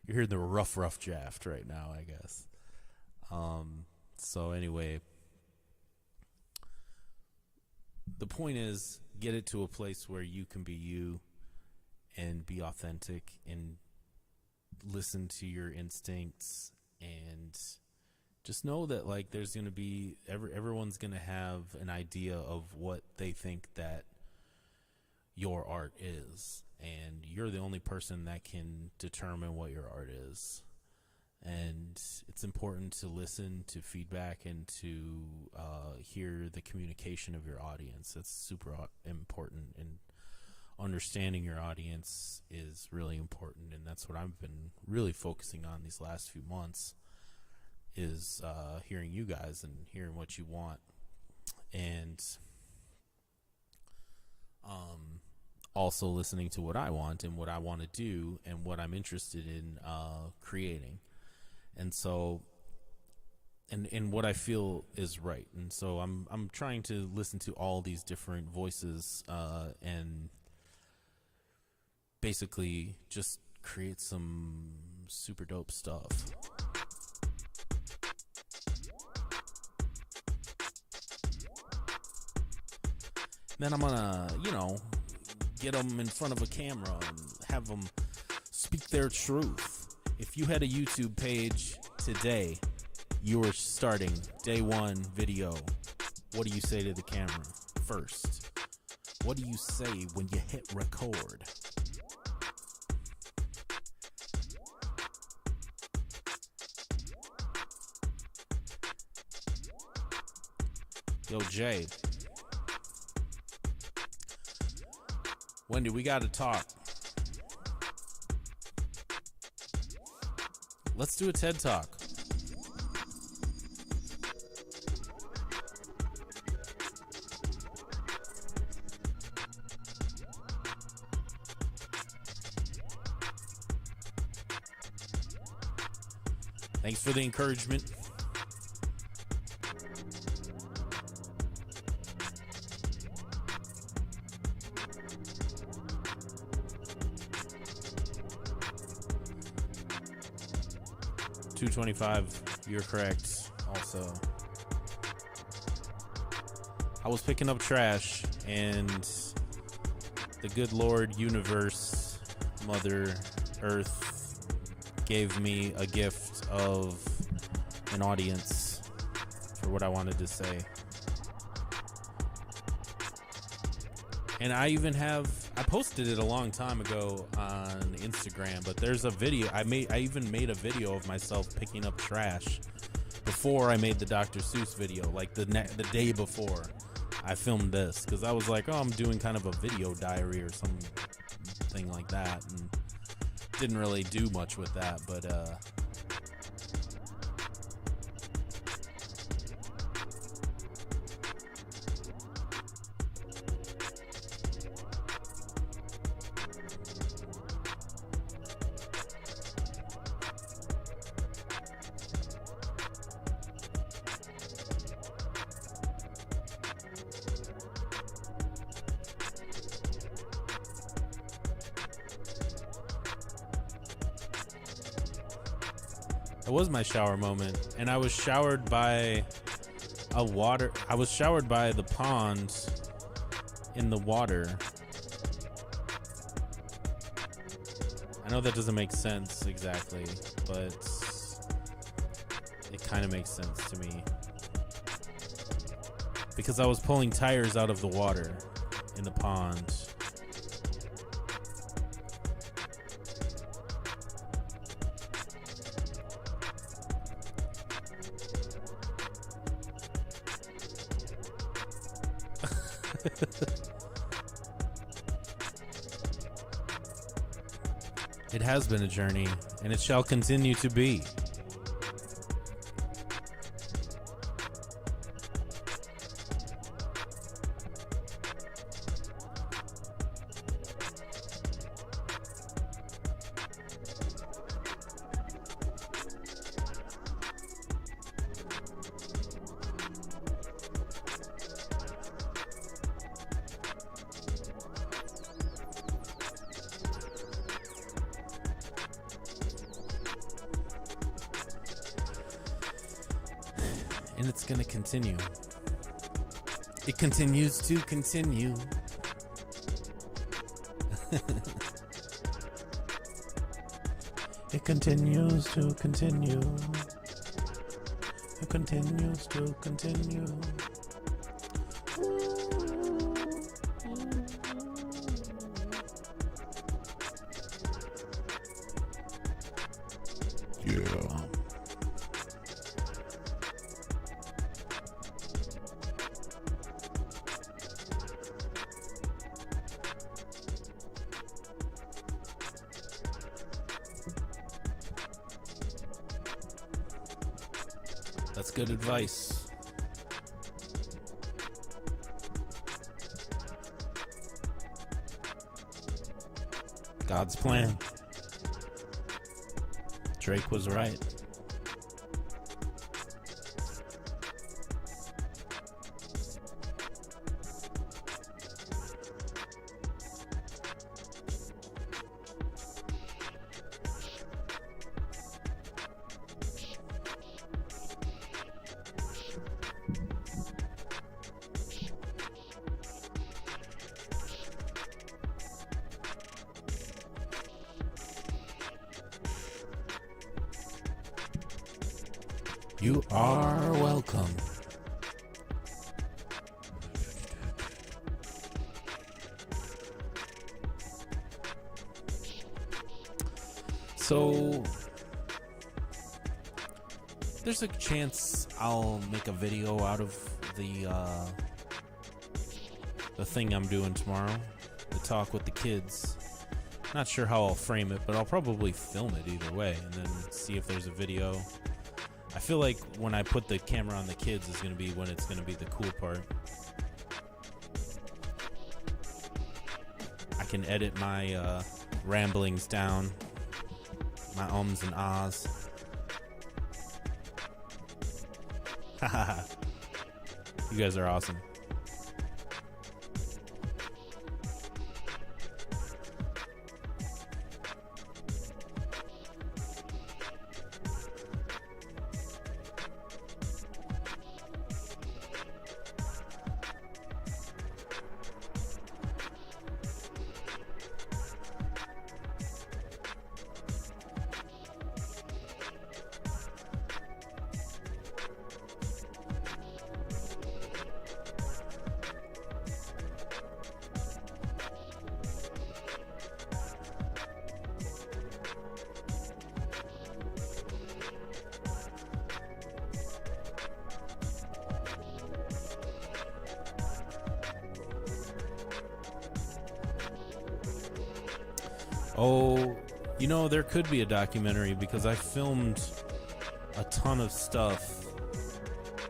you're hearing the rough draft right now, I guess. So anyway, the point is, get it to a place where you can be you and be authentic and listen to your instincts, and just know that like there's going to be everyone's going to have an idea of what they think that your art is, and you're the only person that can determine what your art is. And it's important to listen to feedback and to hear the communication of your audience. It's super important, and understanding your audience is really important. And that's what I've been really focusing on these last few months, is hearing you guys and hearing what you want. And also listening to what I want and what I want to do and what I'm interested in creating. And so, and what I feel is right. And so I'm trying to listen to all these different voices and basically just create some super dope stuff. Then I'm gonna, you know, get them in front of a camera and have them speak their truth. If you had a YouTube page today, you were starting day one video, what do you say to the camera first? What do you say when you hit record? Yo, Jay. Wendy, we gotta talk. Let's do a TED Talk. Thanks for the encouragement. $2.25, you're correct. Also, I was picking up trash, and the good Lord Universe, Mother Earth, gave me a gift of an audience for what I wanted to say. And I even I posted it a long time ago on Instagram, but there's a video I even made a video of myself picking up trash before I made the Dr. Seuss video, like the day before. I filmed this because I was like, oh, I'm doing kind of a video diary or something like that, and didn't really do much with that, but it was my shower moment, and I was showered by I was showered by the pond in the water. I know that doesn't make sense exactly, but it kind of makes sense to me. Because I was pulling tires out of the water in the pond. It has been a journey, and it shall continue to be. And it's gonna continue. It continues to continue. It continues to continue. It continues to continue. Yeah. That's good advice. God's plan. Drake was right. You are welcome. So there's a chance I'll make a video out of the thing I'm doing tomorrow, the talk with the kids. Not sure how I'll frame it, but I'll probably film it either way and then see if there's a video. I feel like when I put the camera on the kids is going to be when it's going to be the cool part. I can edit my ramblings down, my ums and ahs. Haha. You guys are awesome. Oh, you know, there could be a documentary because I filmed a ton of stuff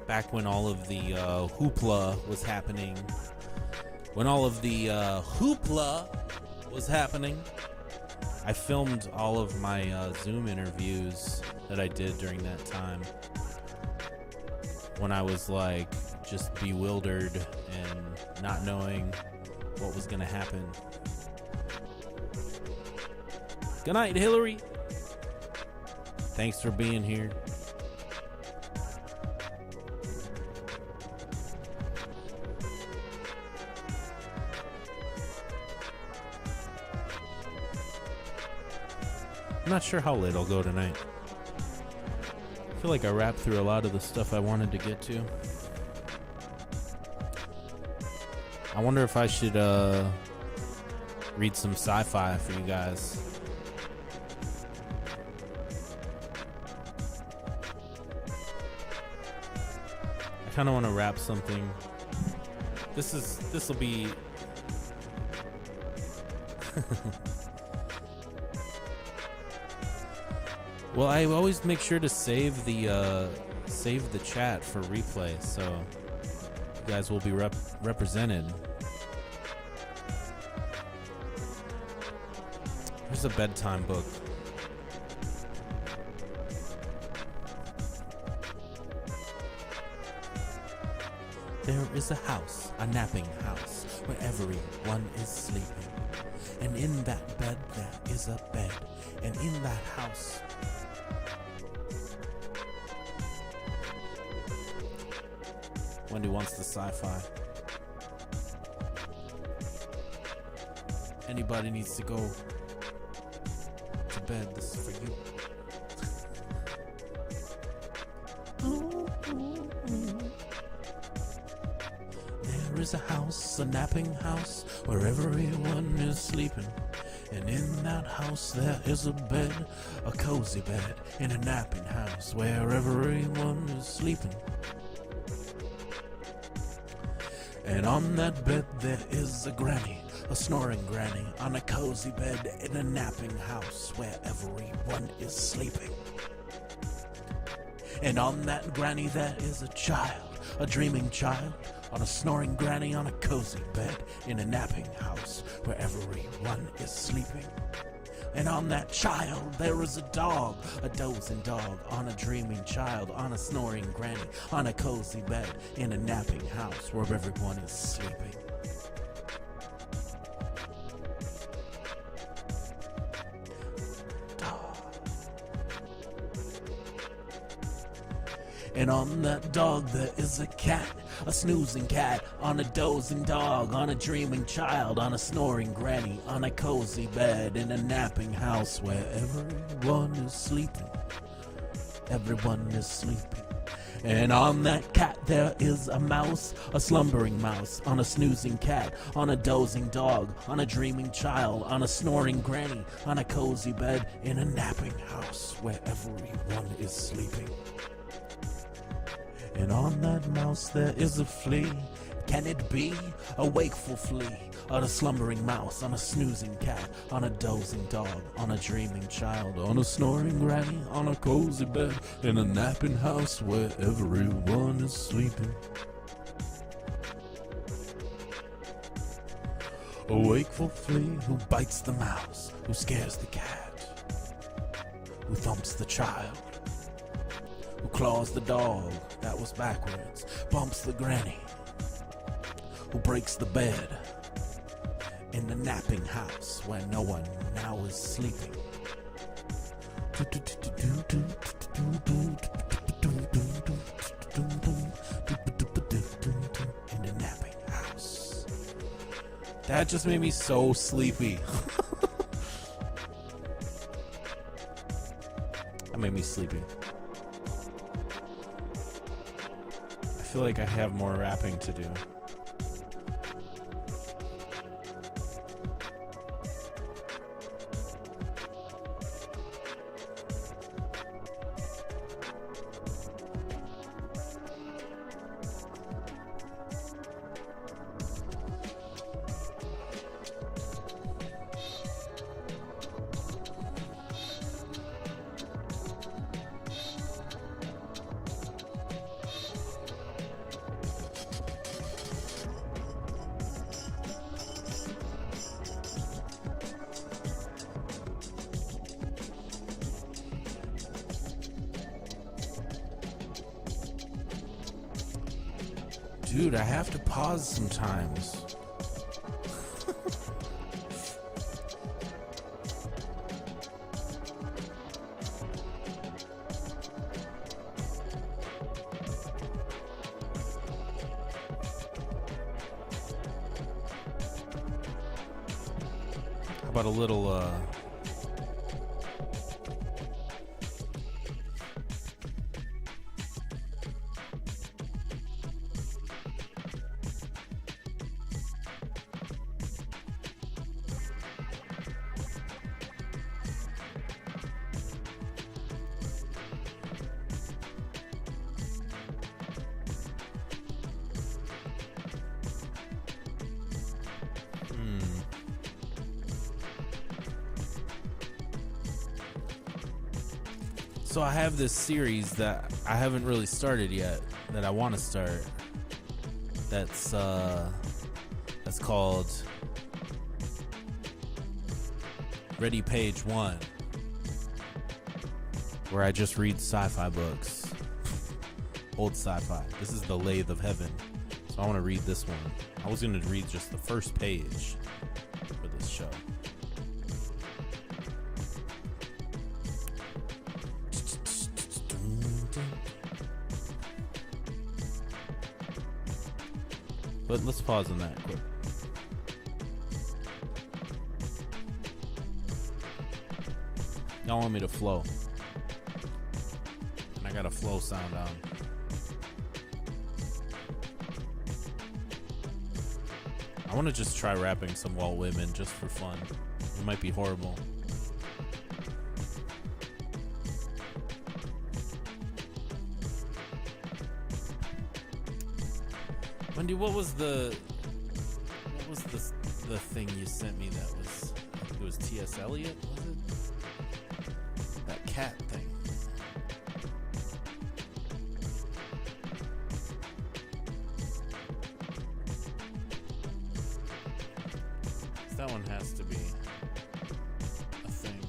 back when all of the hoopla was happening. When all of the hoopla was happening, I filmed all of my Zoom interviews that I did during that time. When I was like just bewildered and not knowing what was gonna happen. Good night, Hillary. Thanks for being here. I'm not sure how late I'll go tonight. I feel like I wrapped through a lot of the stuff I wanted to get to. I wonder if I should read some sci-fi for you guys. I kind of want to wrap something. This will be well, I always make sure to save the chat for replay, so you guys will be represented. Here's a bedtime book. There is a house, a napping house, where everyone is sleeping. And in that bed there is a bed, and in that house Wendy wants the sci-fi. Anybody needs to go to bed, this is for you. There is a house, a napping house, where everyone is sleeping. And in that house there is a bed, a cozy bed, in a napping house, where everyone is sleeping. And on that bed there is a granny, a snoring granny, on a cozy bed in a napping house where everyone is sleeping. And on that granny there is a child, a dreaming child, on a snoring granny on a cozy bed in a napping house where everyone is sleeping. And on that child there is a dog, a dozing dog, on a dreaming child, on a snoring granny, on a cozy bed in a napping house where everyone is sleeping. And on that dog there is a cat, a snoozing cat, on a dozing dog, on a dreaming child, on a snoring granny, on a cozy bed in a napping house where everyone is sleeping. Everyone is sleeping. And on that cat there is a mouse, a slumbering mouse, on a snoozing cat, on a dozing dog, on a dreaming child, on a snoring granny, on a cozy bed in a napping house where everyone is sleeping. And on that mouse there is a flea. Can it be a wakeful flea? On a slumbering mouse, on a snoozing cat, on a dozing dog, on a dreaming child, on a snoring granny, on a cozy bed, in a napping house where everyone is sleeping. A wakeful flea who bites the mouse, who scares the cat, who thumps the child, who claws the dog that was backwards, bumps the granny, who breaks the bed in the napping house where no one now is sleeping. In the napping house. That just made me so sleepy. That made me sleepy. I feel like I have more rapping to do. Dude, I have to pause sometimes. How about a little, So I have this series that I haven't really started yet that I want to start. That's called Ready Page 1, where I just read sci-fi books. Old sci-fi. This is the Lathe of Heaven. So I want to read this one. I was going to read just the first page for this show. But let's pause on that quick. Y'all want me to flow. And I got a flow sound on. I want to just try rapping some Walt Whitman just for fun. It might be horrible. Wendy, what was the thing you sent me that was, I think it was T.S. Eliot, was it? That cat thing. That one has to be a thing.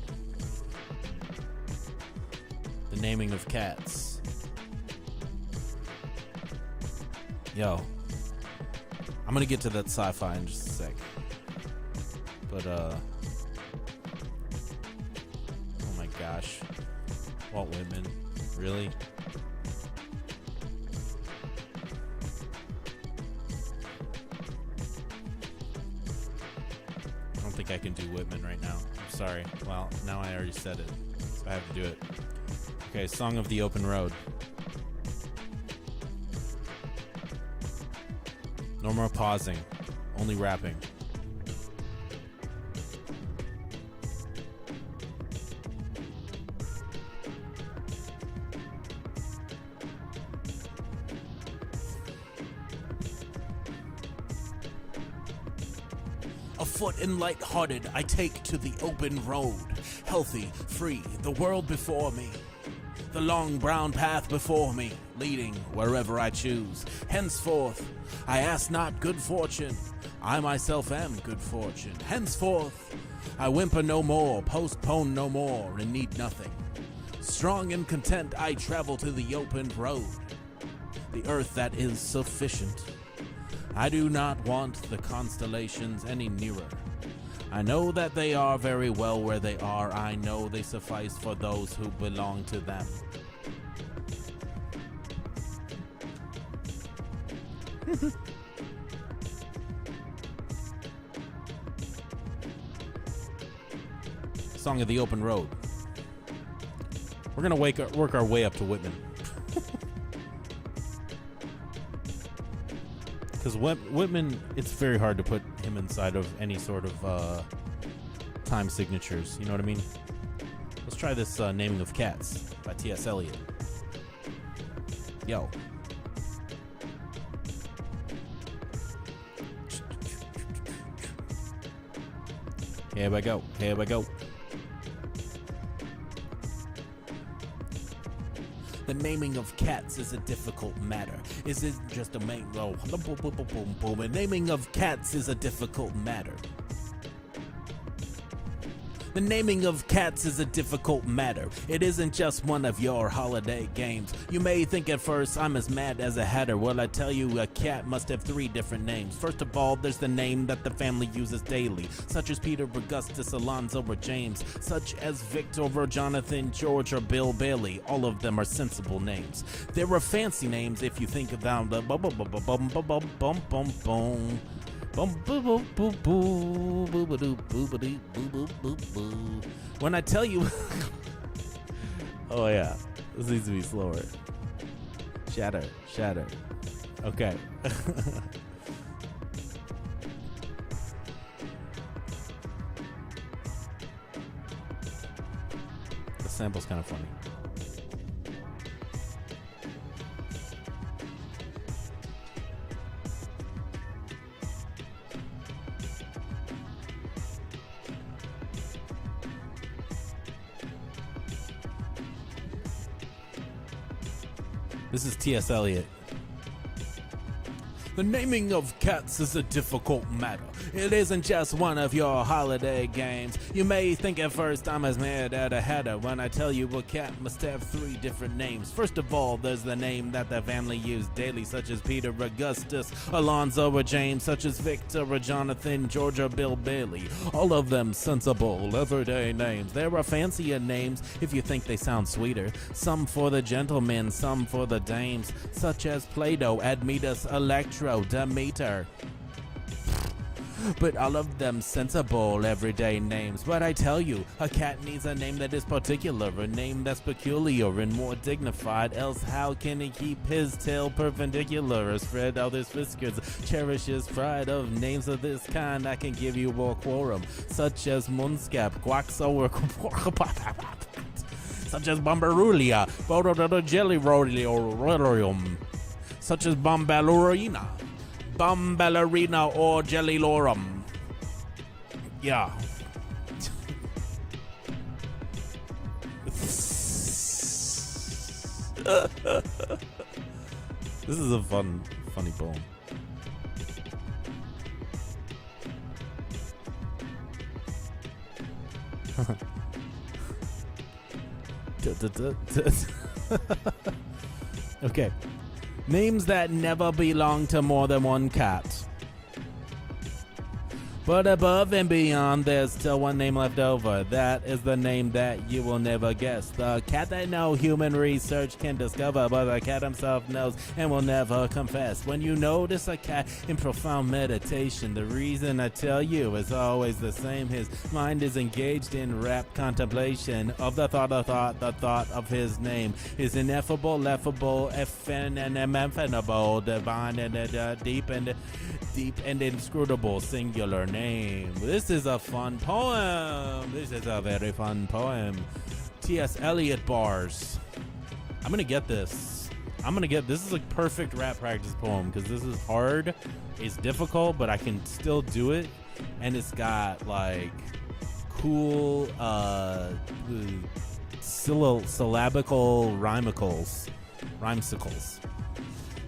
The naming of cats. Yo. I'm gonna get to that sci-fi in just a sec. But, oh my gosh. Walt Whitman. Really? I don't think I can do Whitman right now. I'm sorry. Well, now I already said it, so I have to do it. Okay, Song of the Open Road. No more pausing, only rapping. Afoot and light-hearted, I take to the open road. Healthy, free, the world before me. The long brown path before me, leading wherever I choose. Henceforth, I ask not good fortune, I myself am good fortune. Henceforth, I whimper no more, postpone no more, and need nothing. Strong and content, I travel to the open road, the earth that is sufficient. I do not want the constellations any nearer. I know that they are very well where they are. I know they suffice for those who belong to them. Song of the Open Road. We're gonna work our way up to Whitman. Because Whitman, it's very hard to put him inside of any sort of time signatures. You know what I mean? Let's try this Naming of Cats by T.S. Eliot. Yo. Here we go. Here we go. The naming of cats is a difficult matter. Is it just a mango? The naming of cats is a difficult matter. The naming of cats is a difficult matter. It isn't just one of your holiday games. You may think at first I'm as mad as a hatter. Well, I tell you, a cat must have 3 different names. First of all, there's the name that the family uses daily, such as Peter, Augustus, Alonzo, or James, such as Victor, or Jonathan, George, or Bill Bailey. All of them are sensible names. There are fancy names if you think of them. When I tell you, oh yeah, this needs to be slower. Shatter. Okay. The sample's kind of funny. This is T.S. Eliot. The naming of cats is a difficult matter. It isn't just one of your holiday games. You may think at first I'm as mad at a hatter when I tell you a cat must have 3 different names. First of all, there's the name that the family used daily, such as Peter, Augustus, Alonzo, or James, such as Victor, or Jonathan, George, or Bill Bailey. All of them sensible, everyday names. There are fancier names if you think they sound sweeter. Some for the gentlemen, some for the dames, such as Plato, Admetus, Electra, Demeter. But all of them sensible, everyday names. But I tell you, a cat needs a name that is particular, a name that's peculiar and more dignified, else how can he keep his tail perpendicular or spread out his whiskers? Cherish his pride. Of names of this kind I can give you a quorum, such as Munskap, Guaxo, or such as Bomberulia, Jelly such as Bombalurina, or Jellylorum. Yeah. This is a funny poem. Okay. Names that never belong to more than one cat. But above and beyond, there's still one name left over. That is the name that you will never guess. The cat that no human research can discover, but the cat himself knows and will never confess. When you notice a cat in profound meditation, the reason I tell you is always the same. His mind is engaged in rapt contemplation of the thought of his name is ineffable, laughable, ineffable, divine, and deep and inscrutable, singular name. This is a fun poem. This is a very fun poem. T.S. Eliot bars. I'm gonna get this. This is a perfect rap practice poem because this is hard. It's difficult, but I can still do it. And it's got like cool syllabical rhymesicles.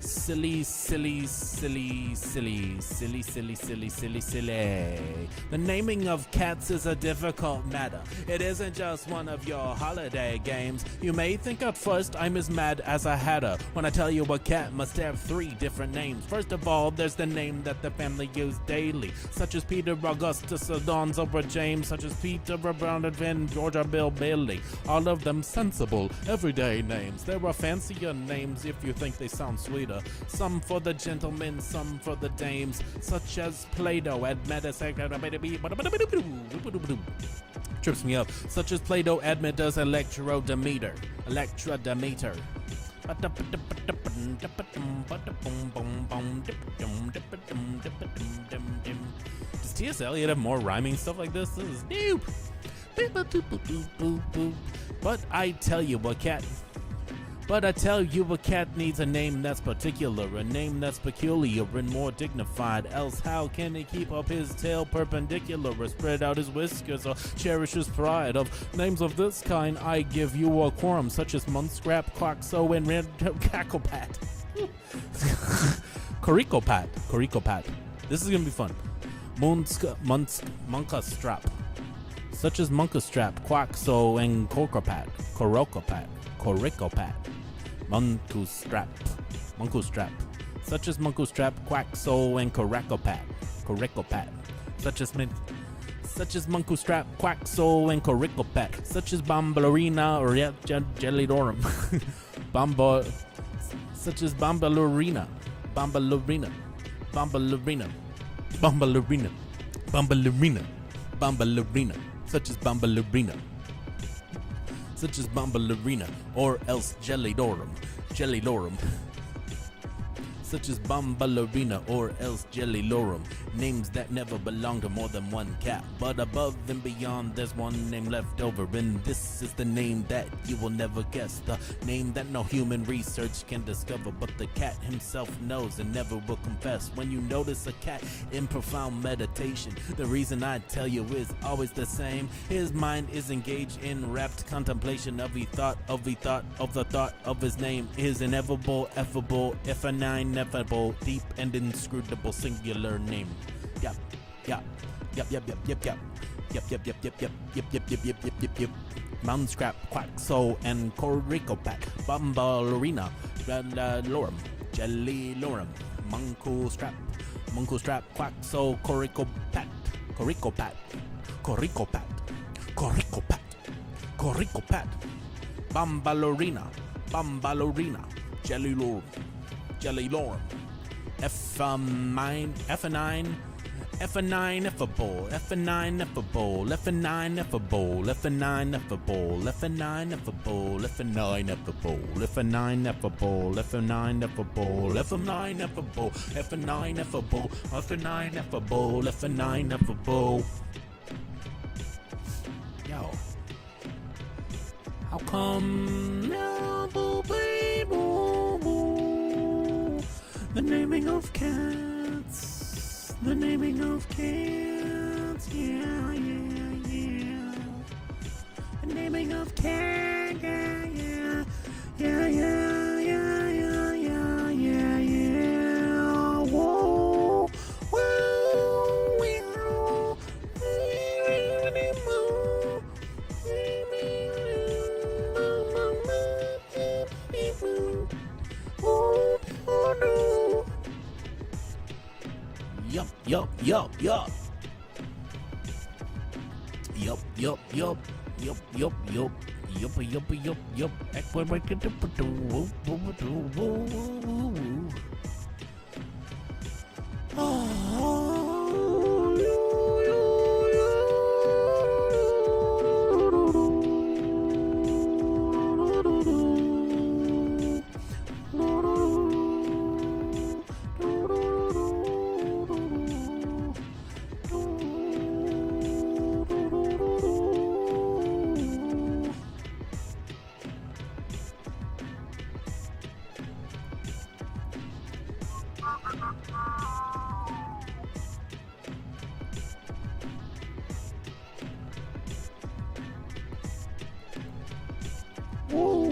Silly. The naming of cats is a difficult matter. It isn't just one of your holiday games. You may think at first I'm as mad as a hatter when I tell you a cat must have 3 different names. First of all, there's the name that the family used daily, such as Peter, Augustus, Alonzo, or James, such as Peter, Jonathan, George, or Bill Bailey. All of them sensible, everyday names. There are fancier names if you think they sound sweeter. Some for the gentlemen, some for the dames, such as Plato, Admetus, trips me up, such as Plato, Admetus, Electra, Demeter. Does T.S. Eliot have more rhyming stuff like this? This is new. But I tell you a cat needs a name that's particular, a name that's peculiar and more dignified. Else how can he keep up his tail perpendicular or spread out his whiskers or cherish his pride? Of names of this kind I give you a quorum, such as Munscrap, Quaxo, and Cacklepat. Coricopat. This is gonna be fun. Munkastrap. such as Munkustrap, Quaxo, and Corcopat, Coricopat, Munkustrap, such as Munkustrap, Quaxo, and Coricopat, such as Munkustrap, Quaxo, and Coricopat, such as Bombalurina or Jellydorum, such as Bombalurina, such as Bombalurina, or else Jellydorum, such as Bombalurina or else Jellylorum, names that never belong to more than one cat. But above and beyond, there's one name left over, and this is the name that you will never guess. The name that no human research can discover, but the cat himself knows and never will confess. When you notice a cat in profound meditation, the reason I tell you is always the same. His mind is engaged in rapt contemplation of the thought of his name. His ineffable, ineffable, deep and inscrutable singular name. Yep. Moundscrap, Quaxo, and Coricopat, Bombalurina, Jellylorum, Munkustrap, Quaxo, Coricopat, Bombalurina, Jellylorum, F9 effable, Yo, how come now, boo, boo, boo, the naming of cats, yeah. The naming of cats, yeah. Whoa,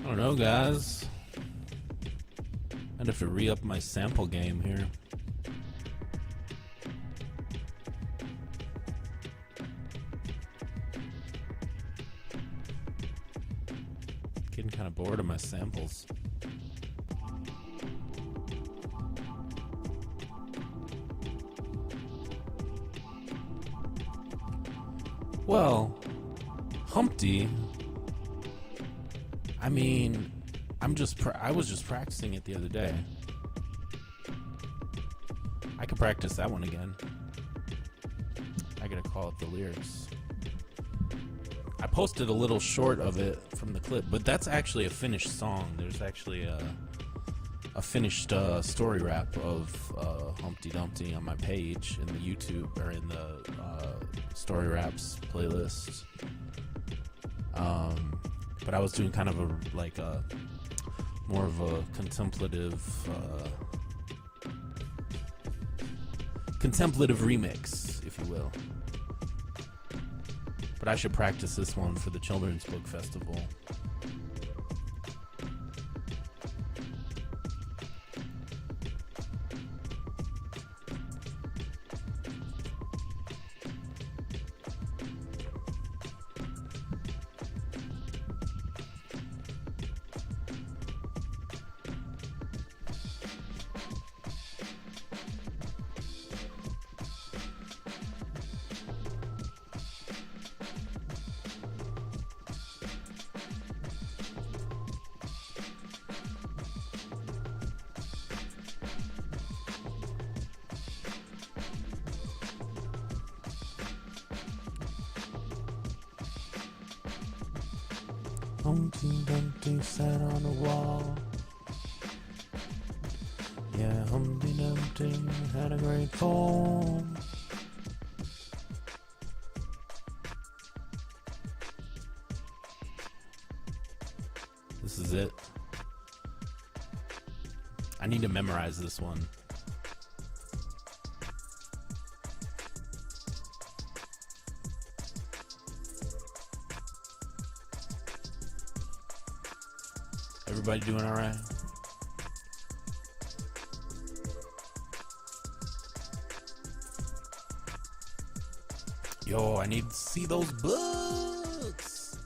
I don't know, guys. I'd have to re-up my sample game here. Getting kind of bored of my samples. Well, Humpty. I mean, I was just practicing it the other day. I could practice that one again. I gotta call up the lyrics. I posted a little short of it from the clip, but that's actually a finished song. There's actually a finished story rap of Humpty Dumpty on my page in the YouTube or in the story raps playlist. But I was doing kind of a more of a contemplative remix, if you will. But I should practice this one for the Children's Book Festival. Humpty Dumpty sat on a wall. Yeah, Humpty Dumpty had a great fall. This is it. I need to memorize this one. Everybody doing all right? Yo, I need to see those books.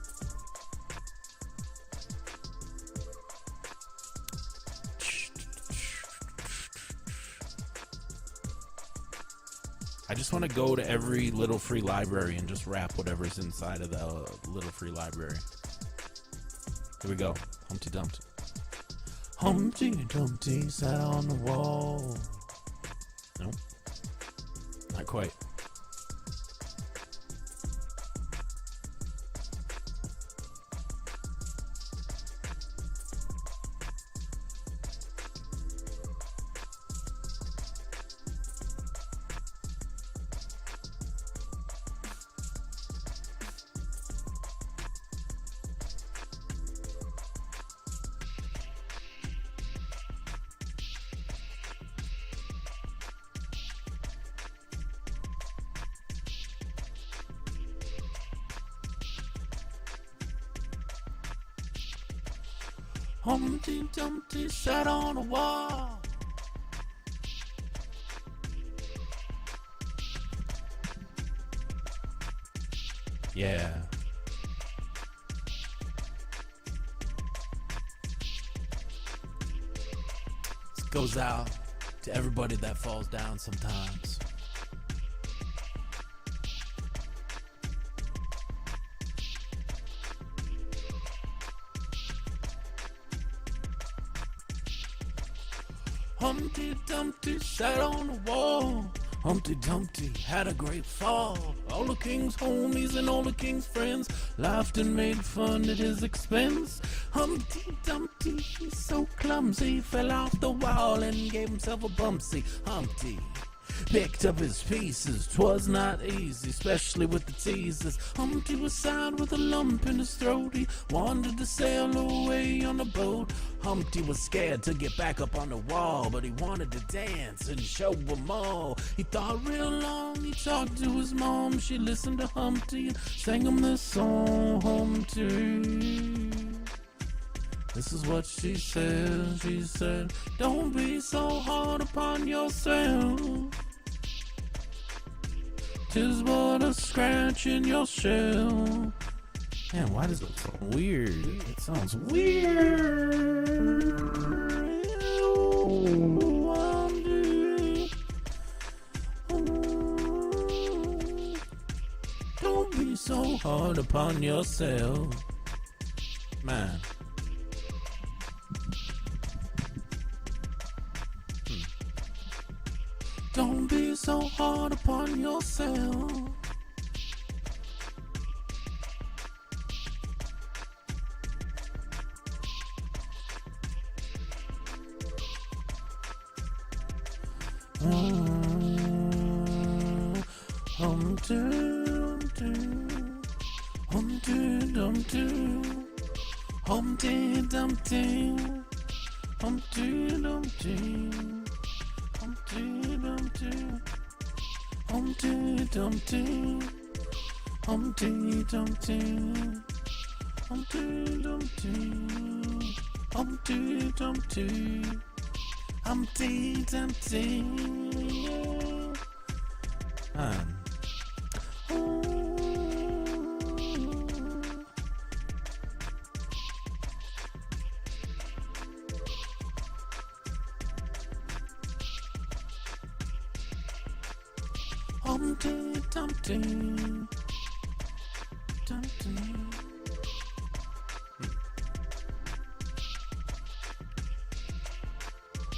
I just want to go to every little free library and just rap whatever's inside of the little free library. Here we go. Humpty Dumpty. Humpty Dumpty sat on the wall. Nope. Not quite. Humpty Dumpty sat on a wall. Yeah. This goes out to everybody that falls down sometimes. Humpty Dumpty sat on a wall. Humpty Dumpty had a great fall. All the king's homies and all the king's friends laughed and made fun at his expense. Humpty Dumpty, he's so clumsy, fell off the wall and gave himself a bumpsy. Humpty picked up his pieces, 'twas not easy, especially with the teasers. Humpty was sad with a lump in his throat. He wanted to sail away on a boat. Humpty was scared to get back up on the wall, but he wanted to dance and show them all. He thought real long, he talked to his mom. She listened to Humpty and sang him this song. Humpty, This is what she said. She said, don't be so hard upon yourself. 'Tis but a scratch in your shell. Man, why does it sound weird? It sounds weird. Don't be so hard upon yourself. Man. Don't be so hard upon yourself. Humpty Dumpty, Humpty Dumpty, Humpty Dumpty, Humpty Dumpty, Humpty Dumpty, Humpty Dumpty, Humpty Dumpty, Humpty Dumpty, Humpty Dumpty, Humpty Dumpty. Man. Humpty Dumpty, Dumpty.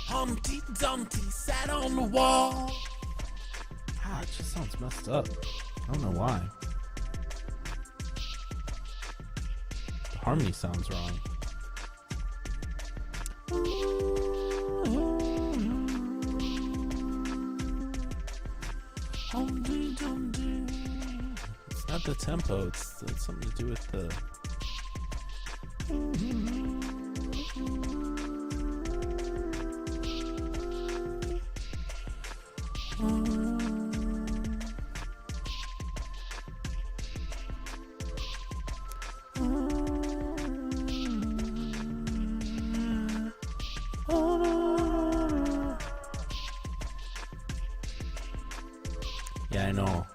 Humpty Dumpty sat on the wall. Ah, it just sounds messed up. I don't know why. The harmony sounds wrong. Humpty Dumpty. It's not the tempo, it's something to do with the. Yeah, I know.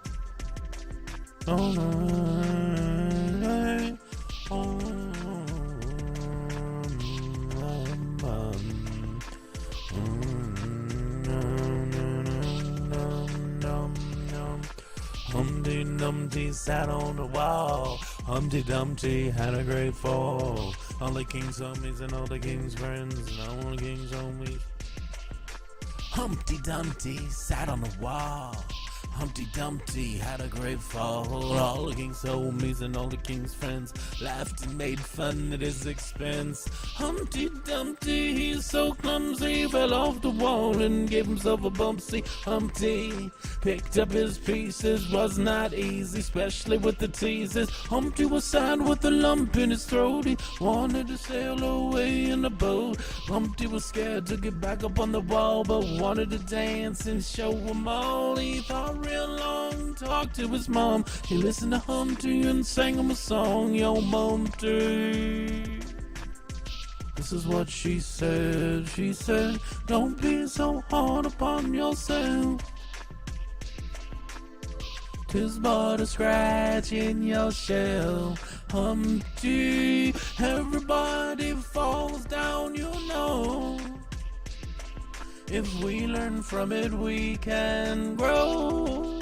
Humpty Dumpty sat on the wall. Humpty Dumpty had a great fall. All the king's homies and all the king's friends and all the king's homies. Humpty Dumpty sat on the wall. Humpty Dumpty had a great fall. All the king's homies and all the king's friends laughed and made fun at his expense. Humpty Dumpty, he's so clumsy, fell off the wall and gave himself a bump. See, Humpty picked up his pieces, was not easy, especially with the teases. Humpty was sad with a lump in his throat. He wanted to sail away in a boat. Humpty was scared to get back up on the wall, but wanted to dance and show them all. He thought real long, talked to his mom. He listened to Humpty and sang him a song. Yo, Humpty. This is what she said. She said, don't be so hard upon yourself. 'Tis but a scratch in your shell. Humpty, everybody falls down, you know. If we learn from it, we can grow.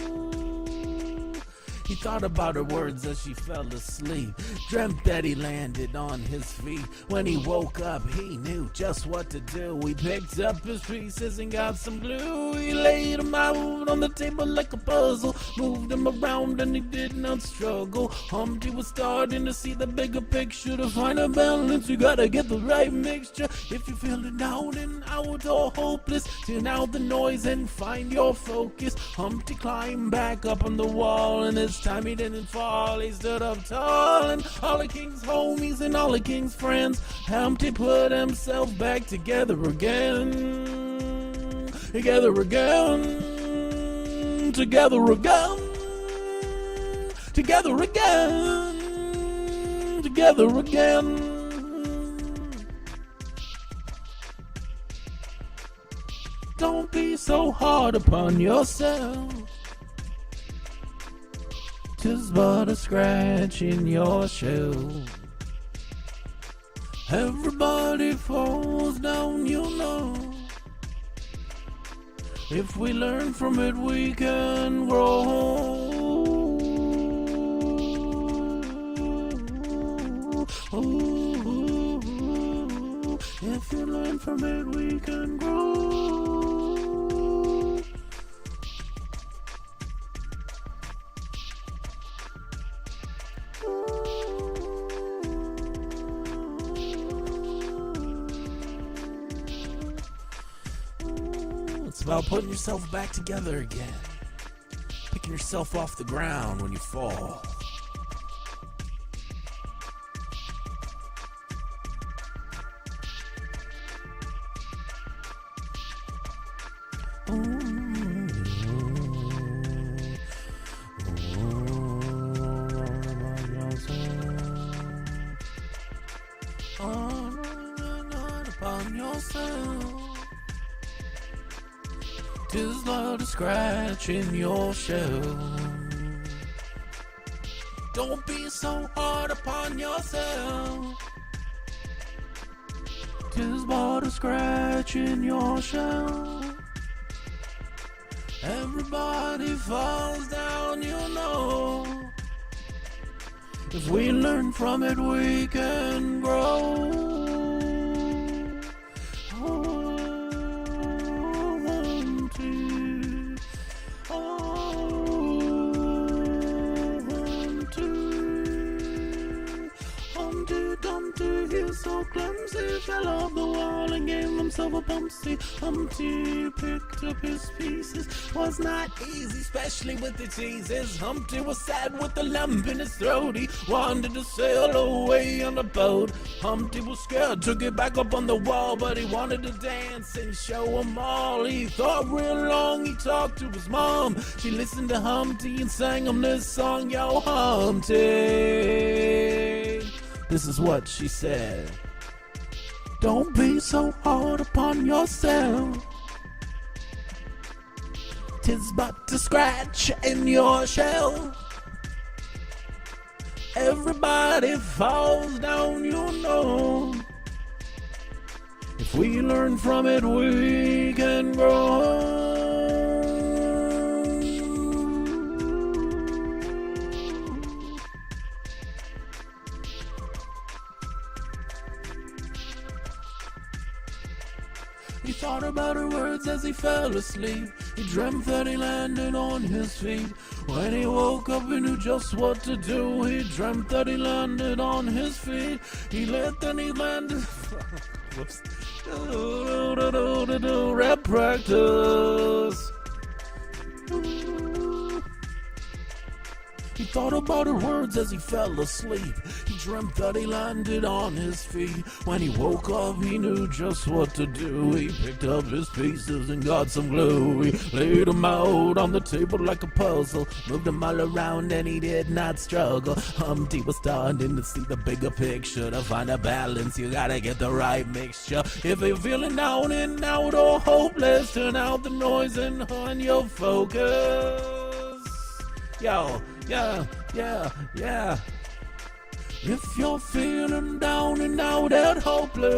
He thought about her words as she fell asleep, dreamt that he landed on his feet. When he woke up, he knew just what to do. He picked up his pieces and got some glue. He laid them out on the table like a puzzle, moved them around and he did not struggle. Humpty was starting to see the bigger picture. To find a balance, you gotta get the right mixture. If you're feeling down and out or hopeless, tune out the noise and find your focus. Humpty climbed back up on the wall, and this time he didn't fall, he stood up tall. And all the king's homies and all the king's friends, Humpty put himself back together again. Together again. Together again. Together again. Together again. Don't be so hard upon yourself. 'Tis but a scratch in your shell. Everybody falls down, you know. If we learn from it, we can grow. If you learn from it, we can grow. It's about putting yourself back together again. Picking yourself off the ground when you fall. Upon yourself, 'tis but a scratch in your shell. Don't be so hard upon yourself. 'Tis but a scratch in your shell. Everybody falls down, you know. If we learn from it, we can grow. He's so clumsy, fell off the wall and gave himself a bumpsy. Humpty picked up his pieces. Was not easy, especially with the cheeses. Humpty was sad with the lump in his throat. He wanted to sail away on a boat. Humpty was scared to get back up on the wall, but he wanted to dance and show them all. He thought real long, he talked to his mom. She listened to Humpty and sang him this song, yo Humpty. This is what she said. Don't be so hard upon yourself. 'Tis but a scratch in your shell. Everybody falls down, you know. If we learn from it, we can grow. He thought about her words as he fell asleep. He dreamt that he landed on his feet. When he woke up, he knew just what to do. He dreamt that he landed on his feet. He landed. Whoops. Rap practice. He thought about her words as he fell asleep. He dreamt that he landed on his feet. When he woke up, he knew just what to do. He picked up his pieces and got some glue. He laid them out on the table like a puzzle. Moved them all around and he did not struggle. Humpty was starting to see the bigger picture. To find a balance, you gotta get the right mixture. If you're feeling down and out or hopeless, turn out the noise and hone your focus. Yo, yeah. If you're feeling down and out and hopeless,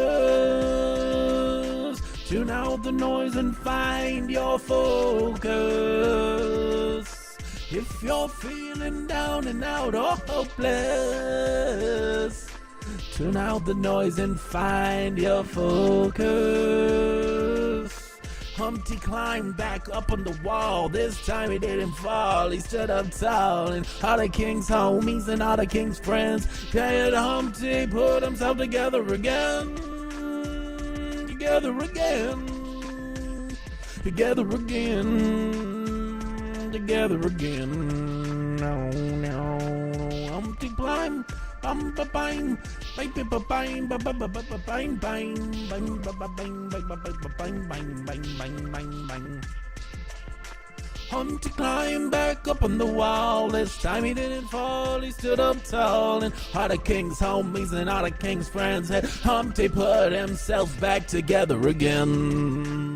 tune out the noise and find your focus. If you're feeling down and out or hopeless, tune out the noise and find your focus. Humpty climbed back up on the wall. This time he didn't fall. He stood up tall, and all the king's homies and all the king's friends carried Humpty, put himself together again. Together again. Together again. Together again. No. Humpty climbed. Humpty climbed back up on the wall. This time he didn't fall, he stood up tall. And all the king's homies and all the king's friends had Humpty put himself back together again.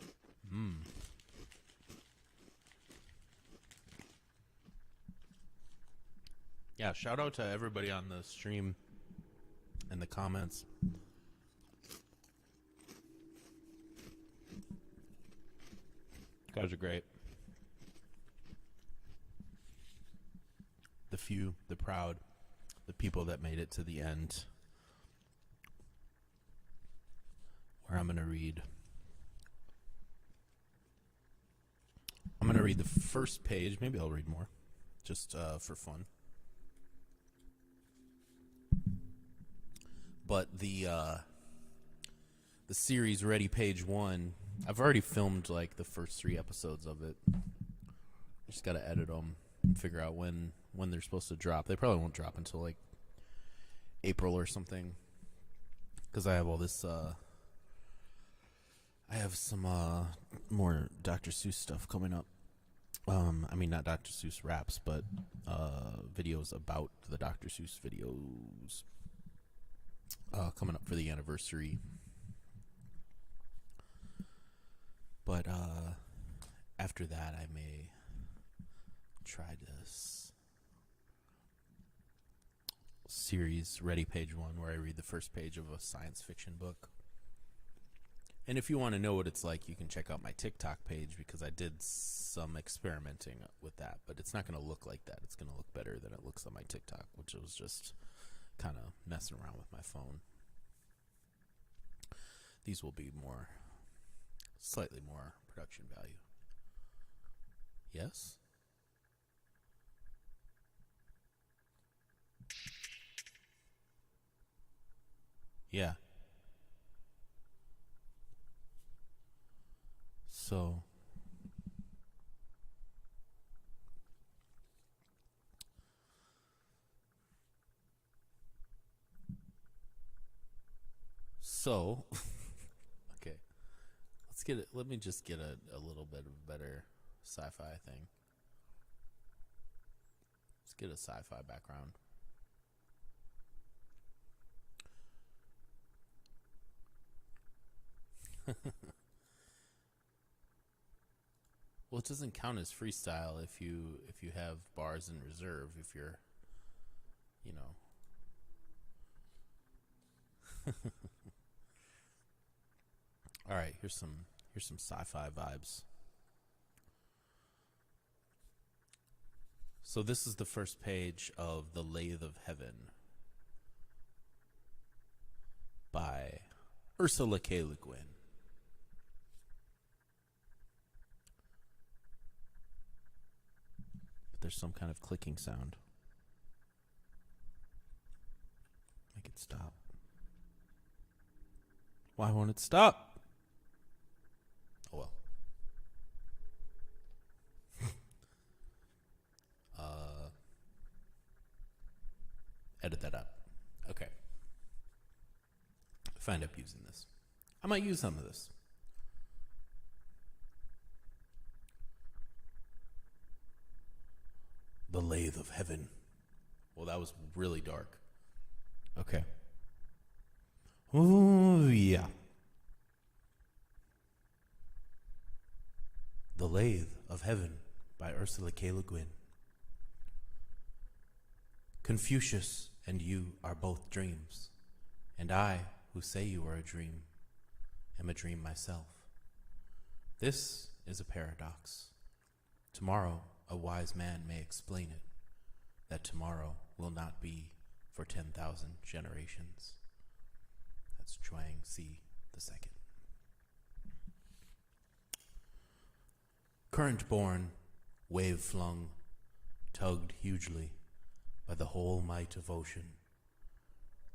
Yeah, shout out to everybody on the stream and the comments. You guys are great. The few, the proud, the people that made it to the end. Where I'm going to read. I'm going to read the first page. Maybe I'll read more, just for fun. But the series Ready Page 1, I've already filmed like the first 3 episodes of it. Just got to edit them and figure out when they're supposed to drop. They probably won't drop until like April or something, because I have all this I have some more Dr. Seuss stuff coming up. I mean, not Dr. Seuss raps, but videos about the Dr. Seuss videos coming up for the anniversary. But after that, I may try this series, Ready Page 1, where I read the first page of a science fiction book. And if you want to know what it's like, you can check out my TikTok page, because I did some experimenting with that. But it's not going to look like that. It's going to look better than it looks on my TikTok, which was just kind of messing around with my phone. These will be slightly more production value. Yes? Yeah. So okay. Let me just get a little bit of a better sci-fi thing. Let's get a sci-fi background. Well, it doesn't count as freestyle if you have bars in reserve, if you're, you know. All right, here's some sci-fi vibes. So this is the first page of The Lathe of Heaven by Ursula K. Le Guin. But there's some kind of clicking sound. Make it stop. Why won't it stop? Oh well. Edit that up. Okay. If I end up using this, I might use some of this. The Lathe of Heaven. Well, that was really dark. Okay. Oh, yeah. The Lathe of Heaven by Ursula K. Le Guin. Confucius and you are both dreams, and I, who say you are a dream, am a dream myself. This is a paradox. Tomorrow, a wise man may explain it, that tomorrow will not be for 10,000 generations. That's Chuang Tzu II. Current born, wave flung, tugged hugely by the whole might of ocean,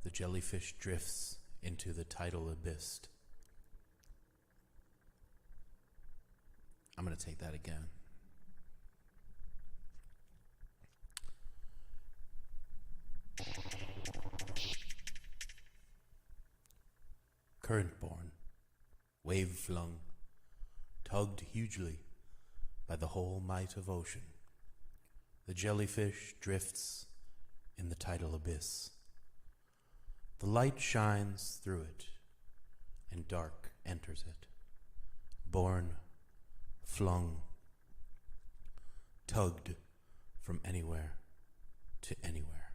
the jellyfish drifts into the tidal abyss. I'm going to take that again. Current born, wave flung, tugged hugely by the whole might of ocean, the jellyfish drifts in the tidal abyss. The light shines through it, and dark enters it. Born, flung, tugged from anywhere to anywhere.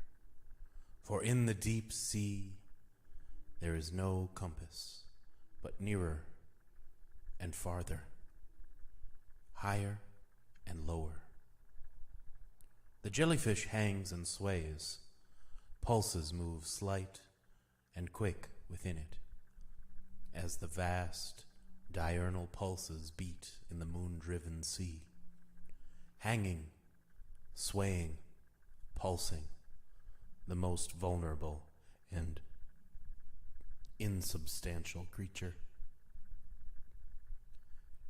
For in the deep sea there is no compass, but nearer and farther, higher and lower. The jellyfish hangs and sways, pulses move slight and quick within it, as the vast diurnal pulses beat in the moon-driven sea, hanging, swaying, pulsing, the most vulnerable and insubstantial creature.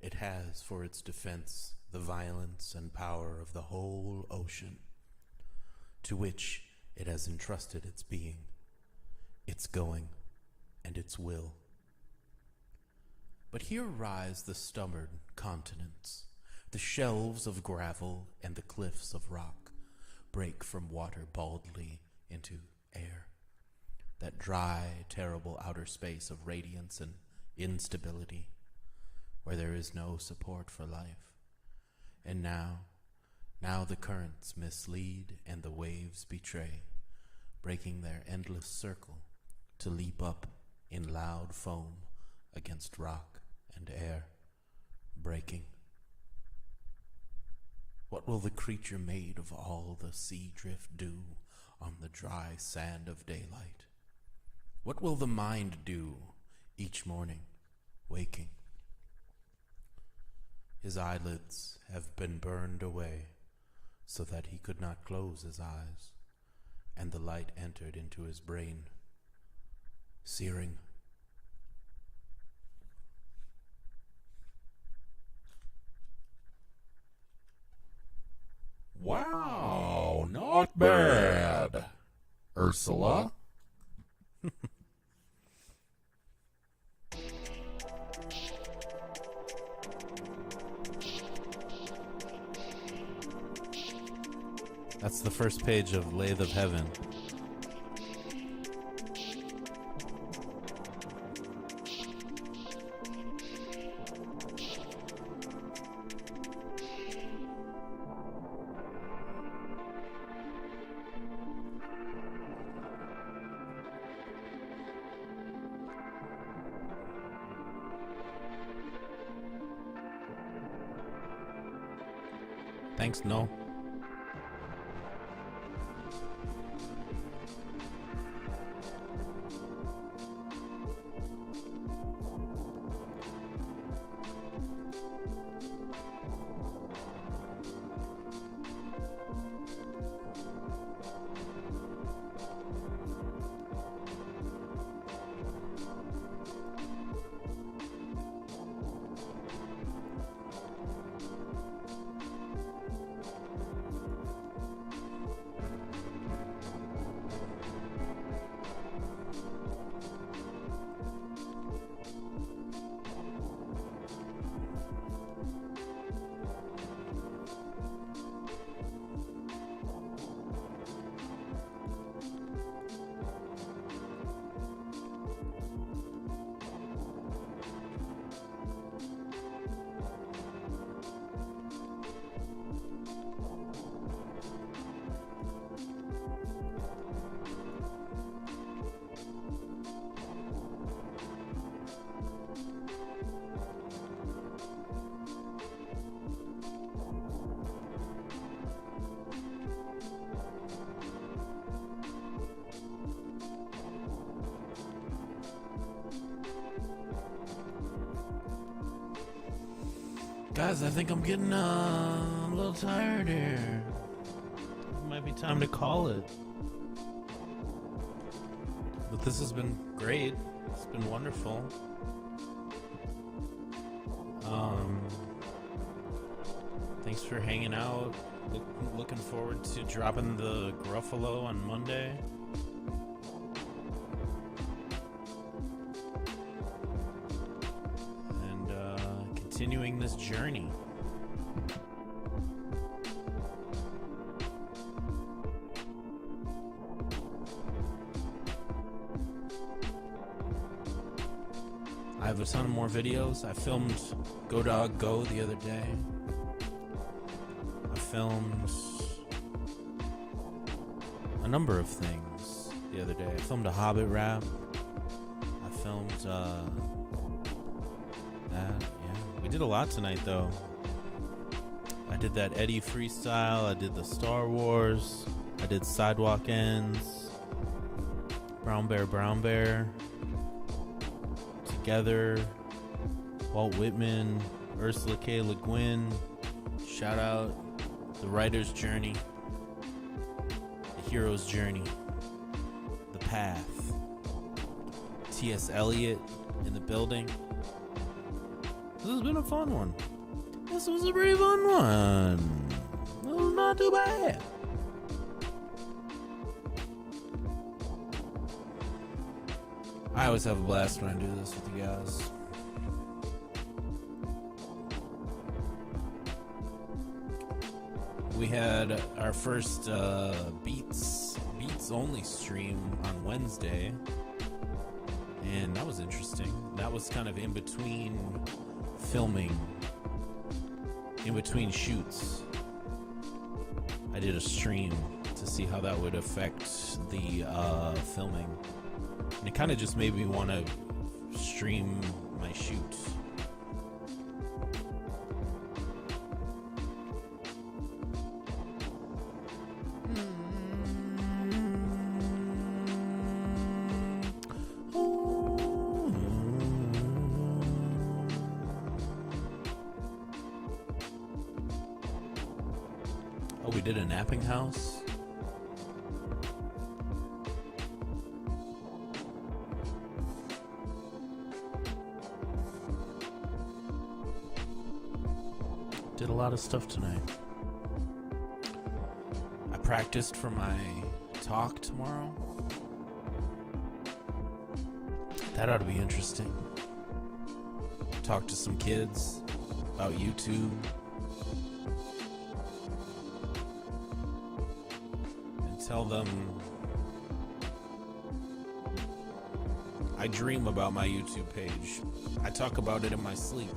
It has for its defense the violence and power of the whole ocean, to which it has entrusted its being, its going, and its will. But here rise the stubborn continents. The shelves of gravel and the cliffs of rock break from water baldly into air. That dry, terrible outer space of radiance and instability, where there is no support for life. And now the currents mislead and the waves betray, breaking their endless circle to leap up in loud foam against rock and air, breaking. What will the creature made of all the sea drift do on the dry sand of daylight? What will the mind do each morning, waking? His eyelids have been burned away so that he could not close his eyes, and the light entered into his brain, searing. Wow, not bad, Ursula. That's the first page of Lathe of Heaven. Thanks, no. Guys, I think I'm getting a little tired here. It might be time to call it. But this has been great. It's been wonderful. Thanks for hanging out. Looking forward to dropping the Gruffalo on Monday. Continuing this journey. I have a ton more videos. I filmed Go Dog Go the other day. I filmed number of things the other day. I filmed a Hobbit rap. I filmed that. Yeah, we did a lot tonight though. I did that Eddie freestyle. I did the Star Wars. I did Sidewalk Ends. Brown Bear. Together. Walt Whitman. Ursula K. Le Guin. Shout out The Writer's Journey. The Hero's Journey. The Path. T.S. Eliot in the building. This has been a fun one. This was a pretty fun one. It was not too bad. I always have a blast when I do this with you guys. We had our first Beats only stream on Wednesday, and that was interesting. That was kind of in between filming, in between shoots. I did a stream to see how that would affect the filming, and it kind of just made me want to stream my shoots. Oh, we did a napping house. Did a lot of stuff tonight. I practiced for my talk tomorrow. That ought to be interesting. Talk to some kids about YouTube. And tell them I dream about my YouTube page. I talk about it in my sleep.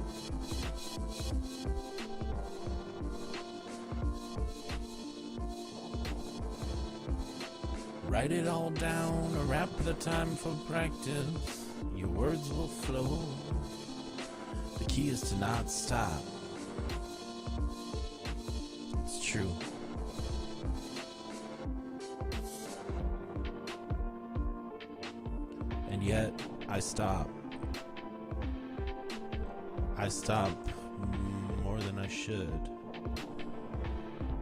Write it all down, or wrap the time for practice. Your words will flow. The key is to not stop. It's true. And yet, I stop. I stop more than I should.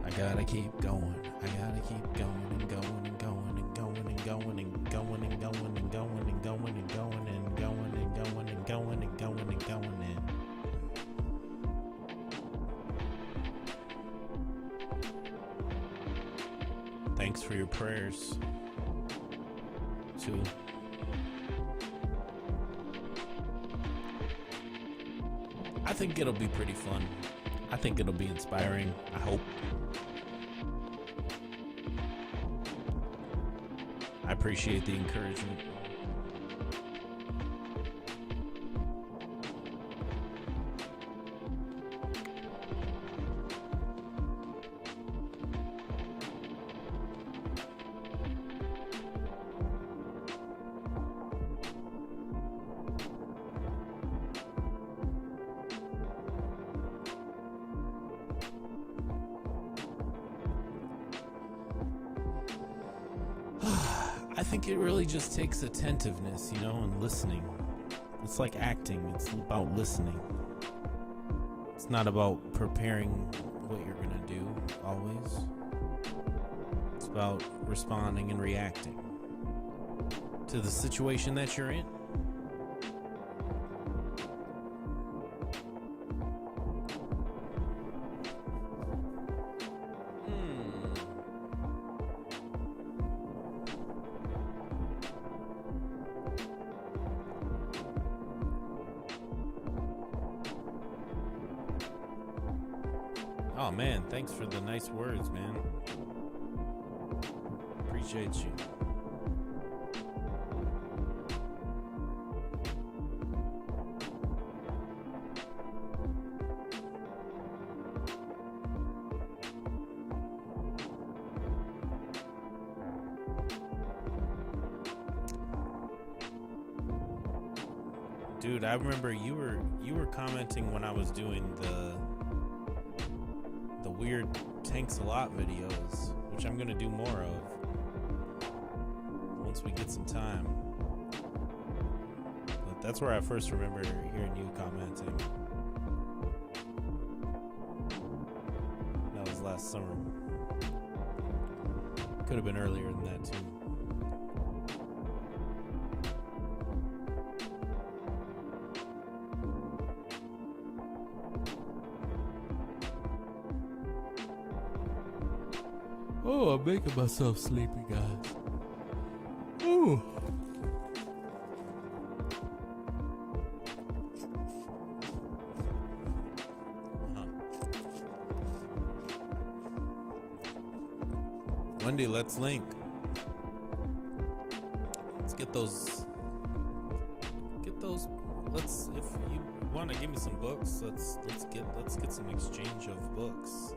I gotta keep going. I gotta keep going and going and going and going and going and going and going and going and going and going and going and going and going and going and going and thanks for your prayers too. I think it'll be pretty fun. I think it'll be inspiring. I hope. I appreciate the encouragement. I think it really just takes attentiveness, you know, and listening. It's like acting. It's about listening. It's not about preparing what you're gonna do, always. It's about responding and reacting to the situation that you're in. Oh man, thanks for the nice words, man. Appreciate you. Dude, I remember you were commenting when I was doing the weird Tanks a Lot videos, which I'm gonna do more of once we get some time. But that's where I first remember hearing you commenting. That was last summer. Could have been earlier than that too. Oh, I'm making myself sleepy, guys. Ooh. Wendy, let's link. Let's get those. Let's, if you want to give me some books, let's get some exchange of books.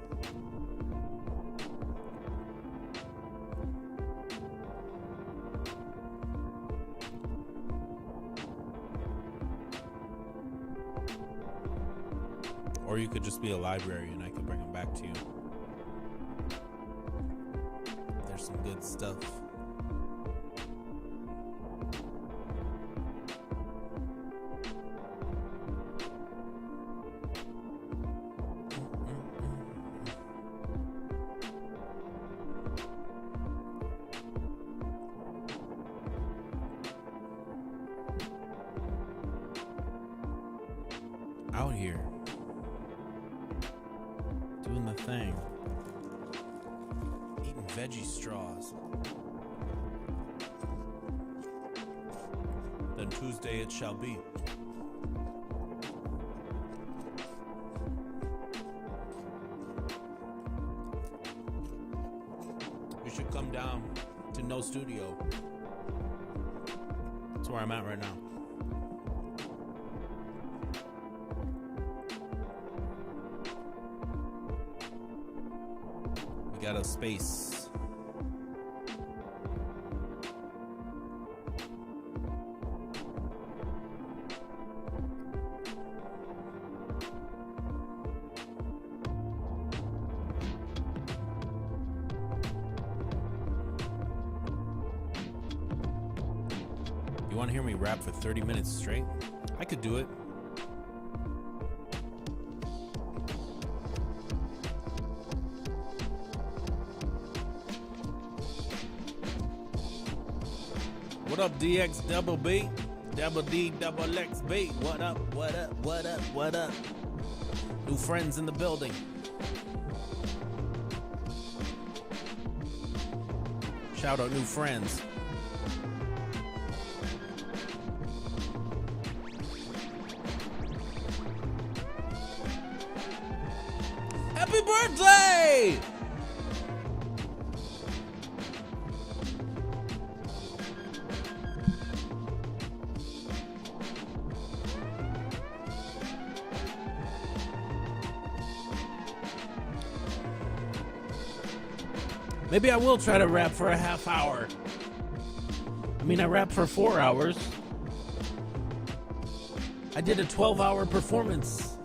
Or you could just be a library and I could bring them back to you. There's some good stuff. Out here. Doing the thing. Eating veggie straws. Then Tuesday it shall be. You should come down to No Studio. That's where I'm at right now. Got a space. You want to hear me rap for 30 minutes straight? I could do it. What up, DX double B? Double D double XB. What up, what up, what up, what up? New friends in the building. Shout out new friends. Happy birthday! Maybe I will try to rap for a half hour. I mean, I rapped for 4 hours. I did a 12-hour performance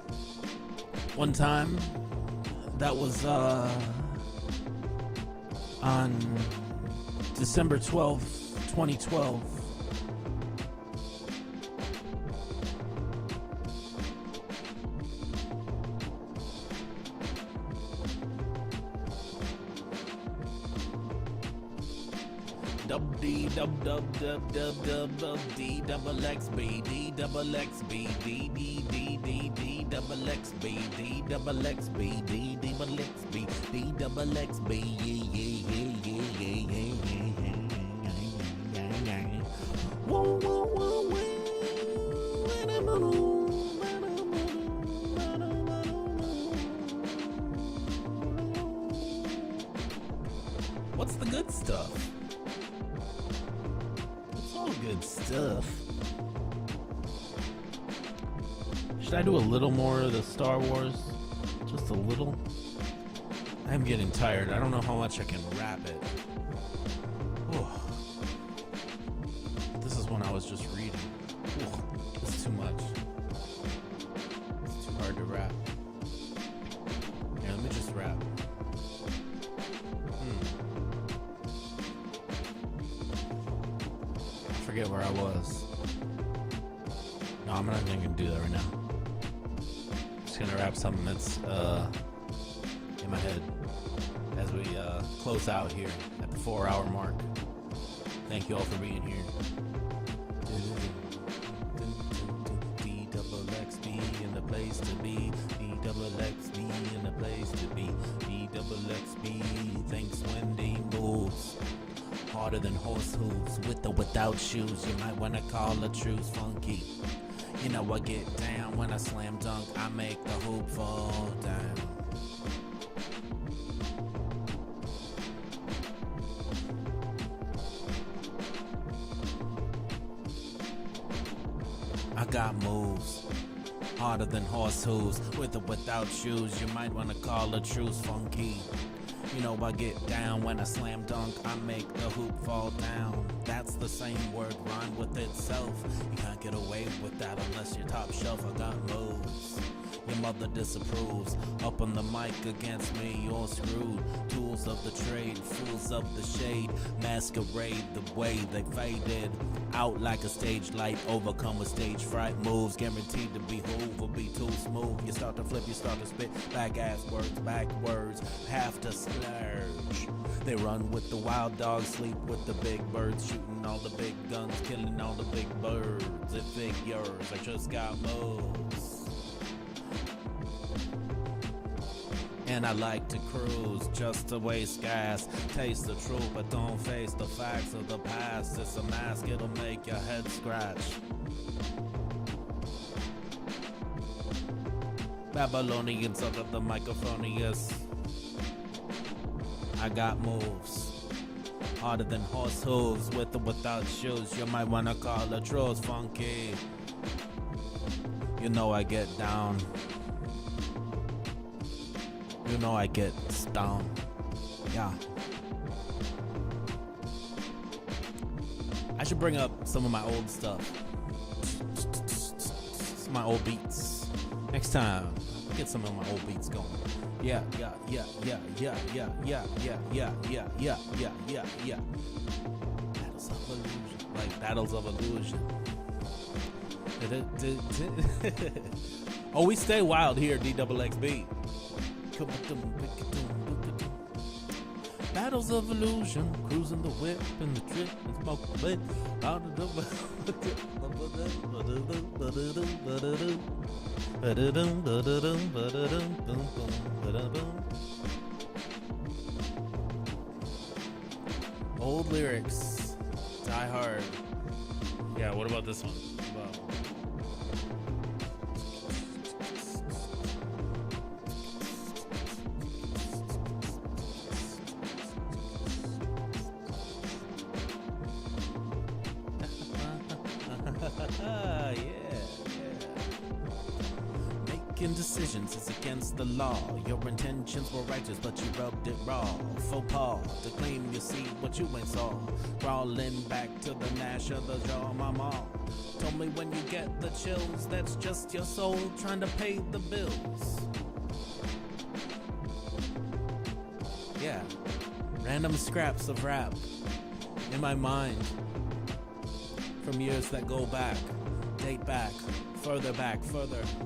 one time. That was on December 12th, 2012. Dub D dub dub dub dub dub dub D double X B D double X B D D D D D double X B D double X B D double X B D double X B yeah yeah yeah yeah yeah yeah yeah. Whoa whoa whoa whoa. What's the good stuff? Good stuff. Should I do a little more of the Star Wars? Just a little? I'm getting tired. I don't know how much I can wrap it. This is when I was just reading. This is too much. rap. Yeah, let me just rap. I forget where I was. No, I'm not even gonna do that right now. Just gonna rap something that's in my head as we close out here at the 4-hour mark. Thank you all for being here. D-double-X-B in the place to be. D-double-X-B in the place to be. D-double-X-B thinks when he moves. Harder than horse hooves, with or without shoes. You might wanna call a truce funky. You know I get down when I slam dunk. I make the hoop fall down. I got moves, harder than horse hooves, with or without shoes. You might wanna call a truce funky. You know I get down when I slam dunk. I make the hoop fall down. That's the same word rhyme with itself. You can't get away with that unless you're top shelf. I got moves. Your mother disapproves. Up on the mic against me, you're screwed. Tools of the trade, fools of the shade. Masquerade the way they faded. Out like a stage light, overcome with stage fright moves. Guaranteed to behoove or be too smooth. You start to flip, you start to spit back ass words, backwards. Have to splurge. They run with the wild dogs, sleep with the big birds, shooting all the big guns, killing all the big birds. It figures, I just got moves. And I like to cruise just to waste gas. Taste the truth, but don't face the facts of the past. It's a mask, it'll make your head scratch. Babylonians under the microphone, yes. I got moves. Harder than horse hooves, with or without shoes. You might wanna call a truce funky. You know I get down. You know I get stoned. Yeah. I should bring up some of my old stuff. Some of my old beats. Next time, get some of my old beats going. Yeah. Battles of illusion. Like battles of illusion. Oh, we stay wild here, D-double-X-B. Battles of illusion, cruising the whip and the trip and smoke the lit. Old lyrics, die hard. Yeah, what about this one? Making decisions is against the law. Your intentions were righteous, but you rubbed it raw. Faux pas to claim you see what you ain't saw. Crawling back to the gnash of the jaw, my mom told me when you get the chills, that's just your soul trying to pay the bills. Yeah, random scraps of rap in my mind from years that go back, date back, further,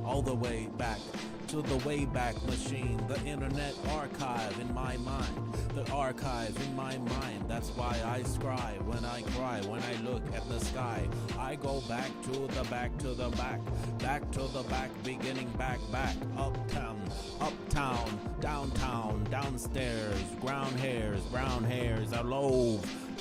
all the way back to the Wayback Machine, the internet archive in my mind, the archive in my mind. That's why I scry when I cry, when I look at the sky. I go back to the back to the back, back to the back, beginning back, uptown, downtown, downstairs, brown hairs,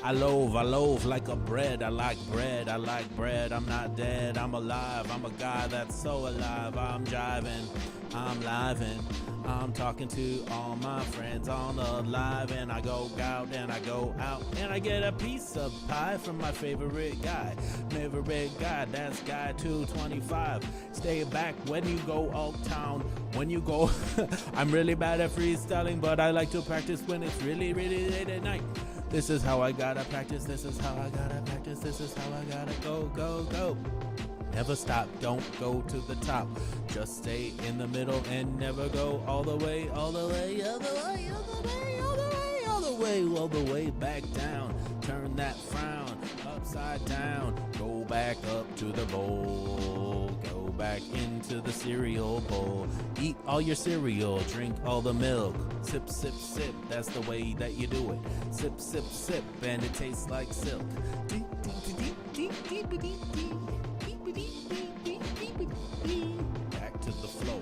I loaf like a bread. I like bread. I'm not dead. I'm alive. I'm a guy that's so alive. I'm jiving. I'm livin'. I'm talking to all my friends on the live, and I go out and I go out and I get a piece of pie from my favorite guy. That's guy 225. Stay back when you go uptown. When you go, I'm really bad at freestyling, but I like to practice when it's really late at night. This is how I gotta practice. This is how I gotta practice. This is how I gotta go. Never stop, don't go to the top. Just stay in the middle and never go all the way, all the way, all the way, all the way, all the way, all the way, all the way back down. Turn that frown upside down. Go back up to the bowl. Go back into the cereal bowl. Eat all your cereal, drink all the milk. Sip, sip, sip, that's the way that you do it. Sip, sip, sip, and it tastes like silk. Back to the flow,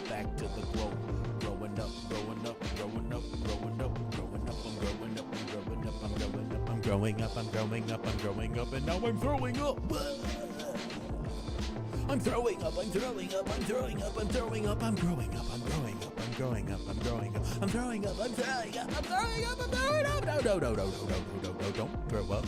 back to the glow. Growing up, growing up, growing up, growing up, growing up, I'm growing up, I'm growing up, I'm growing up, I'm growing up, I'm growing up, I'm growing up, and now I'm throwing up. I'm throwing up, I'm throwing up, I'm throwing up, I'm throwing up, I'm growing up, I'm growing up, I'm growing up, I'm growing up, I'm throwing up, I'm throwing up, I'm throwing up, I'm throwing up. No, no, no, no, no, no, no, no, don't throw up.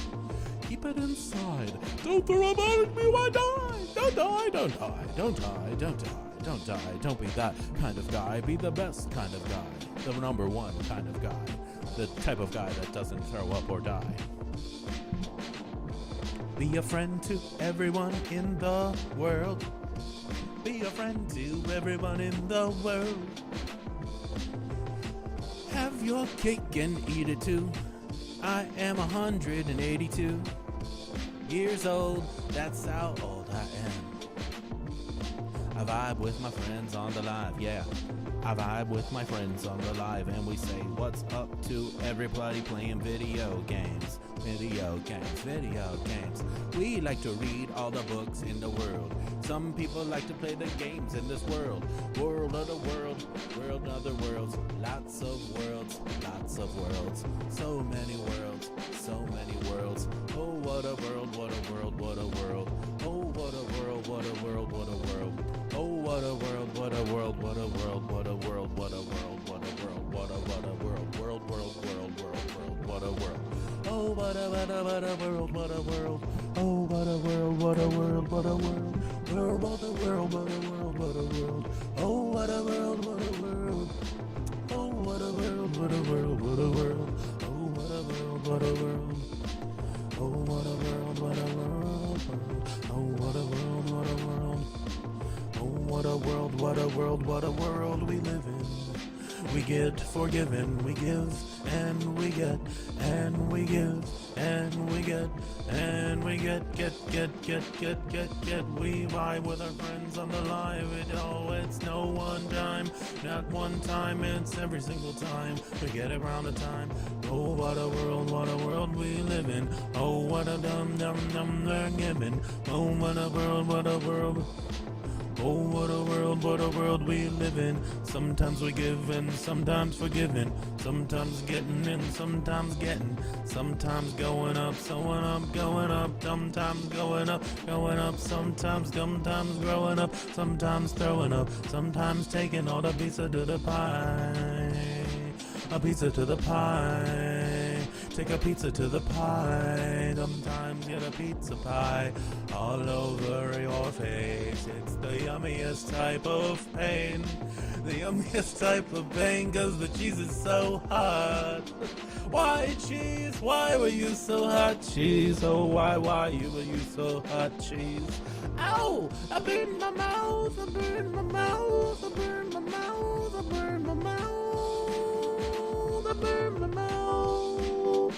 Keep it inside. Don't throw up on me, why die? Don't die, don't die, don't die, don't die, don't die. Don't be that kind of guy. Be the best kind of guy. The number one kind of guy. The type of guy that doesn't throw up or die. Be a friend to everyone in the world. Be a friend to everyone in the world. Have your cake and eat it too. I am 182 years old. That's how old I am. I vibe with my friends on the live, yeah. I vibe with my friends on the live, and we say what's up to everybody playing video games. Video games, video games. We like to read all the books in the world. Some people like to play the games in this world. World of the world, world of the worlds. Lots of worlds, lots of worlds. So many worlds, so many worlds. Oh, what a world, what a world, what a world. Oh, what a world, what a world, what a world. Oh, what a world, what a world, what a world, what a world, what a world, what a world, what a world, world, world, world, world, what a world. Oh, what a world, what a world. Oh, what a world, what a world, what a world. World, what a world, what a world, what a world. Oh, what a world, what a world. Oh, what a world, what a world, what a world. Oh, what a world, what a world. Oh, what a world, what a world. Oh, what a world, what a world. Oh, what a world, what a world, what a world we live in. We get forgiven, we give, and we get, and we give, and we get, and we get. We vibe with our friends on the live. It's no one time, not one time, it's every single time. We get around the time. Oh, what a world we live in. Oh, what a dumb they're giving. Oh, what a world. Oh, what a world we live in. Sometimes we give and sometimes forgiving. Sometimes getting and sometimes getting. Sometimes going up, going up. Sometimes going up, sometimes growing up. Sometimes throwing up. Sometimes taking all the pizza to the pie. A pizza to the pie. Take a pizza to the pie. Sometimes get a pizza pie all over your face. It's the yummiest type of pain. The yummiest type of pain, 'cause the cheese is so hot. Why cheese? Why were you so hot, cheese? Oh, why were you so hot, cheese? Ow! I burned my mouth, I burned my mouth, I burned my mouth, I burned my mouth, I burned my mouth.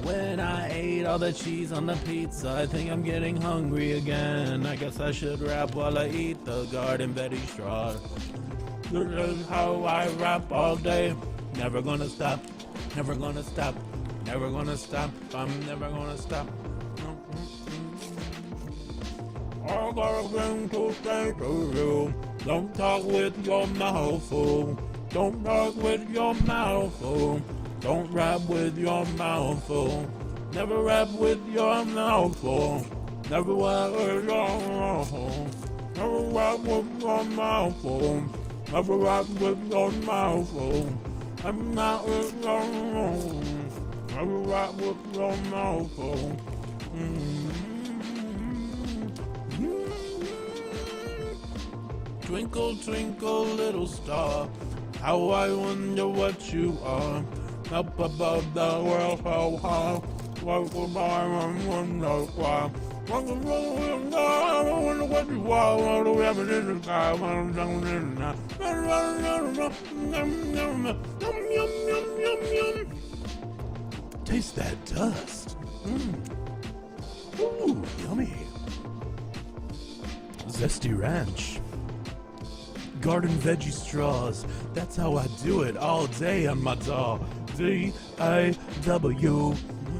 When I ate all the cheese on the pizza, I think I'm getting hungry again. I guess I should rap while I eat the garden veggie straw. This is how I rap all day. Never gonna stop, never gonna stop, never gonna stop. I'm never gonna stop. I got a thing to say to you. Don't talk with your mouth full. Don't talk with your mouth full. Don't rap with your mouth full. Never rap with your mouth full. Never rap with your mouth full. Never rap with your mouth full. Never rap with your mouth full. I'm not with your mouth. Never rap with your mouth full. Twinkle, twinkle, little star, how I wonder what you are. Up above the world so high, like a diamond wonder why. Taste that dust. Ooh, yummy. Zesty ranch. Garden veggie straws. That's how I do it all day on my DAW. D-A-W.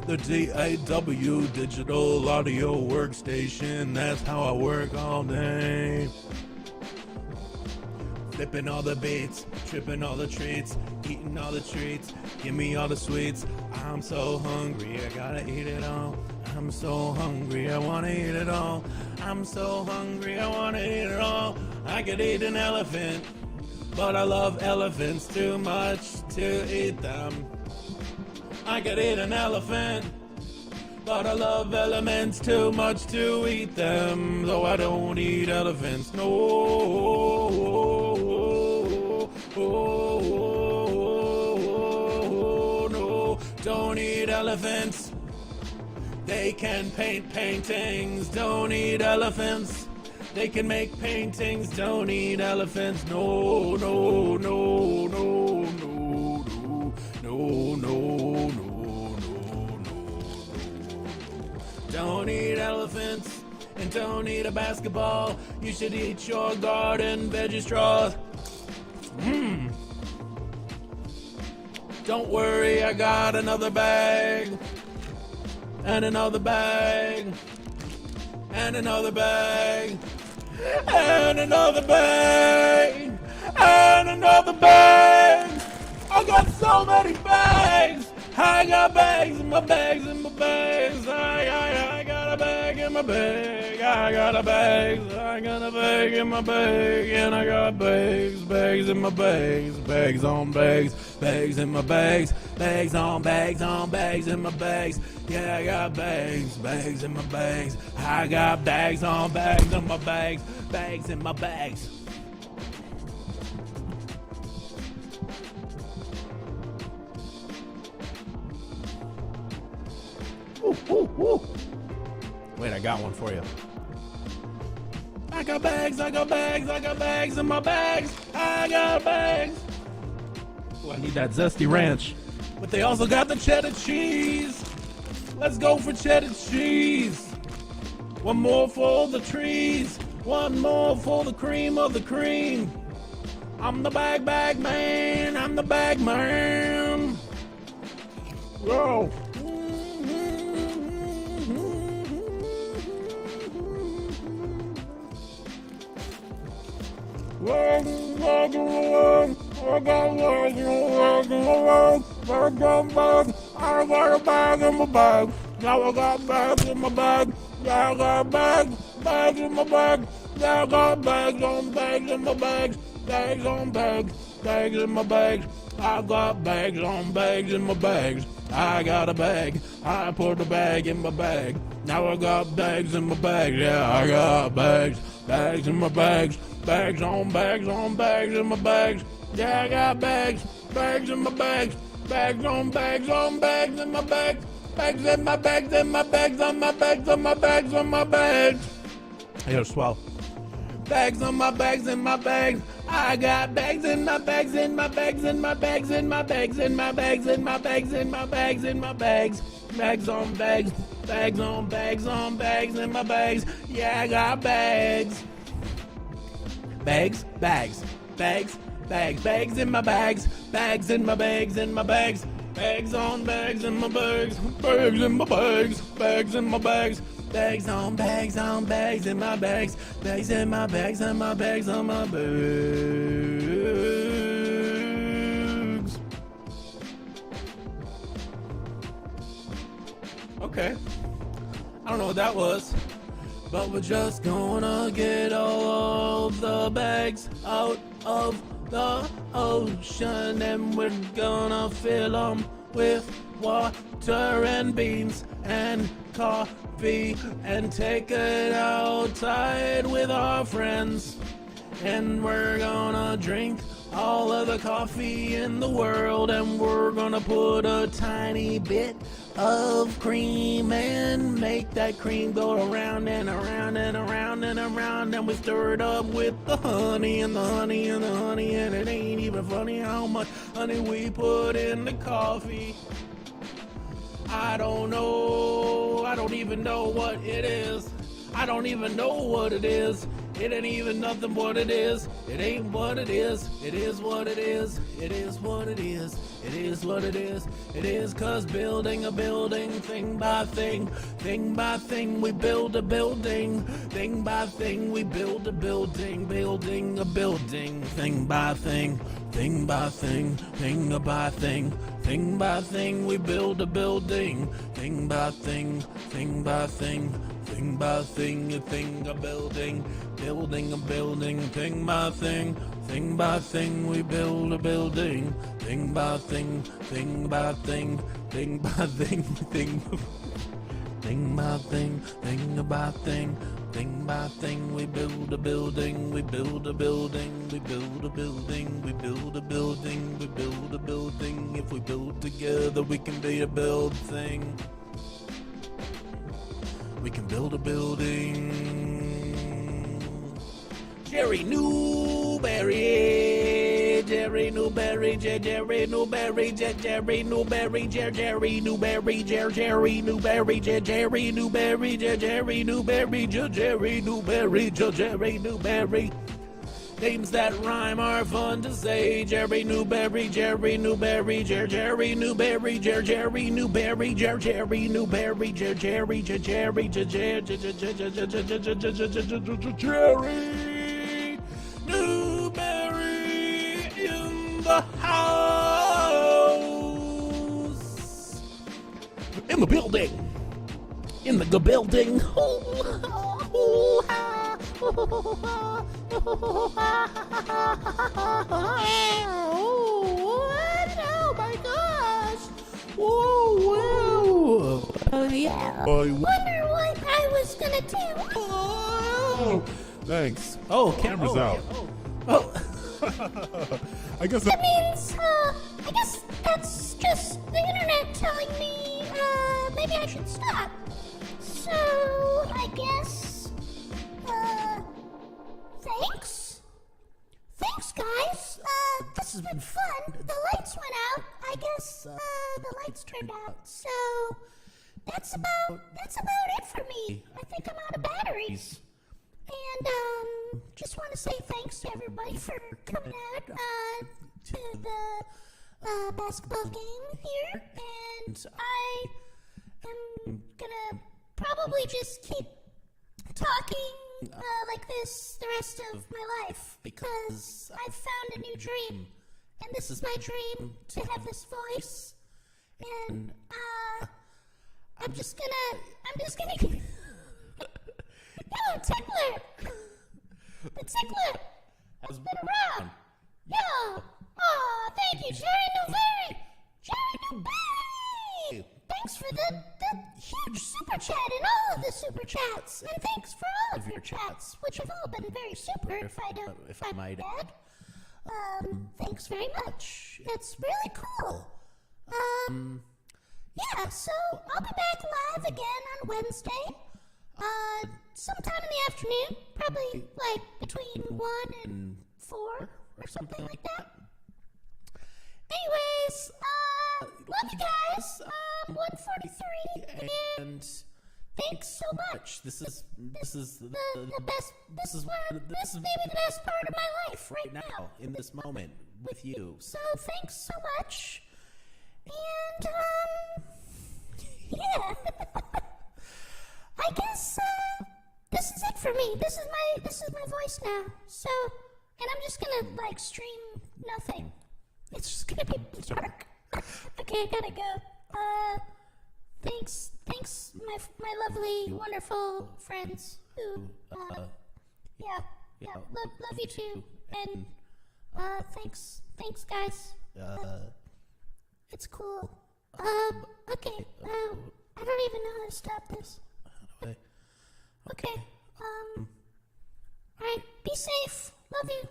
The DAW digital audio workstation. That's how I work all day. Flipping all the beats, tripping all the treats, eating all the treats, give me all the sweets. I'm so hungry, I gotta eat it all. I'm so hungry, I wanna eat it all. I'm so hungry, I wanna eat it all. I could eat an elephant, but I love elephants too much to eat them. I could eat an elephant, but I love elements too much to eat them. Though I don't eat elephants, no, don't eat elephants. They can paint paintings, don't eat elephants. They can make paintings, don't eat elephants. No, no, no, no, no, no, no, no, no, no. Don't eat elephants and don't eat a basketball. You should eat your garden veggie straws. Don't worry, I got another bag. And another bag. And another bag. And another bag. And another bag. I got so many bags. I got bags in my bags in my bags. I got a bag in my bag. I got a bag. I got a bag in my bag. And I got bags in my bags. Bags on bags. Bags in my bags. Bags on bags in my bags. Yeah, I got bags in my bags. I got bags on bags in my bags. Bags in my bags. Wait, I got one for you. I got bags in my bags. I got bags. Oh, I need that zesty ranch. But they also got the cheddar cheese. Let's go for cheddar cheese. One more for the trees. One more for the cream of the cream. I'm the bag man. I'm the bag man. Whoa. I got a bag in my bag. Now I got bags in my bag. Yeah, I got bags in my bag. Yeah, I got bags on bags in my bags. Bags on bags in my bags. I got bags on bags in my bags. I got a bag. I put a bag in my bag. Now I got bags in my bag. Yeah, I got bags in my bags. Bags on bags in my bags. Yeah, I got bags in my bags. Bags on bags in my bags. Bags in my bags on my bags on my bags. I gotta swallow. Bags on my bags in my bags. I got bags in my bags in my bags in my bags in my bags in my bags in my bags in my bags in my bags. Bags on bags. Bags on bags in my bags. Yeah, I got bags. Bags in my bags. Bags in my bags in my bags. Bags on bags in my bags. Bags in my bags. Bags in my bags. Bags on bags in my bags. Bags in my bags and my bags on my bags. Okay. I don't know what that was, but we're just gonna get all of the bags out of the ocean and we're gonna fill them with water and beans and coffee and take it outside with our friends and we're gonna drink all of the coffee in the world, and we're gonna put a tiny bit of cream and make that cream go around and around and around and around, and we stir it up with the honey and the honey and the honey, and it ain't even funny how much honey we put in the coffee. I don't know, I don't even know what it is. I don't even know what it is. It ain't even nothing what it is. It ain't what it is. It is what it is. It is what it is. It is what it is. It is 'cause building a building, thing by thing we build a building. Thing by thing we build a building. Building a building, thing by thing by thing by thing by thing we build a building. Thing by thing by thing by thing, a thing a building. Building a building, thing by thing we build a building. Thing by thing by thing by thing thing by thing by thing by thing we build a building. We build a building. We build a building. We build a building. We build a building. If we build together, we can be a build thing. We can build a building. Jerry Newberry, Jerry Newberry, Jerry Newberry, Jerry Newberry, Jerry Newberry, Jerry Newberry, Jerry Newberry, Jerry Newberry, Jerry Newberry, Jerry Newberry. Names that rhyme are fun to say. Jerry Newberry, Jerry Newberry, Jerry Newberry, Jerry Newberry, Jerry Newberry, Jerry, Jerry, Newberry in the house, in the building, in the building. Oh my gosh! Whoa! Yeah. I Wonder what I was gonna do. Oh, thanks. Oh, Camera's out. Oh. I guess That means, I guess that's just the internet telling me, maybe I should stop. So, I guess, thanks. Thanks, guys. This has been fun. The lights went out. I guess, the lights turned out. So, that's about it for me. I think I'm out of batteries. And, just want to say thanks to everybody for coming out, to the, basketball game here. And I am gonna probably just keep talking, like this the rest of my life. Because I've found a new dream. And this is my dream, to have this voice. And, I'm just gonna Yo, Tickler! The Tickler has been around. Yo! Aw, thank you, Jerry Newberry! Jerry Newberry! Thanks for the huge super chat and all of the super chats. And thanks for all of your chats, which have all been very super, if I might add. Thanks very much. It's really cool. Yeah, so I'll be back live again on Wednesday. Sometime in the afternoon, probably like between 1 and 4 or something like that. Anyways, love you guys. 143, and thanks so much. This is the best. This is maybe the best part of my life right now in this moment with you. So thanks so much. And yeah. I guess this is it for me. This is my voice now. So, and I'm just gonna like stream nothing. It's just gonna be dark. Okay, I gotta go. Thanks, my lovely, wonderful friends who, love you too. And thanks guys. It's cool. Okay. I don't even know how to stop this. Okay. Alright, be safe. Love you.